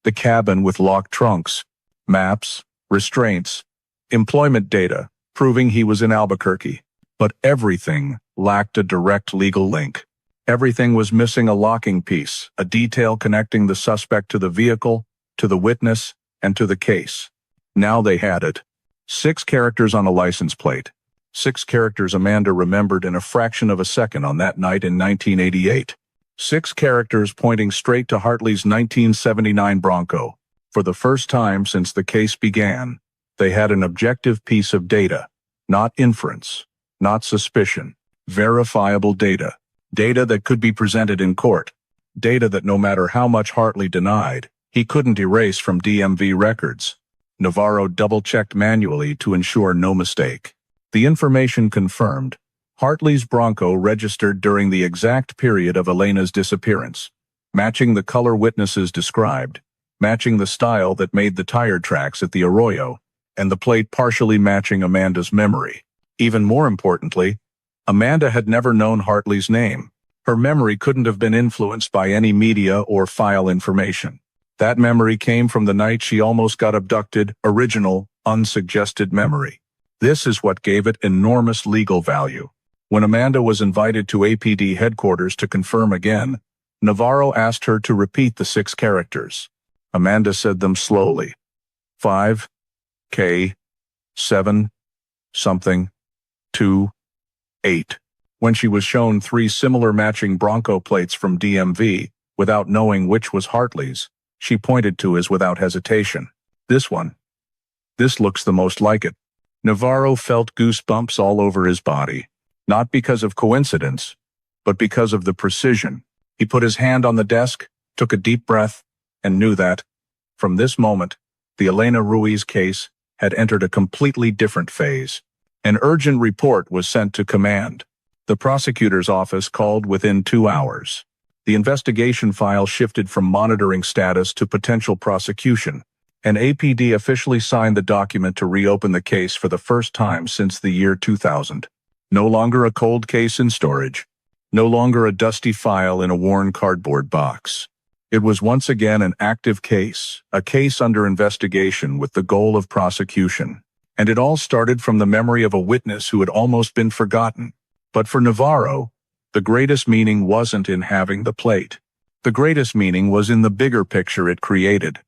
the cabin with locked trunks, maps, restraints, employment data proving he was in Albuquerque. But everything lacked a direct legal link. Everything was missing a locking piece, a detail connecting the suspect to the vehicle, to the witness, and to the case. Now they had it. 6 characters on a license plate. 6 characters Amanda remembered in a fraction of a second on that night in 1988. 6 characters pointing straight to Hartley's 1979 Bronco. For the first time since the case began, they had an objective piece of data, not inference, not suspicion, verifiable data. Data that could be presented in court. Data that no matter how much Hartley denied, he couldn't erase from DMV records. Navarro double-checked manually to ensure no mistake. The information confirmed Hartley's Bronco registered during the exact period of Elena's disappearance, matching the color witnesses described, matching the style that made the tire tracks at the Arroyo, and the plate partially matching Amanda's memory. Even more importantly, Amanda had never known Hartley's name. Her memory couldn't have been influenced by any media or file information. That memory came from the night she almost got abducted, original, unsuggested memory. This is what gave it enormous legal value. When Amanda was invited to APD headquarters to confirm again, Navarro asked her to repeat the 6 characters. Amanda said them slowly. 5, K, 7, something, 2, 8. When she was shown 3 similar matching Bronco plates from DMV, without knowing which was Hartley's, she pointed to his without hesitation. This one. This looks the most like it. Navarro felt goosebumps all over his body. Not because of coincidence, but because of the precision. He put his hand on the desk, took a deep breath, and knew that, from this moment, the Elena Ruiz case had entered a completely different phase. An urgent report was sent to command. The prosecutor's office called within 2 hours. The investigation file shifted from monitoring status to potential prosecution, and APD officially signed the document to reopen the case for the first time since the year 2000. No longer a cold case in storage. No longer a dusty file in a worn cardboard box. It was once again an active case, a case under investigation with the goal of prosecution. And it all started from the memory of a witness who had almost been forgotten. But for Navarro, the greatest meaning wasn't in having the plate. The greatest meaning was in the bigger picture it created.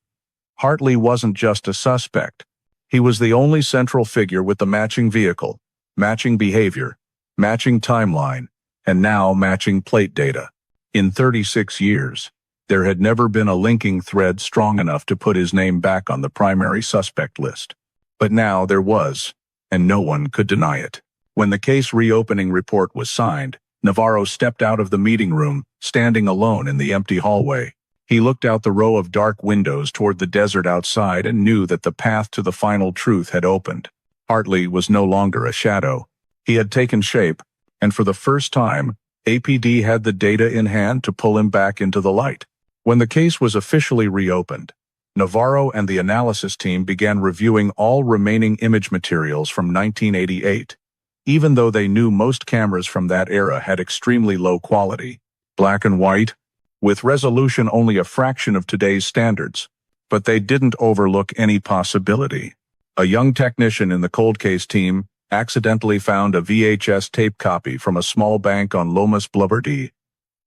Hartley wasn't just a suspect. He was the only central figure with the matching vehicle, matching behavior, matching timeline, and now matching plate data. In 36 years, there had never been a linking thread strong enough to put his name back on the primary suspect list. But now there was, and no one could deny it. When the case reopening report was signed, Navarro stepped out of the meeting room, standing alone in the empty hallway. He looked out the row of dark windows toward the desert outside and knew that the path to the final truth had opened. Hartley was no longer a shadow. He had taken shape, and for the first time, APD had the data in hand to pull him back into the light. When the case was officially reopened, Navarro and the analysis team began reviewing all remaining image materials from 1988. Even though they knew most cameras from that era had extremely low quality, black and white, with resolution only a fraction of today's standards, but they didn't overlook any possibility. A young technician in the cold case team accidentally found a VHS tape copy from a small bank on Lomas Blubberdee,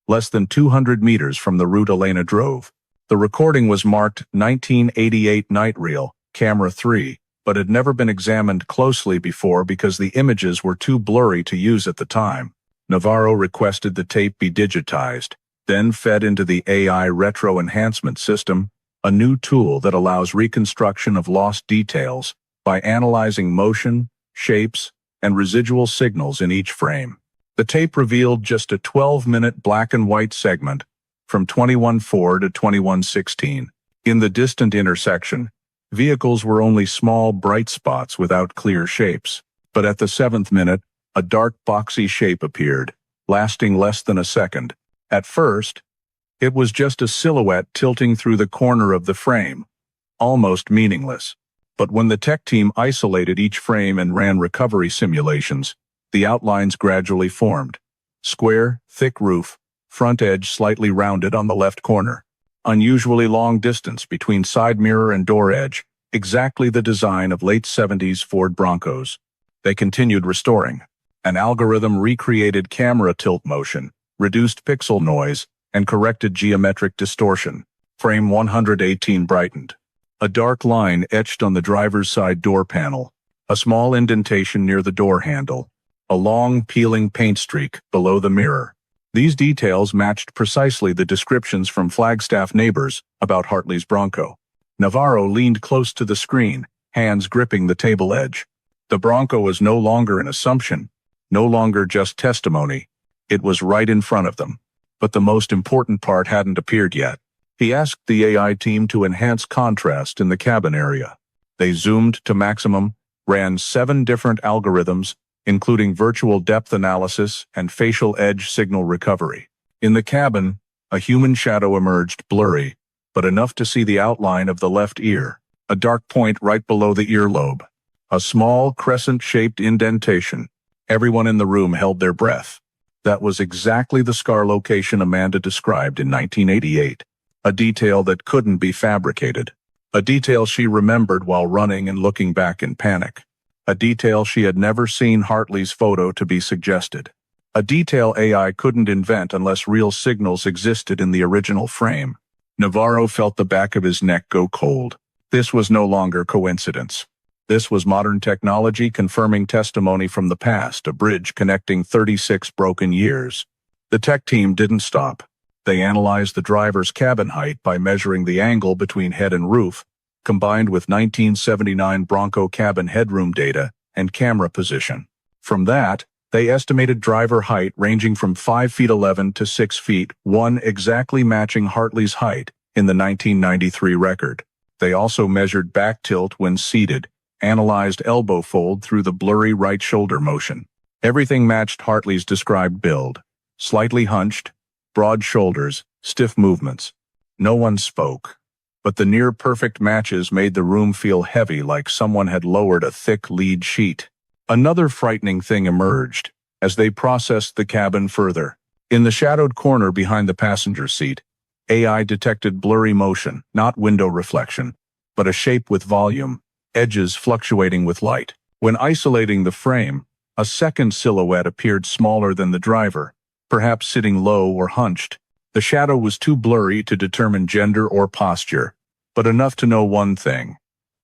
less than 200 meters from the route Elena drove. The recording was marked 1988 night reel, camera 3, but had never been examined closely before because the images were too blurry to use at the time. Navarro requested the tape be digitized, then fed into the AI retro enhancement system, a new tool that allows reconstruction of lost details by analyzing motion, shapes, and residual signals in each frame. The tape revealed just a 12-minute black and white segment from 21:04 to 21:16. In the distant intersection, vehicles were only small, bright spots without clear shapes. But at the 7th minute, a dark, boxy shape appeared, lasting less than a second. At first, it was just a silhouette tilting through the corner of the frame, almost meaningless. But when the tech team isolated each frame and ran recovery simulations, the outlines gradually formed. Square, thick roof, front edge slightly rounded on the left corner. Unusually long distance between side mirror and door edge, exactly the design of late 70s Ford Broncos. They continued restoring. An algorithm recreated camera tilt motion, reduced pixel noise, and corrected geometric distortion. Frame 118 brightened. A dark line etched on the driver's side door panel, a small indentation near the door handle, a long, peeling paint streak below the mirror. These details matched precisely the descriptions from Flagstaff neighbors about Hartley's Bronco. Navarro leaned close to the screen, hands gripping the table edge. The Bronco was no longer an assumption, no longer just testimony. It was right in front of them. But the most important part hadn't appeared yet. He asked the AI team to enhance contrast in the cabin area. They zoomed to maximum, ran 7 different algorithms, including virtual depth analysis and facial edge signal recovery. In the cabin, a human shadow emerged, blurry, but enough to see the outline of the left ear, a dark point right below the earlobe, a small crescent-shaped indentation. Everyone in the room held their breath. That was exactly the scar location Amanda described in 1988, a detail that couldn't be fabricated, a detail she remembered while running and looking back in panic. A detail she had never seen Hartley's photo to be suggested. A detail AI couldn't invent unless real signals existed in the original frame. Navarro felt the back of his neck go cold. This was no longer coincidence. This was modern technology confirming testimony from the past, a bridge connecting 36 broken years. The tech team didn't stop. They analyzed the driver's cabin height by measuring the angle between head and roof, combined with 1979 Bronco cabin headroom data and camera position. From that, they estimated driver height ranging from 5 feet 11 to 6 feet 1, exactly matching Hartley's height in the 1993 record. They also measured back tilt when seated, analyzed elbow fold through the blurry right shoulder motion. Everything matched Hartley's described build. Slightly hunched, broad shoulders, stiff movements. No one spoke, but the near-perfect matches made the room feel heavy, like someone had lowered a thick lead sheet. Another frightening thing emerged as they processed the cabin further. In the shadowed corner behind the passenger seat, AI detected blurry motion, not window reflection, but a shape with volume, edges fluctuating with light. When isolating the frame, a second silhouette appeared smaller than the driver, perhaps sitting low or hunched. The shadow was too blurry to determine gender or posture, but enough to know one thing.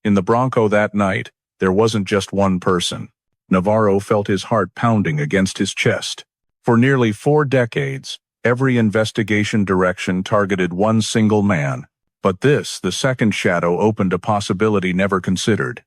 In the Bronco that night, there wasn't just one person. Navarro felt his heart pounding against his chest. For nearly 4 decades, every investigation direction targeted one single man. But this, the second shadow, opened a possibility never considered.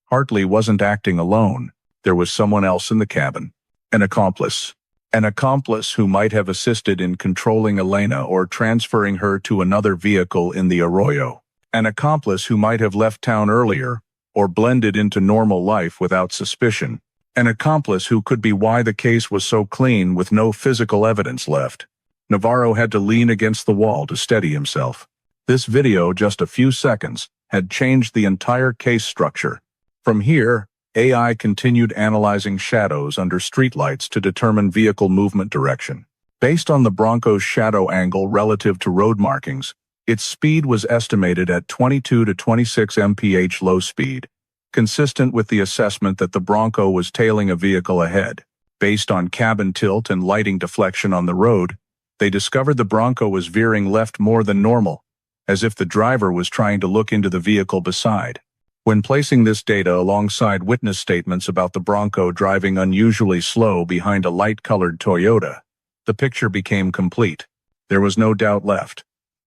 Hartley wasn't acting alone. There was someone else in the cabin. An accomplice. An accomplice who might have assisted in controlling Elena or transferring her to another vehicle in the Arroyo. An accomplice who might have left town earlier, or blended into normal life without suspicion. An accomplice who could be why the case was so clean with no physical evidence left. Navarro had to lean against the wall to steady himself. This video, just a few seconds, had changed the entire case structure. From here, AI continued analyzing shadows under streetlights to determine vehicle movement direction. Based on the Bronco's shadow angle relative to road markings, its speed was estimated at 22 to 26 mph low speed, consistent with the assessment that the Bronco was tailing a vehicle ahead. Based on cabin tilt and lighting deflection on the road, they discovered the Bronco was veering left more than normal, as if the driver was trying to look into the vehicle beside. When placing this data alongside witness statements about the Bronco driving unusually slow behind a light-colored Toyota, the picture became complete. There was no doubt left.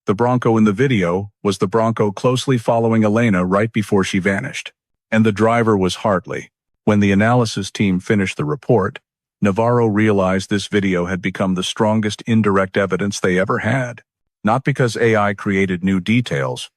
The Bronco in the video was the Bronco closely following Elena right before she vanished. And the driver was Hartley. When the analysis team finished the report, Navarro realized this video had become the strongest indirect evidence they ever had. Not because AI created new details,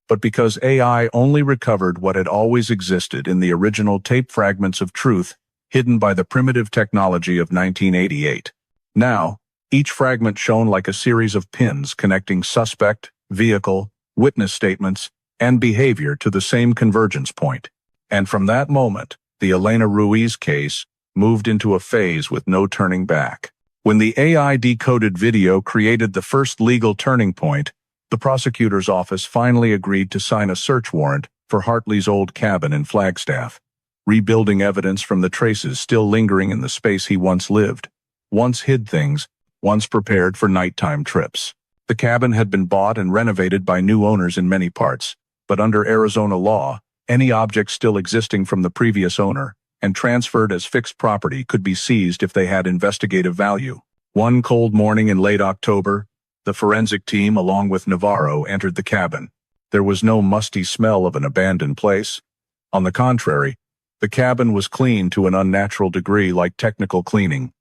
but because AI only recovered what had always existed in the original tape fragments of truth hidden by the primitive technology of 1988. Now, each fragment shone like a series of pins connecting suspect, vehicle, witness statements, and behavior to the same convergence point. And from that moment, the Elena Ruiz case moved into a phase with no turning back. When the AI decoded video created the first legal turning point, the prosecutor's office finally agreed to sign a search warrant for Hartley's old cabin in Flagstaff, rebuilding evidence from the traces still lingering in the space he once lived, once hid things, once prepared for nighttime trips. The cabin had been bought and renovated by new owners in many parts, but under Arizona law, any object still existing from the previous owner and transferred as fixed property could be seized if they had investigative value. One cold morning in late October, the forensic team, along with Navarro, entered the cabin. There was no musty smell of an abandoned place. On the contrary, the cabin was clean to an unnatural degree, like technical cleaning,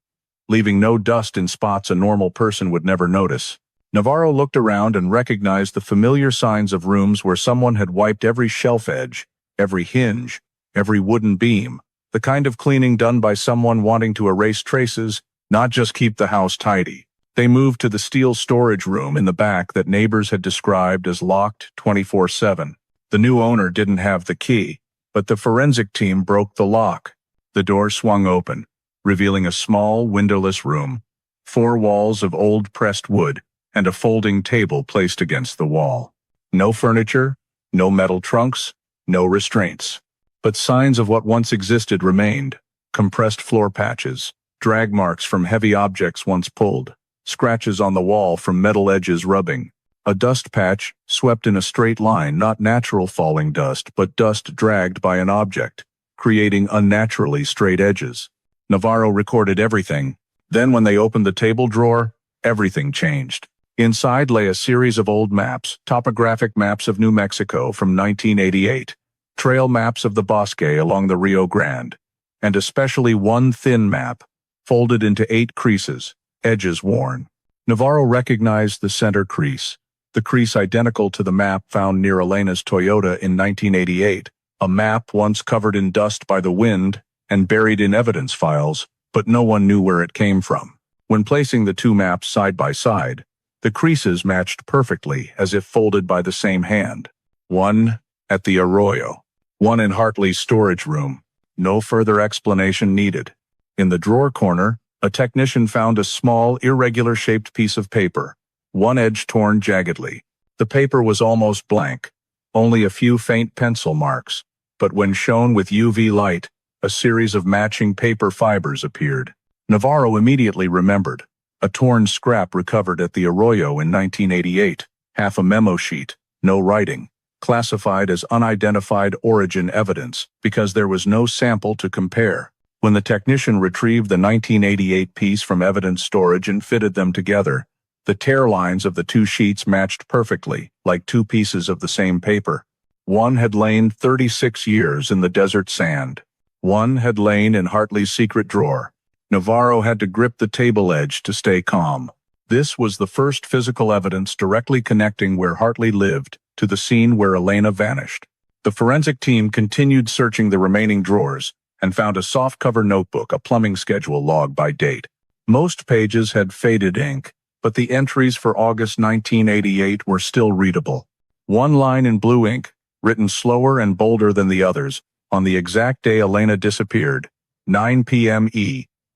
leaving no dust in spots a normal person would never notice. Navarro looked around and recognized the familiar signs of rooms where someone had wiped every shelf edge, every hinge, every wooden beam, the kind of cleaning done by someone wanting to erase traces, not just keep the house tidy. They moved to the steel storage room in the back that neighbors had described as locked 24/7. The new owner didn't have the key, but the forensic team broke the lock. The door swung open, revealing a small, windowless room, 4 walls of old pressed wood, and a folding table placed against the wall. No furniture, no metal trunks, no restraints. But signs of what once existed remained: compressed floor patches, drag marks from heavy objects once pulled, scratches on the wall from metal edges rubbing, a dust patch swept in a straight line, not natural falling dust, but dust dragged by an object, creating unnaturally straight edges. Navarro recorded everything. Then when they opened the table drawer, everything changed. Inside lay a series of old maps, topographic maps of New Mexico from 1988, trail maps of the Bosque along the Rio Grande, and especially one thin map, folded into 8 creases, edges worn. Navarro recognized the center crease, the crease identical to the map found near Elena's Toyota in 1988, A map once covered in dust by the wind and buried in evidence files, but no one knew where it came from. When placing the two maps side by side, the creases matched perfectly as if folded by the same hand. One at the Arroyo, one in Hartley's storage room. No further explanation needed. In the drawer corner, a technician found a small, irregular-shaped piece of paper, one edge torn jaggedly. The paper was almost blank, only a few faint pencil marks, but when shown with UV light, a series of matching paper fibers appeared. Navarro immediately remembered. A torn scrap recovered at the Arroyo in 1988, half a memo sheet, no writing, classified as unidentified origin evidence because there was no sample to compare. When the technician retrieved the 1988 piece from evidence storage and fitted them together, the tear lines of the two sheets matched perfectly, like two pieces of the same paper. One had lain 36 years in the desert sand. One had lain in Hartley's secret drawer. Navarro had to grip the table edge to stay calm. This was the first physical evidence directly connecting where Hartley lived to the scene where Elena vanished. The forensic team continued searching the remaining drawers and found a softcover notebook, a plumbing schedule log by date. Most pages had faded ink, but the entries for August 1988 were still readable. One line in blue ink, written slower and bolder than the others, on the exact day Elena disappeared, 9 p.m.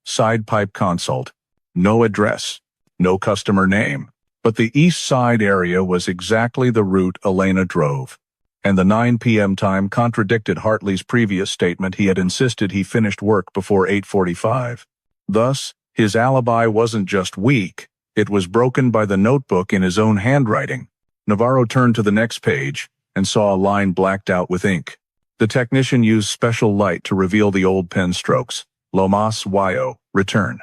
Side pipe consult. No address, no customer name. But the east side area was exactly the route Elena drove. And the 9 p.m. time contradicted Hartley's previous statement he had insisted he finished work before 8:45. Thus, his alibi wasn't just weak, it was broken by the notebook in his own handwriting. Navarro turned to the next page and saw a line blacked out with ink. The technician used special light to reveal the old pen strokes. Lomas, Wyo, return.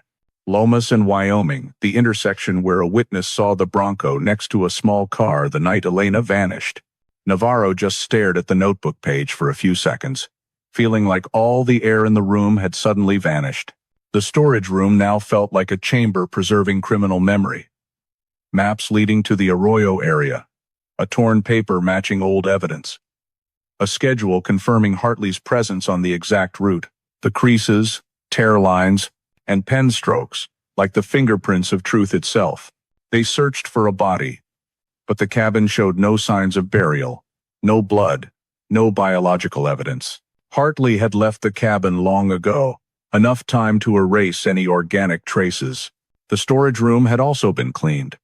Lomas in Wyoming, the intersection where a witness saw the Bronco next to a small car the night Elena vanished. Navarro just stared at the notebook page for a few seconds, feeling like all the air in the room had suddenly vanished. The storage room now felt like a chamber preserving criminal memory. Maps leading to the Arroyo area. A torn paper matching old evidence. A schedule confirming Hartley's presence on the exact route. The creases, tear lines, and pen strokes, like the fingerprints of truth itself. They searched for a body, but the cabin showed no signs of burial, no blood, no biological evidence. Hartley had left the cabin long ago, enough time to erase any organic traces. The storage room had also been cleaned,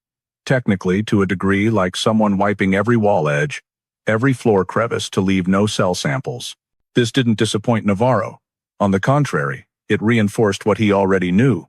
technically to a degree like someone wiping every wall edge, every floor crevice to leave no cell samples. This didn't disappoint Navarro. On the contrary, it reinforced what he already knew.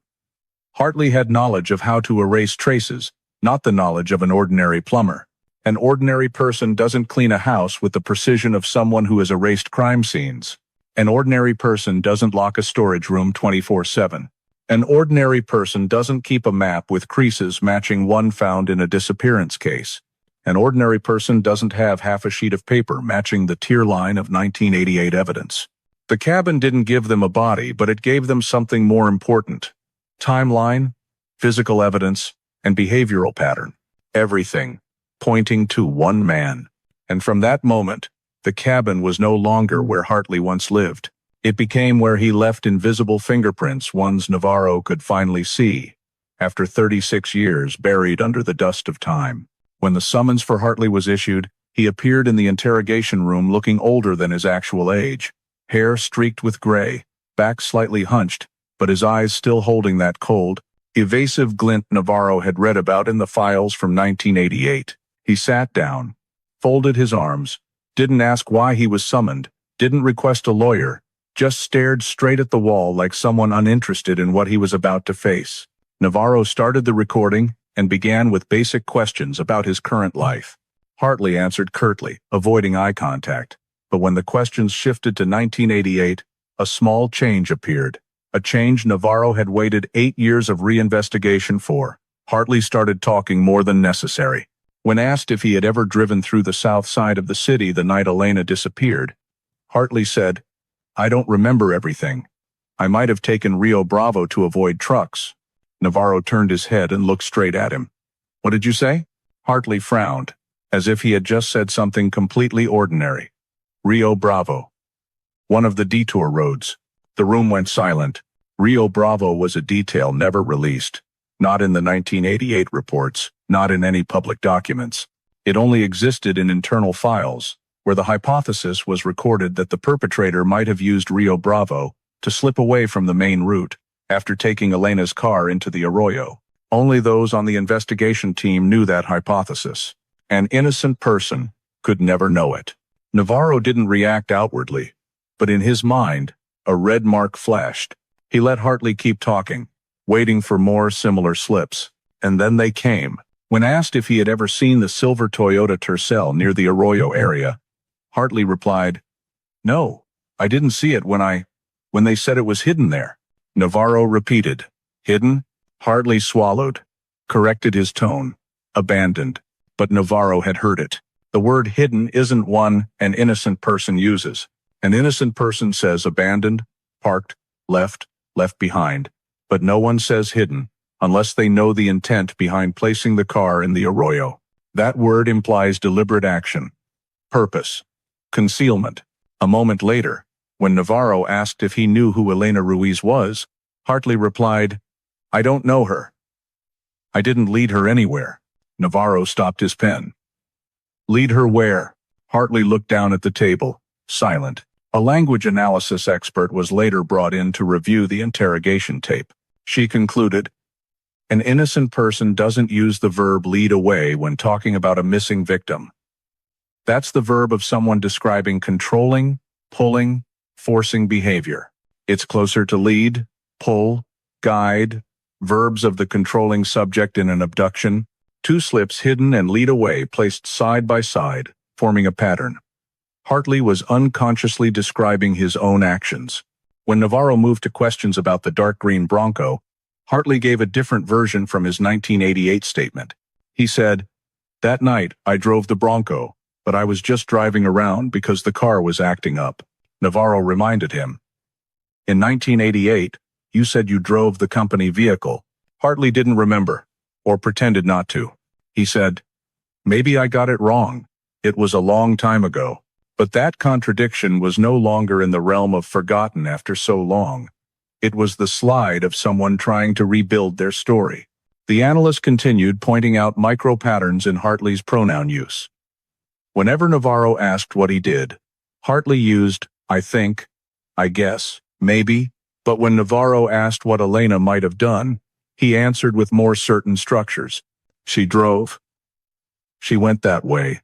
Hartley had knowledge of how to erase traces, not the knowledge of an ordinary plumber. An ordinary person doesn't clean a house with the precision of someone who has erased crime scenes. An ordinary person doesn't lock a storage room 24/7. An ordinary person doesn't keep a map with creases matching one found in a disappearance case. An ordinary person doesn't have half a sheet of paper matching the tier line of 1988 evidence. The cabin didn't give them a body, but it gave them something more important. Timeline, physical evidence, and behavioral pattern. Everything pointing to one man. And from that moment, the cabin was no longer where Hartley once lived. It became where he left invisible fingerprints, ones Navarro could finally see, after 36 years buried under the dust of time. When the summons for Hartley was issued, he appeared in the interrogation room looking older than his actual age. Hair streaked with gray, back slightly hunched, but his eyes still holding that cold, evasive glint Navarro had read about in the files from 1988. He sat down, folded his arms, didn't ask why he was summoned, didn't request a lawyer, just stared straight at the wall like someone uninterested in what he was about to face. Navarro started the recording and began with basic questions about his current life. Hartley answered curtly, avoiding eye contact. But when the questions shifted to 1988, a small change appeared. A change Navarro had waited 8 years of reinvestigation for. Hartley started talking more than necessary. When asked if he had ever driven through the south side of the city the night Elena disappeared, Hartley said, "I don't remember everything. I might have taken Rio Bravo to avoid trucks." Navarro turned his head and looked straight at him. "What did you say?" Hartley frowned, as if he had just said something completely ordinary. "Rio Bravo." one of the detour roads. The room went silent. Rio Bravo was a detail never released. Not in the 1988 reports, not in any public documents. It only existed in internal files, where the hypothesis was recorded that the perpetrator might have used Rio Bravo to slip away from the main route after taking Elena's car into the arroyo. Only those on the investigation team knew that hypothesis. An innocent person could never know it. Navarro didn't react outwardly, but in his mind, a red mark flashed. He let Hartley keep talking, waiting for more similar slips, and then they came. When asked if he had ever seen the silver Toyota Tercel near the arroyo area, Hartley replied, "No, I didn't see it when they said it was hidden there." Navarro repeated, "Hidden?" Hartley swallowed, corrected his tone, "Abandoned." But Navarro had heard it. The word hidden isn't one an innocent person uses. An innocent person says abandoned, parked, left behind, but no one says hidden, unless they know the intent behind placing the car in the arroyo. That word implies deliberate action, purpose, concealment. A moment later, when Navarro asked if he knew who Elena Ruiz was, Hartley replied, "I don't know her. I didn't lead her anywhere." Navarro stopped his pen. "Lead her where?" Hartley looked down at the table, silent. A language analysis expert was later brought in to review the interrogation tape. She concluded, "An innocent person doesn't use the verb lead away when talking about a missing victim. That's the verb of someone describing controlling, pulling, forcing behavior. It's closer to lead, pull, guide, verbs of the controlling subject in an abduction, two slips hidden and lead away placed side by side, forming a pattern." Hartley was unconsciously describing his own actions. When Navarro moved to questions about the dark green Bronco, Hartley gave a different version from his 1988 statement. He said, "That night, I drove the Bronco, but I was just driving around because the car was acting up." Navarro reminded him, "In 1988, you said you drove the company vehicle." Hartley didn't remember, or pretended not to. He said, "Maybe I got it wrong. It was a long time ago." But that contradiction was no longer in the realm of forgotten after so long. It was the slide of someone trying to rebuild their story. The analyst continued, pointing out micro-patterns in Hartley's pronoun use. Whenever Navarro asked what he did, Hartley used, "I think," "I guess," "maybe," but when Navarro asked what Elena might have done, he answered with more certain structures. "She drove. She went that way.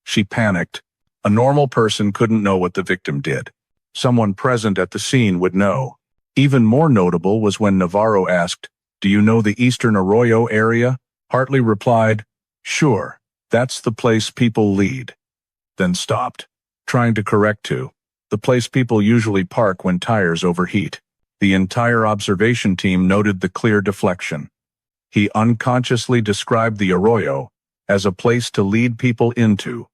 She panicked." A normal person couldn't know what the victim did. Someone present at the scene would know. Even more notable was when Navarro asked, "Do you know the Eastern Arroyo area?" Hartley replied, "Sure, that's the place people lead." Then stopped, trying to correct to, "The place people usually park when tires overheat." The entire observation team noted the clear deflection. He unconsciously described the arroyo as a place to lead people into,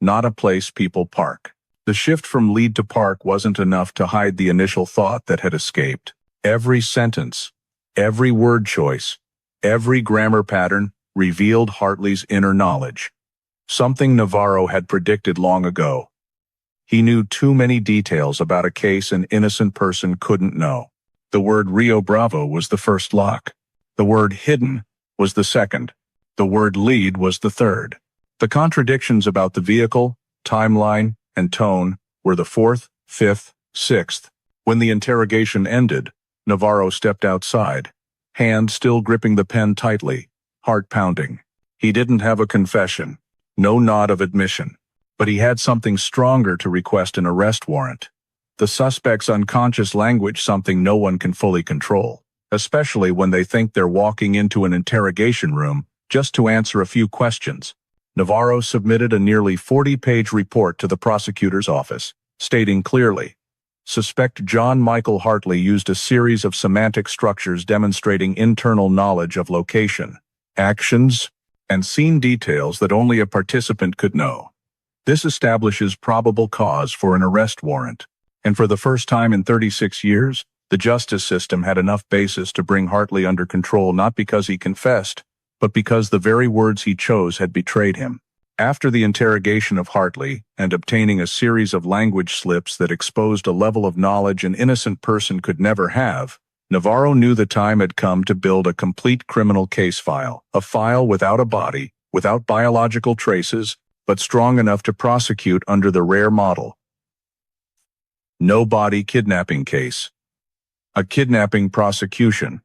not a place people park. The shift from lead to park wasn't enough to hide the initial thought that had escaped. Every sentence, every word choice, every grammar pattern revealed Hartley's inner knowledge. Something Navarro had predicted long ago. He knew too many details about a case an innocent person couldn't know. The word Rio Bravo was the first lock. The word hidden was the second. The word lead was the third. The contradictions about the vehicle, timeline, and tone were the fourth, fifth, sixth. When the interrogation ended, Navarro stepped outside, hand still gripping the pen tightly, heart pounding. He didn't have a confession, no nod of admission, but he had something stronger to request an arrest warrant. The suspect's unconscious language, something no one can fully control, especially when they think they're walking into an interrogation room just to answer a few questions. Navarro submitted a nearly 40-page report to the prosecutor's office, stating clearly, "Suspect John Michael Hartley used a series of semantic structures demonstrating internal knowledge of location, actions, and scene details that only a participant could know. This establishes probable cause for an arrest warrant." And for the first time in 36 years, the justice system had enough basis to bring Hartley under control, not because he confessed, but because the very words he chose had betrayed him. After the interrogation of Hartley and obtaining a series of language slips that exposed a level of knowledge an innocent person could never have, Navarro knew the time had come to build a complete criminal case file, a file without a body, without biological traces, but strong enough to prosecute under the rare model. No body kidnapping case. A kidnapping prosecution.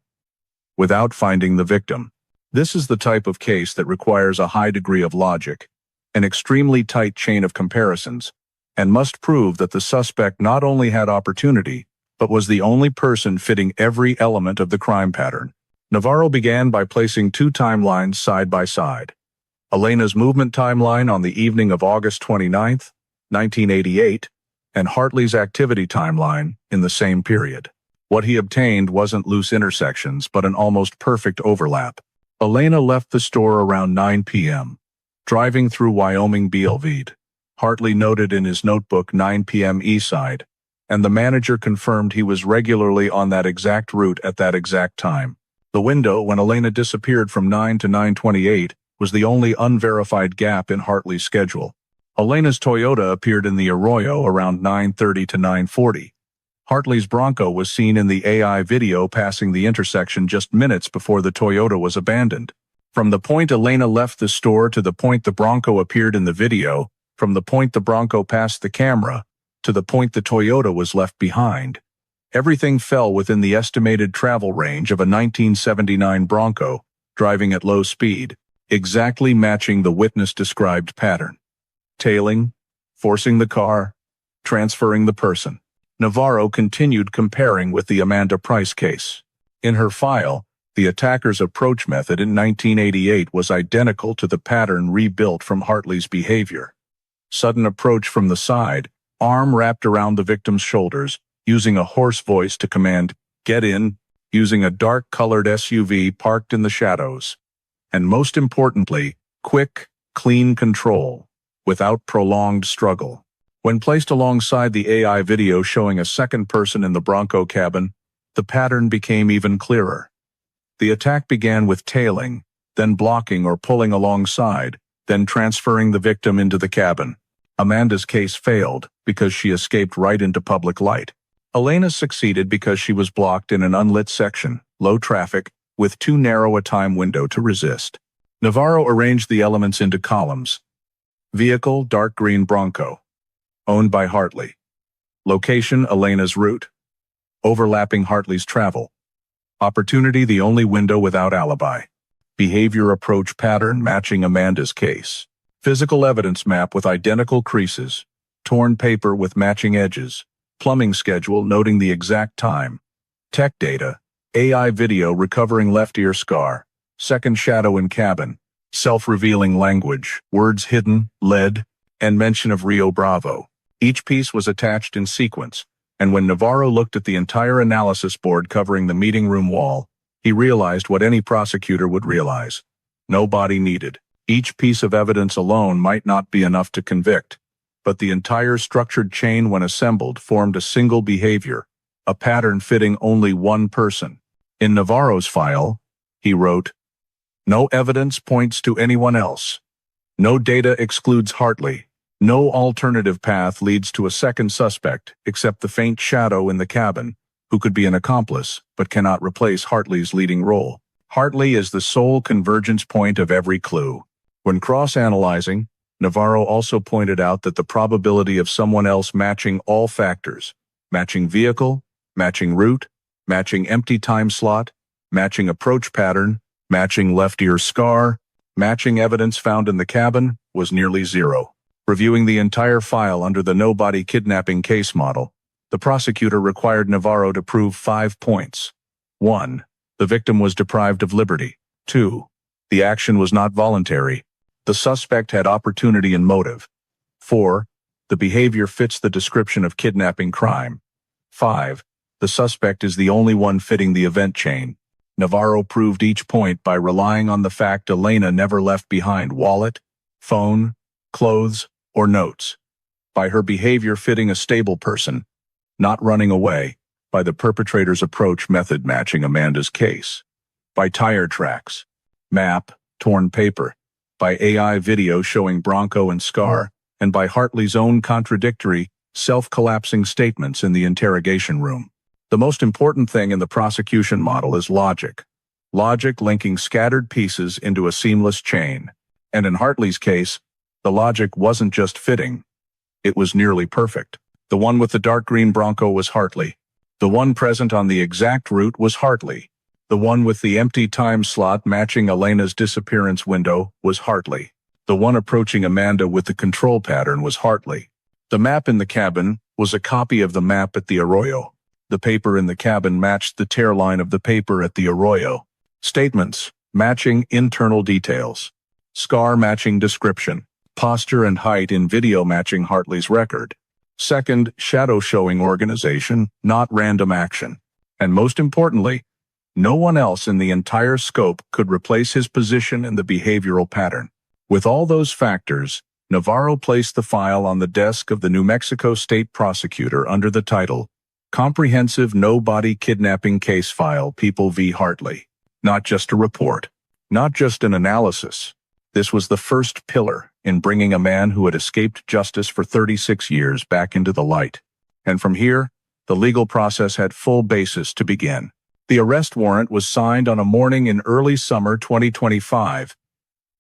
Without finding the victim. This is the type of case that requires a high degree of logic, an extremely tight chain of comparisons, and must prove that the suspect not only had opportunity, but was the only person fitting every element of the crime pattern. Navarro began by placing two timelines side by side. Elena's movement timeline on the evening of August 29, 1988, and Hartley's activity timeline in the same period. What he obtained wasn't loose intersections, but an almost perfect overlap. Elena left the store around 9 p.m., driving through Wyoming Beelvede. Hartley noted in his notebook 9 p.m. Eastside, and the manager confirmed he was regularly on that exact route at that exact time. The window when Elena disappeared from 9 to 9:28 was the only unverified gap in Hartley's schedule. Elena's Toyota appeared in the Arroyo around 9:30 to 9:40. Hartley's Bronco was seen in the AI video passing the intersection just minutes before the Toyota was abandoned. From the point Elena left the store to the point the Bronco appeared in the video, from the point the Bronco passed the camera, to the point the Toyota was left behind, everything fell within the estimated travel range of a 1979 Bronco, driving at low speed, exactly matching the witness-described pattern. Tailing, forcing the car, transferring the person. Navarro continued comparing with the Amanda Price case. In her file, the attacker's approach method in 1988 was identical to the pattern rebuilt from Hartley's behavior. Sudden approach from the side, arm wrapped around the victim's shoulders, using a hoarse voice to command, "Get in," using a dark-colored SUV parked in the shadows. And most importantly, quick, clean control, without prolonged struggle. When placed alongside the AI video showing a second person in the Bronco cabin, the pattern became even clearer. The attack began with tailing, then blocking or pulling alongside, then transferring the victim into the cabin. Amanda's case failed because she escaped right into public light. Elena succeeded because she was blocked in an unlit section, low traffic, with too narrow a time window to resist. Navarro arranged the elements into columns. Vehicle, dark green Bronco. Owned by Hartley. Location, Elena's route. Overlapping Hartley's travel. Opportunity, the only window without alibi. Behavior approach pattern matching Amanda's case. Physical evidence map with identical creases. Torn paper with matching edges. Plumbing schedule noting the exact time. Tech data. AI video recovering left ear scar. Second shadow in cabin. Self-revealing language. Words hidden, lead, and mention of Rio Bravo. Each piece was attached in sequence, and when Navarro looked at the entire analysis board covering the meeting room wall, he realized what any prosecutor would realize. No body needed. Each piece of evidence alone might not be enough to convict, but the entire structured chain when assembled formed a single behavior, a pattern fitting only one person. In Navarro's file, he wrote, "No evidence points to anyone else. No data excludes Hartley. No alternative path leads to a second suspect except the faint shadow in the cabin, who could be an accomplice but cannot replace Hartley's leading role. Hartley is the sole convergence point of every clue." When cross-analyzing, Navarro also pointed out that the probability of someone else matching all factors, matching vehicle, matching route, matching empty time slot, matching approach pattern, matching left ear scar, matching evidence found in the cabin, was nearly zero. Reviewing the entire file under the no-body kidnapping case model, the prosecutor required Navarro to prove 5 points. 1. The victim was deprived of liberty. 2. The action was not voluntary. The suspect had opportunity and motive. 4. The behavior fits the description of kidnapping crime. 5. The suspect is the only one fitting the event chain. Navarro proved each point by relying on the fact Elena never left behind wallet, phone, clothes, or notes. By her behavior fitting a stable person, not running away. By the perpetrator's approach method matching Amanda's case. By tire tracks, map, torn paper, by AI video showing Bronco and Scar, and by Hartley's own contradictory, self-collapsing statements in the interrogation room. The most important thing in the prosecution model is logic. Logic linking scattered pieces into a seamless chain. And in Hartley's case, the logic wasn't just fitting. It was nearly perfect. The one with the dark green Bronco was Hartley. The one present on the exact route was Hartley. The one with the empty time slot matching Elena's disappearance window was Hartley. The one approaching Amanda with the control pattern was Hartley. The map in the cabin was a copy of the map at the arroyo. The paper in the cabin matched the tear line of the paper at the arroyo. Statements matching internal details. Scar matching description. Posture and height in video matching Hartley's record. Second, shadow showing organization, not random action. And most importantly, no one else in the entire scope could replace his position in the behavioral pattern. With all those factors, Navarro placed the file on the desk of the New Mexico State Prosecutor under the title, Comprehensive No-Body Kidnapping Case File, People v. Hartley. Not just a report. Not just an analysis. This was the first pillar in bringing a man who had escaped justice for 36 years back into the light. And from here, the legal process had full basis to begin. The arrest warrant was signed on a morning in early summer 2025,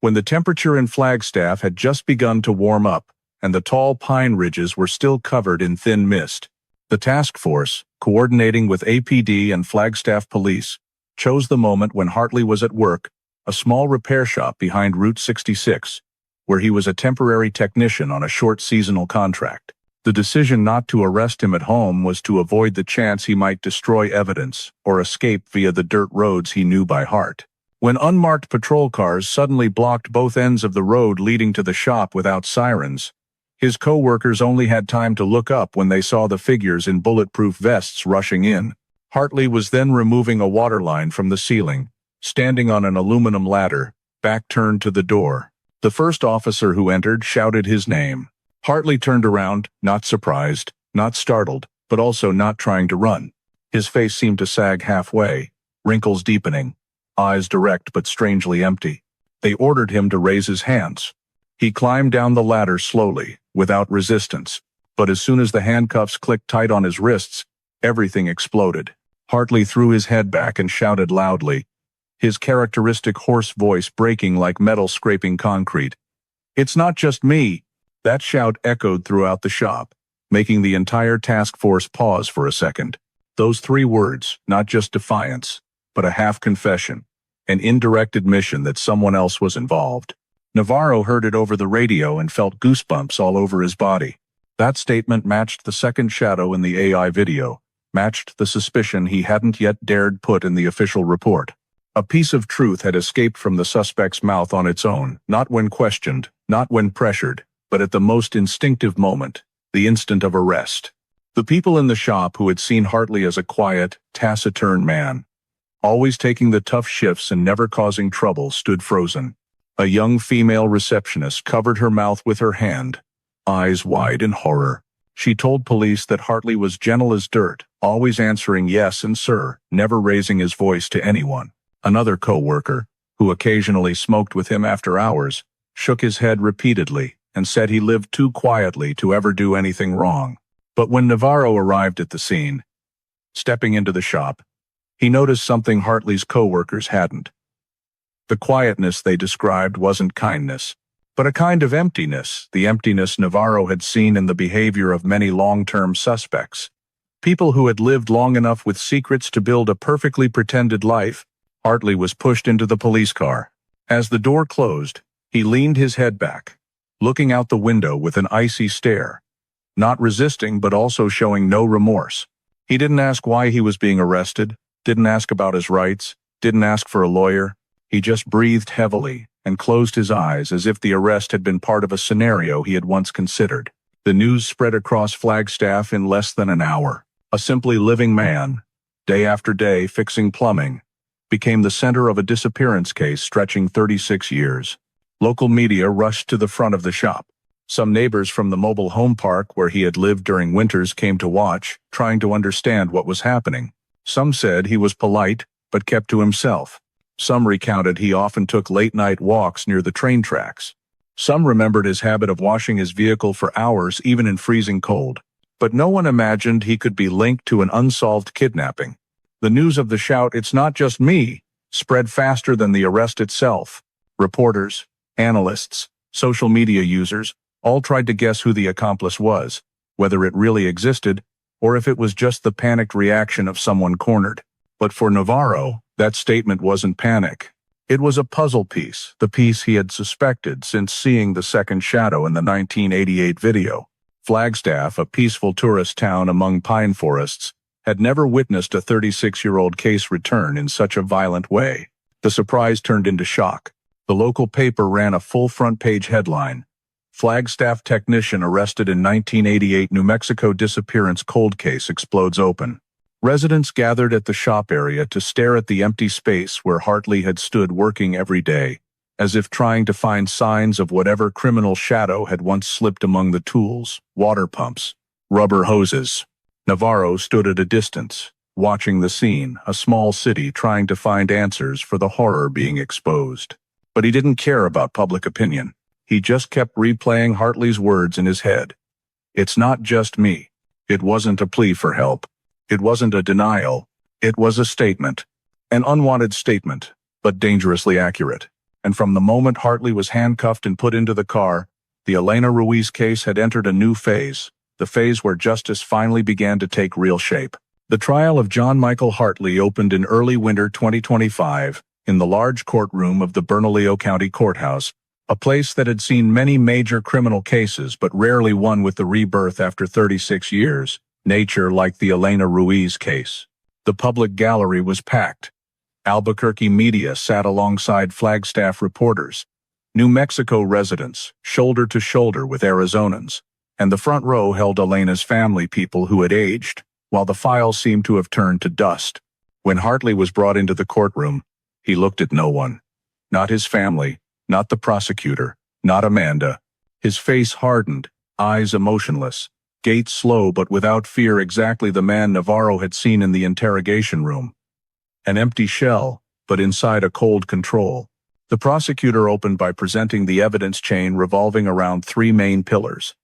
when the temperature in Flagstaff had just begun to warm up and the tall pine ridges were still covered in thin mist. The task force, coordinating with APD and Flagstaff police, chose the moment when Hartley was at work, a small repair shop behind Route 66, where he was a temporary technician on a short seasonal contract. The decision not to arrest him at home was to avoid the chance he might destroy evidence or escape via the dirt roads he knew by heart. When unmarked patrol cars suddenly blocked both ends of the road leading to the shop without sirens, his co-workers only had time to look up when they saw the figures in bulletproof vests rushing in. Hartley was then removing a water line from the ceiling, standing on an aluminum ladder, back turned to the door. The first officer who entered shouted his name. Hartley turned around, not surprised, not startled, but also not trying to run. His face seemed to sag halfway, wrinkles deepening, eyes direct but strangely empty. They ordered him to raise his hands. He climbed down the ladder slowly, without resistance, but as soon as the handcuffs clicked tight on his wrists, everything exploded. Hartley threw his head back and shouted loudly, his characteristic hoarse voice breaking like metal scraping concrete. "It's not just me!" That shout echoed throughout the shop, making the entire task force pause for a second. Those three words, not just defiance, but a half-confession, an indirect admission that someone else was involved. Navarro heard it over the radio and felt goosebumps all over his body. That statement matched the second shadow in the AI video, matched the suspicion he hadn't yet dared put in the official report. A piece of truth had escaped from the suspect's mouth on its own, not when questioned, not when pressured, but at the most instinctive moment, the instant of arrest. The people in the shop who had seen Hartley as a quiet, taciturn man, always taking the tough shifts and never causing trouble, stood frozen. A young female receptionist covered her mouth with her hand, eyes wide in horror. She told police that Hartley was gentle as dirt, always answering yes and sir, never raising his voice to anyone. Another co-worker, who occasionally smoked with him after hours, shook his head repeatedly and said he lived too quietly to ever do anything wrong. But when Navarro arrived at the scene, stepping into the shop, he noticed something Hartley's co-workers hadn't. The quietness they described wasn't kindness, but a kind of emptiness, the emptiness Navarro had seen in the behavior of many long-term suspects. People who had lived long enough with secrets to build a perfectly pretended life. Hartley was pushed into the police car. As the door closed, he leaned his head back, looking out the window with an icy stare, not resisting but also showing no remorse. He didn't ask why he was being arrested, didn't ask about his rights, didn't ask for a lawyer. He just breathed heavily and closed his eyes as if the arrest had been part of a scenario he had once considered. The news spread across Flagstaff in less than an hour. A simply living man, day after day fixing plumbing, became the center of a disappearance case stretching 36 years. Local media rushed to the front of the shop. Some neighbors from the mobile home park where he had lived during winters came to watch, trying to understand what was happening. Some said he was polite, but kept to himself. Some recounted he often took late-night walks near the train tracks. Some remembered his habit of washing his vehicle for hours even in freezing cold. But no one imagined he could be linked to an unsolved kidnapping. The news of the shout, "It's not just me," spread faster than the arrest itself. Reporters, analysts, social media users all tried to guess who the accomplice was, whether it really existed, or if it was just the panicked reaction of someone cornered. But for Navarro, that statement wasn't panic. It was a puzzle piece, the piece he had suspected since seeing the second shadow in the 1988 video. Flagstaff, a peaceful tourist town among pine forests, had never witnessed a 36-year-old case return in such a violent way. The surprise turned into shock. The local paper ran a full front-page headline: "Flagstaff technician arrested in 1988 New Mexico disappearance cold case explodes open." Residents gathered at the shop area to stare at the empty space where Hartley had stood working every day, as if trying to find signs of whatever criminal shadow had once slipped among the tools, water pumps, rubber hoses. Navarro stood at a distance, watching the scene, a small city trying to find answers for the horror being exposed. But he didn't care about public opinion. He just kept replaying Hartley's words in his head. "It's not just me." It wasn't a plea for help. It wasn't a denial. It was a statement. An unwanted statement, but dangerously accurate. And from the moment Hartley was handcuffed and put into the car, the Elena Ruiz case had entered a new phase, the phase where justice finally began to take real shape. The trial of John Michael Hartley opened in early winter 2025 in the large courtroom of the Bernalillo County Courthouse, a place that had seen many major criminal cases but rarely one with the rebirth after 36 years. Nature like the Elena Ruiz case. The public gallery was packed. Albuquerque media sat alongside Flagstaff reporters, New Mexico residents, shoulder to shoulder with Arizonans, and the front row held Elena's family, people who had aged, while the file seemed to have turned to dust. When Hartley was brought into the courtroom, he looked at no one. Not his family, not the prosecutor, not Amanda. His face hardened, eyes emotionless. Gait slow but without fear, exactly the man Navarro had seen in the interrogation room. An empty shell, but inside a cold control. The prosecutor opened by presenting the evidence chain revolving around three main pillars: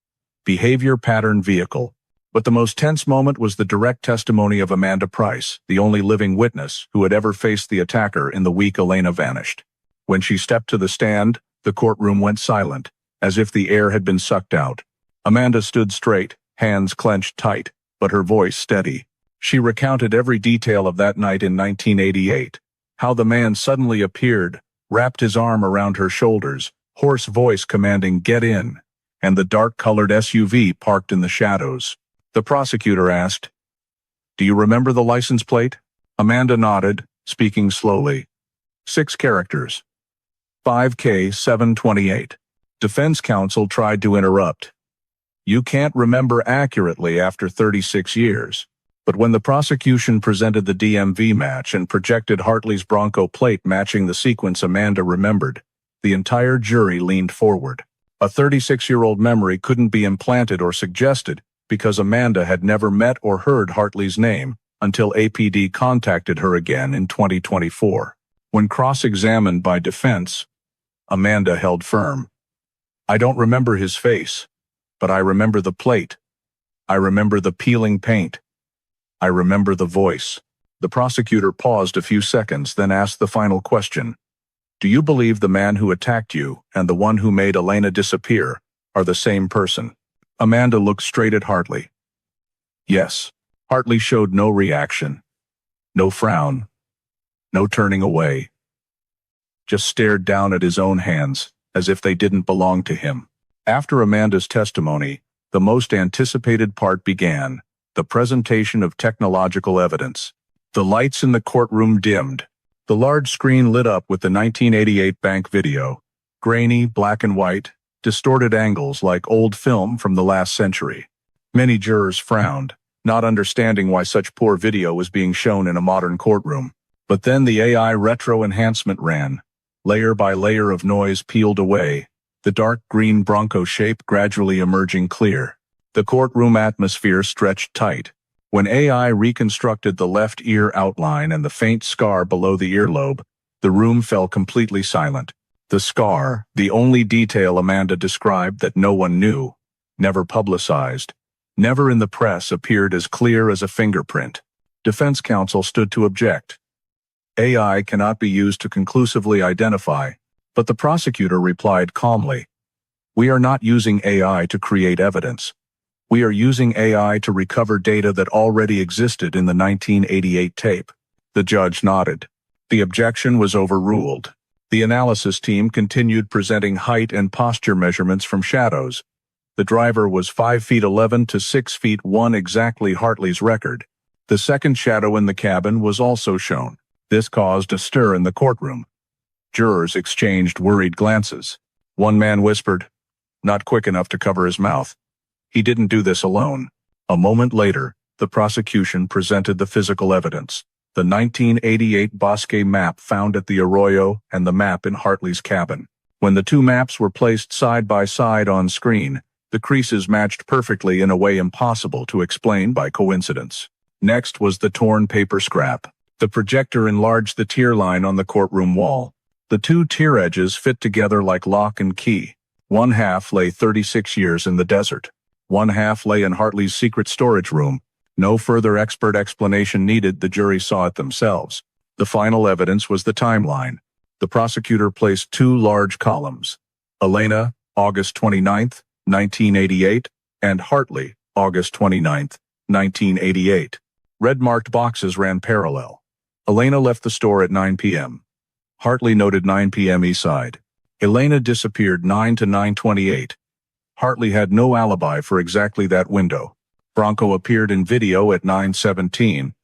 behavior, pattern, vehicle. But the most tense moment was the direct testimony of Amanda Price, the only living witness who had ever faced the attacker in the week Elena vanished. When she stepped to the stand, the courtroom went silent, as if the air had been sucked out. Amanda stood straight, hands clenched tight, but her voice steady. She recounted every detail of that night in 1988, how the man suddenly appeared, wrapped his arm around her shoulders, hoarse voice commanding, "Get in," and the dark-colored SUV parked in the shadows. The prosecutor asked, "Do you remember the license plate?" Amanda nodded, speaking slowly. 6 characters. 5K728. Defense counsel tried to interrupt. "You can't remember accurately after 36 years. But when the prosecution presented the DMV match and projected Hartley's Bronco plate matching the sequence Amanda remembered, the entire jury leaned forward. A 36-year-old memory couldn't be implanted or suggested because Amanda had never met or heard Hartley's name until APD contacted her again in 2024. When cross-examined by defense, Amanda held firm. "I don't remember his face, but I remember the plate. I remember the peeling paint. I remember the voice." The prosecutor paused a few seconds, then asked the final question. "Do you believe the man who attacked you and the one who made Elena disappear are the same person?" Amanda looked straight at Hartley. "Yes." Hartley showed no reaction, no frown, no turning away. Just stared down at his own hands, as if they didn't belong to him. After Amanda's testimony, the most anticipated part began, the presentation of technological evidence. The lights in the courtroom dimmed. The large screen lit up with the 1988 bank video. Grainy, black and white, distorted angles like old film from the last century. Many jurors frowned, not understanding why such poor video was being shown in a modern courtroom. But then the AI retro enhancement ran. Layer by layer of noise peeled away, the dark green Bronco shape gradually emerging clear. The courtroom atmosphere stretched tight. When AI reconstructed the left ear outline and the faint scar below the earlobe, The room fell completely silent. The scar, the only detail Amanda described that no one knew, never publicized, never in the press appeared as clear as a fingerprint. Defense counsel stood to object. AI cannot be used to conclusively identify, but the prosecutor replied calmly, "We are not using AI to create evidence. We are using AI to recover data that already existed in the 1988 tape." The judge nodded. The objection was overruled. The analysis team continued presenting height and posture measurements from shadows. The driver was 5 feet 11 to 6 feet 1, exactly Hartley's record. The second shadow in the cabin was also shown. This caused a stir in the courtroom. Jurors exchanged worried glances. One man whispered, "Not quick enough to cover his mouth. He didn't do this alone." A moment later, the prosecution presented the physical evidence. The 1988 Bosque map found at the Arroyo and the map in Hartley's cabin. When the two maps were placed side by side on screen, the creases matched perfectly in a way impossible to explain by coincidence. Next was the torn paper scrap. The projector enlarged the tier line on the courtroom wall. The two tier edges fit together like lock and key. One half lay 36 years in the desert. One half lay in Hartley's secret storage room. No further expert explanation needed, the jury saw it themselves. The final evidence was the timeline. The prosecutor placed two large columns. Elena, August 29, 1988, and Hartley, August 29, 1988. Red-marked boxes ran parallel. Elena left the store at 9 p.m. Hartley noted 9 p.m. east side. Elena disappeared 9 to 9:28. Hartley had no alibi for exactly that window. Bronco appeared in video at 9:17.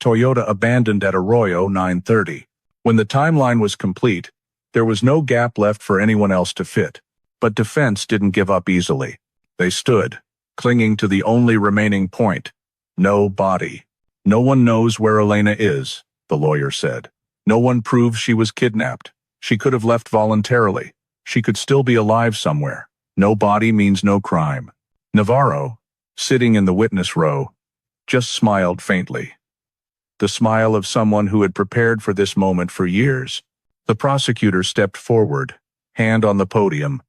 Toyota abandoned at Arroyo 9:30. When the timeline was complete, there was no gap left for anyone else to fit. But defense didn't give up easily. They stood, clinging to the only remaining point. No body. "No one knows where Elena is," the lawyer said. "No one proves she was kidnapped. She could have left voluntarily. She could still be alive somewhere. No body means no crime." Navarro, sitting in the witness row, just smiled faintly. The smile of someone who had prepared for this moment for years. The prosecutor stepped forward, hand on the podium.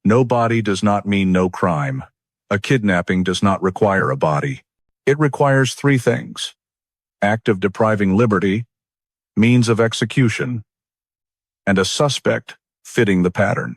"No body does not mean no crime. A kidnapping does not require a body. It requires three things: act of depriving liberty, means of execution, and a suspect fitting the pattern."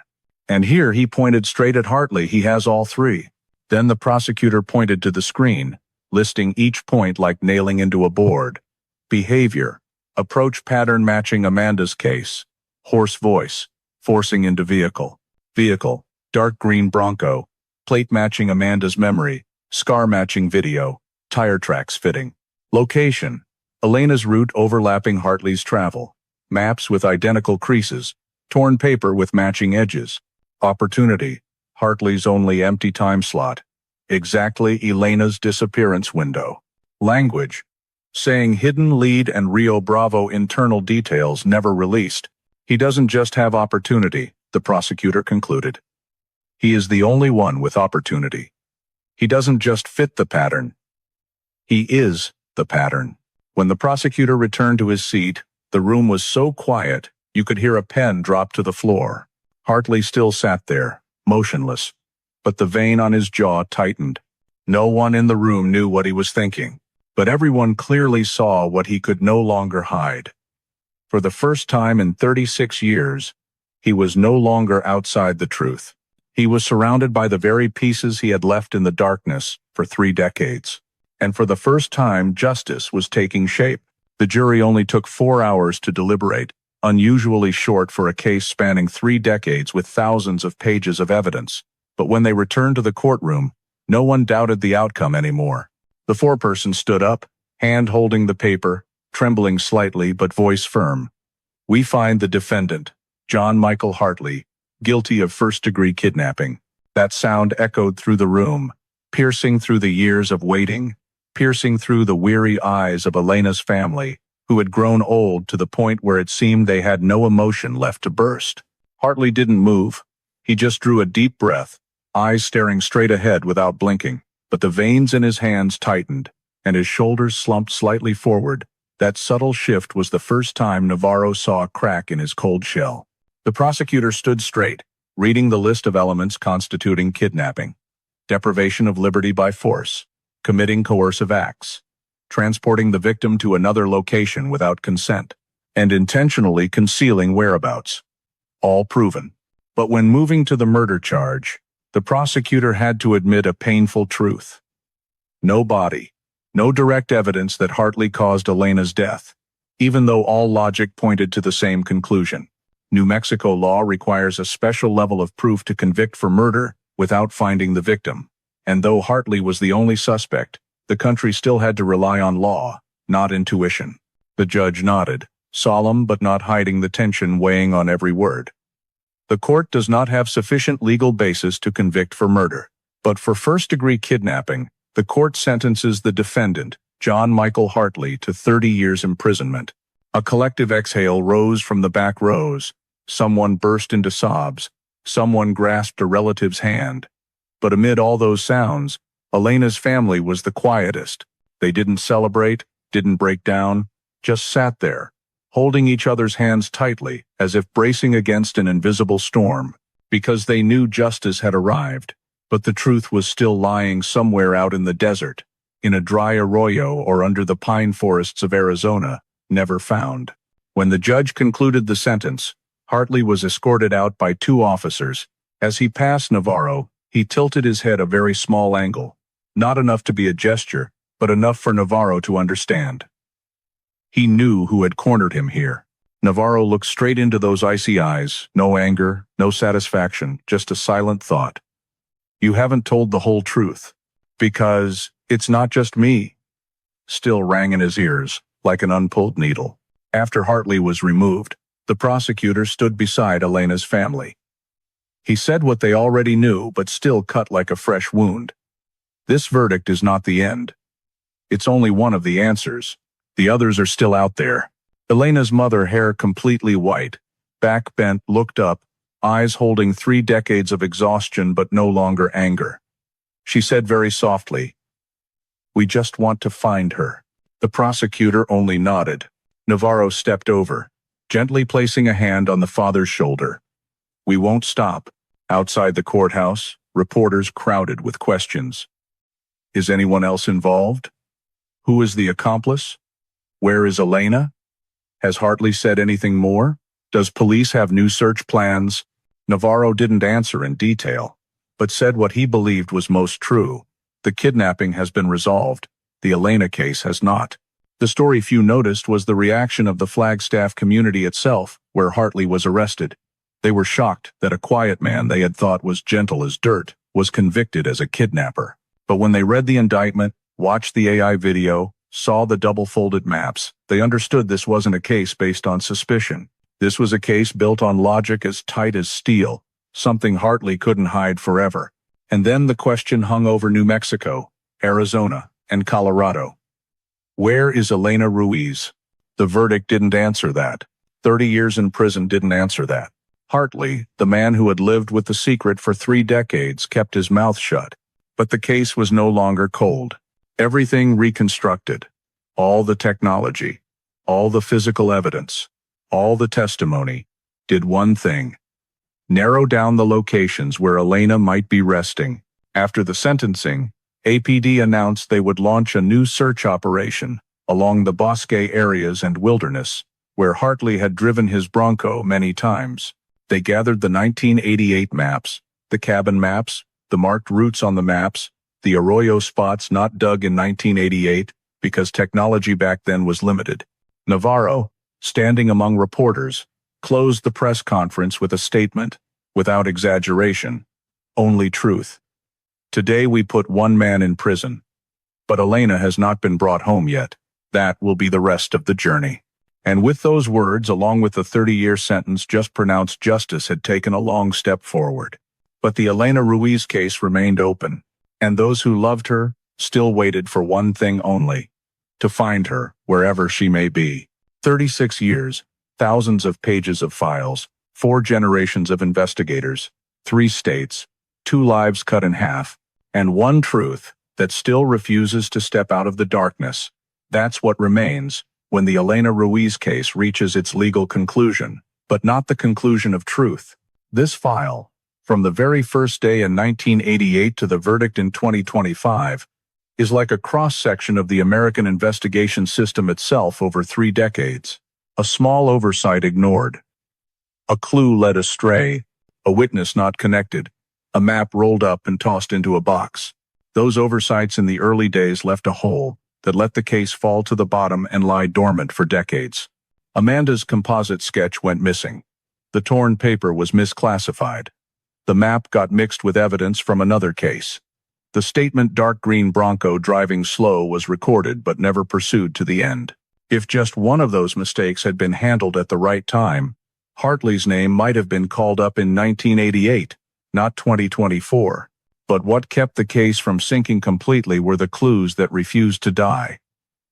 And here he pointed straight at Hartley. "He has all three." Then the prosecutor pointed to the screen, listing each point like nailing into a board. Behavior, approach pattern matching Amanda's case. Hoarse voice, forcing into vehicle. Vehicle, dark green Bronco. Plate matching Amanda's memory. Scar matching video. Tire tracks fitting. Location, Elena's route overlapping Hartley's travel. Maps with identical creases. Torn paper with matching edges. Opportunity, Hartley's only empty time slot. Exactly Elena's disappearance window. Language, saying hidden lead and Rio Bravo internal details never released. He doesn't just have opportunity, the prosecutor concluded. He is the only one with opportunity. He doesn't just fit the pattern. He is the pattern. When the prosecutor returned to his seat, the room was so quiet, you could hear a pen drop to the floor. Hartley still sat there, motionless, but the vein on his jaw tightened. No one in the room knew what he was thinking, but everyone clearly saw what he could no longer hide. For the first time in 36 years, he was no longer outside the truth. He was surrounded by the very pieces he had left in the darkness for 3 decades. And for the first time, justice was taking shape. The jury only took 4 hours to deliberate, unusually short for a case spanning 3 decades with thousands of pages of evidence. But when they returned to the courtroom, no one doubted the outcome anymore. The foreperson stood up, hand holding the paper, trembling slightly but voice firm. "We find the defendant, John Michael Hartley, guilty of first-degree kidnapping." That sound echoed through the room, piercing through the years of waiting, piercing through the weary eyes of Elena's family, who had grown old to the point where it seemed they had no emotion left to burst. Hartley didn't move. He just drew a deep breath, eyes staring straight ahead without blinking. But the veins in his hands tightened, and his shoulders slumped slightly forward, That subtle shift was the first time Navarro saw a crack in his cold shell. The prosecutor stood straight, reading the list of elements constituting kidnapping: deprivation of liberty by force, committing coercive acts, transporting the victim to another location without consent, and intentionally concealing whereabouts. All proven. But when moving to the murder charge, the prosecutor had to admit a painful truth. No body, no direct evidence that Hartley caused Elena's death, even though all logic pointed to the same conclusion. New Mexico law requires a special level of proof to convict for murder without finding the victim. And though Hartley was the only suspect, the country still had to rely on law, not intuition. The judge nodded, solemn but not hiding the tension weighing on every word. The court does not have sufficient legal basis to convict for murder. But for first-degree kidnapping, the court sentences the defendant, John Michael Hartley, to 30 years imprisonment. A collective exhale rose from the back rows. Someone burst into sobs. Someone grasped a relative's hand. But amid all those sounds, Elena's family was the quietest. They didn't celebrate, didn't break down, just sat there, holding each other's hands tightly as if bracing against an invisible storm, because they knew justice had arrived. But the truth was still lying somewhere out in the desert, in a dry arroyo or under the pine forests of Arizona, never found. When the judge concluded the sentence, Hartley was escorted out by 2 officers. As he passed Navarro, he tilted his head a very small angle, not enough to be a gesture, but enough for Navarro to understand. He knew who had cornered him here. Navarro looked straight into those icy eyes, no anger, no satisfaction, just a silent thought. You haven't told the whole truth. Because it's not just me. Still rang in his ears, like an unpulled needle. After Hartley was removed, the prosecutor stood beside Elena's family. He said what they already knew, but still cut like a fresh wound. This verdict is not the end. It's only one of the answers. The others are still out there. Elena's mother, hair completely white, back bent, looked up, eyes holding 3 decades of exhaustion but no longer anger. She said very softly, "We just want to find her." The prosecutor only nodded. Navarro stepped over, gently placing a hand on the father's shoulder. "We won't stop." Outside the courthouse, reporters crowded with questions. Is anyone else involved? Who is the accomplice? Where is Elena? Has Hartley said anything more? Does police have new search plans? Navarro didn't answer in detail, but said what he believed was most true. The kidnapping has been resolved. The Elena case has not. The story few noticed was the reaction of the Flagstaff community itself, where Hartley was arrested. They were shocked that a quiet man they had thought was gentle as dirt was convicted as a kidnapper. But when they read the indictment, watched the AI video, saw the double-folded maps, they understood this wasn't a case based on suspicion. This was a case built on logic as tight as steel, something Hartley couldn't hide forever. And then the question hung over New Mexico, Arizona, and Colorado. Where is Elena Ruiz? The verdict didn't answer that. 30 years in prison didn't answer that. Hartley, the man who had lived with the secret for 3 decades, kept his mouth shut. But the case was no longer cold. Everything reconstructed. All the technology, all the physical evidence, all the testimony, did one thing: narrow down the locations where Elena might be resting. After the sentencing, APD announced they would launch a new search operation along the bosque areas and wilderness, where Hartley had driven his Bronco many times. They gathered the 1988 maps, the cabin maps, the marked routes on the maps, the arroyo spots not dug in 1988 because technology back then was limited. Navarro, standing among reporters, closed the press conference with a statement, without exaggeration, only truth. Today we put 1 man in prison, but Elena has not been brought home yet. That will be the rest of the journey. And with those words, along with the 30-year sentence just pronounced, justice had taken a long step forward. But the Elena Ruiz case remained open, and those who loved her still waited for one thing only: to find her wherever she may be. 36 years, thousands of pages of files, 4 generations of investigators, 3 states, 2 lives cut in half, and one truth that still refuses to step out of the darkness. That's what remains: when the Elena Ruiz case reaches its legal conclusion, but not the conclusion of truth. This file, from the very first day in 1988 to the verdict in 2025, is like a cross-section of the American investigation system itself over 3 decades. A small oversight ignored, a clue led astray, a witness not connected, a map rolled up and tossed into a box. Those oversights in the early days left a hole that let the case fall to the bottom and lie dormant for decades. Amanda's composite sketch went missing. The torn paper was misclassified. The map got mixed with evidence from another case. The statement dark green Bronco driving slow was recorded but never pursued to the end. If just one of those mistakes had been handled at the right time, Hartley's name might have been called up in 1988, not 2024. But what kept the case from sinking completely were the clues that refused to die.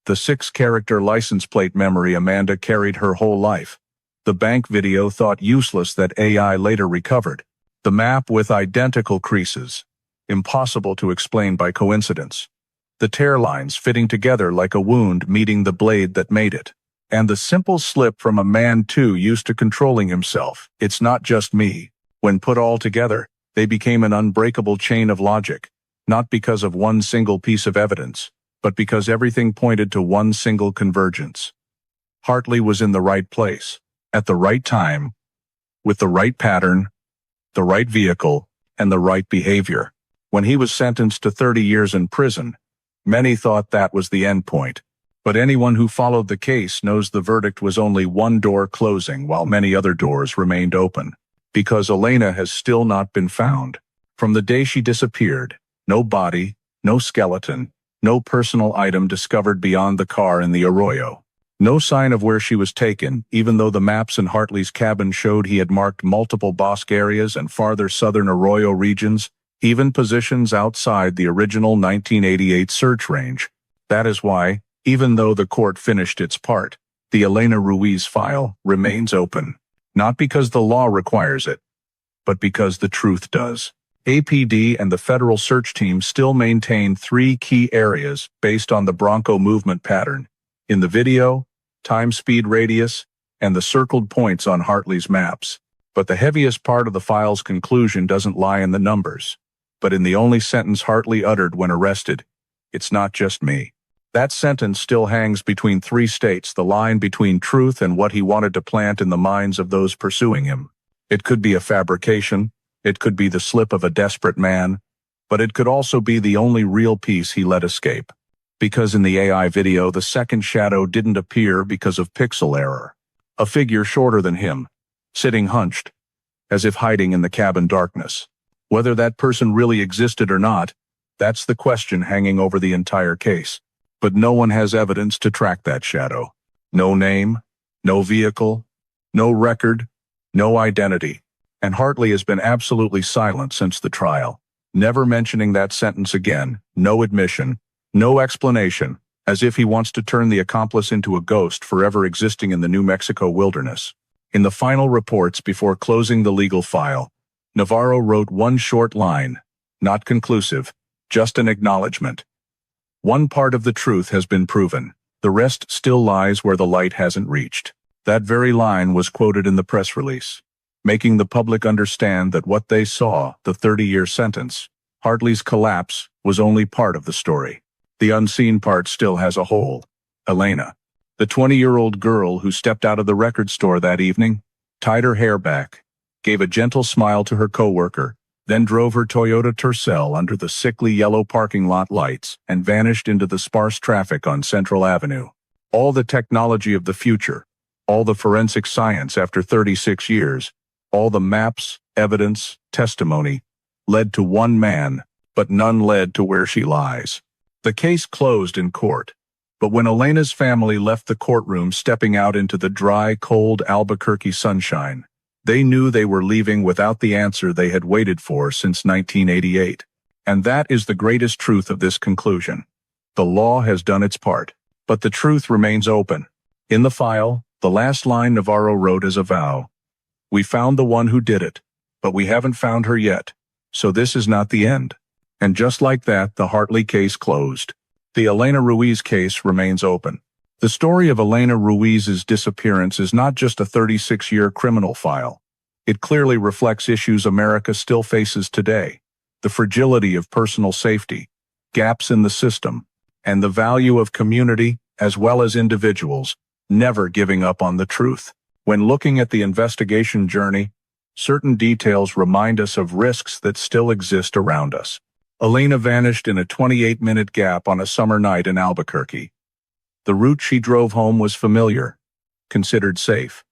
The 6-character license plate memory Amanda carried her whole life. The bank video thought useless that AI later recovered. The map with identical creases, impossible to explain by coincidence. The tear lines fitting together like a wound meeting the blade that made it. And the simple slip from a man too used to controlling himself. It's not just me. When put all together, they became an unbreakable chain of logic, not because of one single piece of evidence, but because everything pointed to one single convergence. Hartley was in the right place, at the right time, with the right pattern, the right vehicle, and the right behavior. When he was sentenced to 30 years in prison, many thought that was the end point. But anyone who followed the case knows the verdict was only one door closing while many other doors remained open. Because Elena has still not been found. From the day she disappeared, no body, no skeleton, no personal item discovered beyond the car in the arroyo. No sign of where she was taken, even though the maps in Hartley's cabin showed he had marked multiple bosque areas and farther southern arroyo regions, even positions outside the original 1988 search range. That is why, even though the court finished its part, the Elena Ruiz file remains open. Not because the law requires it, but because the truth does. APD and the federal search team still maintain 3 key areas based on the Bronco movement pattern. In the video, time speed radius, and the circled points on Hartley's maps. But the heaviest part of the file's conclusion doesn't lie in the numbers, but in the only sentence Hartley uttered when arrested: "It's not just me." That sentence still hangs between 3 states, the line between truth and what he wanted to plant in the minds of those pursuing him. It could be a fabrication, it could be the slip of a desperate man, but it could also be the only real piece he let escape. Because in the AI video, the second shadow didn't appear because of pixel error. A figure shorter than him, sitting hunched, as if hiding in the cabin darkness. Whether that person really existed or not, that's the question hanging over the entire case. But no one has evidence to track that shadow. No name, no vehicle, no record, no identity. And Hartley has been absolutely silent since the trial, never mentioning that sentence again, no admission, no explanation, as if he wants to turn the accomplice into a ghost forever existing in the New Mexico wilderness. In the final reports before closing the legal file, Navarro wrote one short line, not conclusive, just an acknowledgement. One part of the truth has been proven. The rest still lies where the light hasn't reached. That very line was quoted in the press release, making the public understand that what they saw, the 30-year sentence, Hartley's collapse, was only part of the story. The unseen part still has a hole. Elena, the 20-year-old girl who stepped out of the record store that evening, tied her hair back, gave a gentle smile to her coworker, then drove her Toyota Tercel under the sickly yellow parking lot lights and vanished into the sparse traffic on Central Avenue. All the technology of the future, all the forensic science after 36 years, all the maps, evidence, testimony, led to one man, but none led to where she lies. The case closed in court, but when Elena's family left the courtroom stepping out into the dry, cold Albuquerque sunshine, they knew they were leaving without the answer they had waited for since 1988. And that is the greatest truth of this conclusion. The law has done its part, but the truth remains open. In the file, the last line Navarro wrote as a vow: "We found the one who did it, but we haven't found her yet, so this is not the end." And just like that, the Hartley case closed. The Elena Ruiz case remains open. The story of Elena Ruiz's disappearance is not just a 36-year criminal file. It clearly reflects issues America still faces today: the fragility of personal safety, gaps in the system, and the value of community, as well as individuals, never giving up on the truth. When looking at the investigation journey, certain details remind us of risks that still exist around us. Elena vanished in a 28-minute gap on a summer night in Albuquerque. The route she drove home was familiar, considered safe.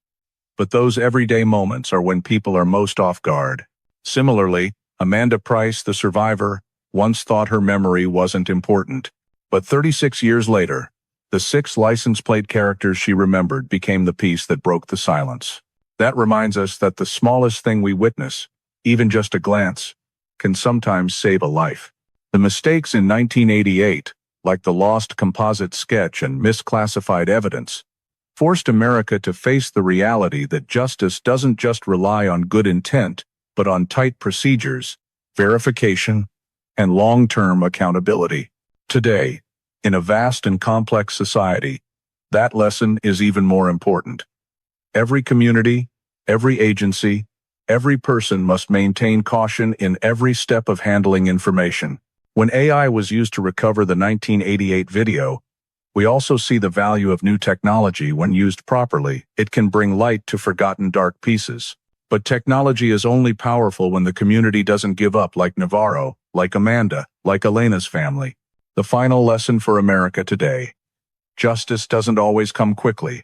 But those everyday moments are when people are most off guard. Similarly, Amanda Price, the survivor, once thought her memory wasn't important. But 36 years later, the 6 license plate characters she remembered became the piece that broke the silence. That reminds us that the smallest thing we witness, even just a glance, can sometimes save a life. The mistakes in 1988, like the lost composite sketch and misclassified evidence, forced America to face the reality that justice doesn't just rely on good intent, but on tight procedures, verification, and long-term accountability. Today, in a vast and complex society, that lesson is even more important. Every community, every agency, every person must maintain caution in every step of handling information. When AI was used to recover the 1988 video, we also see the value of new technology. When used properly, it can bring light to forgotten dark pieces. But technology is only powerful when the community doesn't give up, like Navarro, like Amanda, like Elena's family. The final lesson for America today: justice doesn't always come quickly,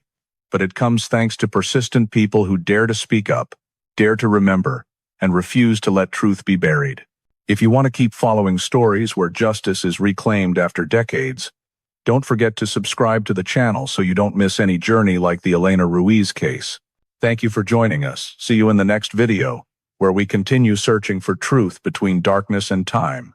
but it comes thanks to persistent people who dare to speak up, dare to remember, and refuse to let truth be buried. If you want to keep following stories where justice is reclaimed after decades, don't forget to subscribe to the channel so you don't miss any journey like the Elena Ruiz case. Thank you for joining us. See you in the next video, where we continue searching for truth between darkness and time.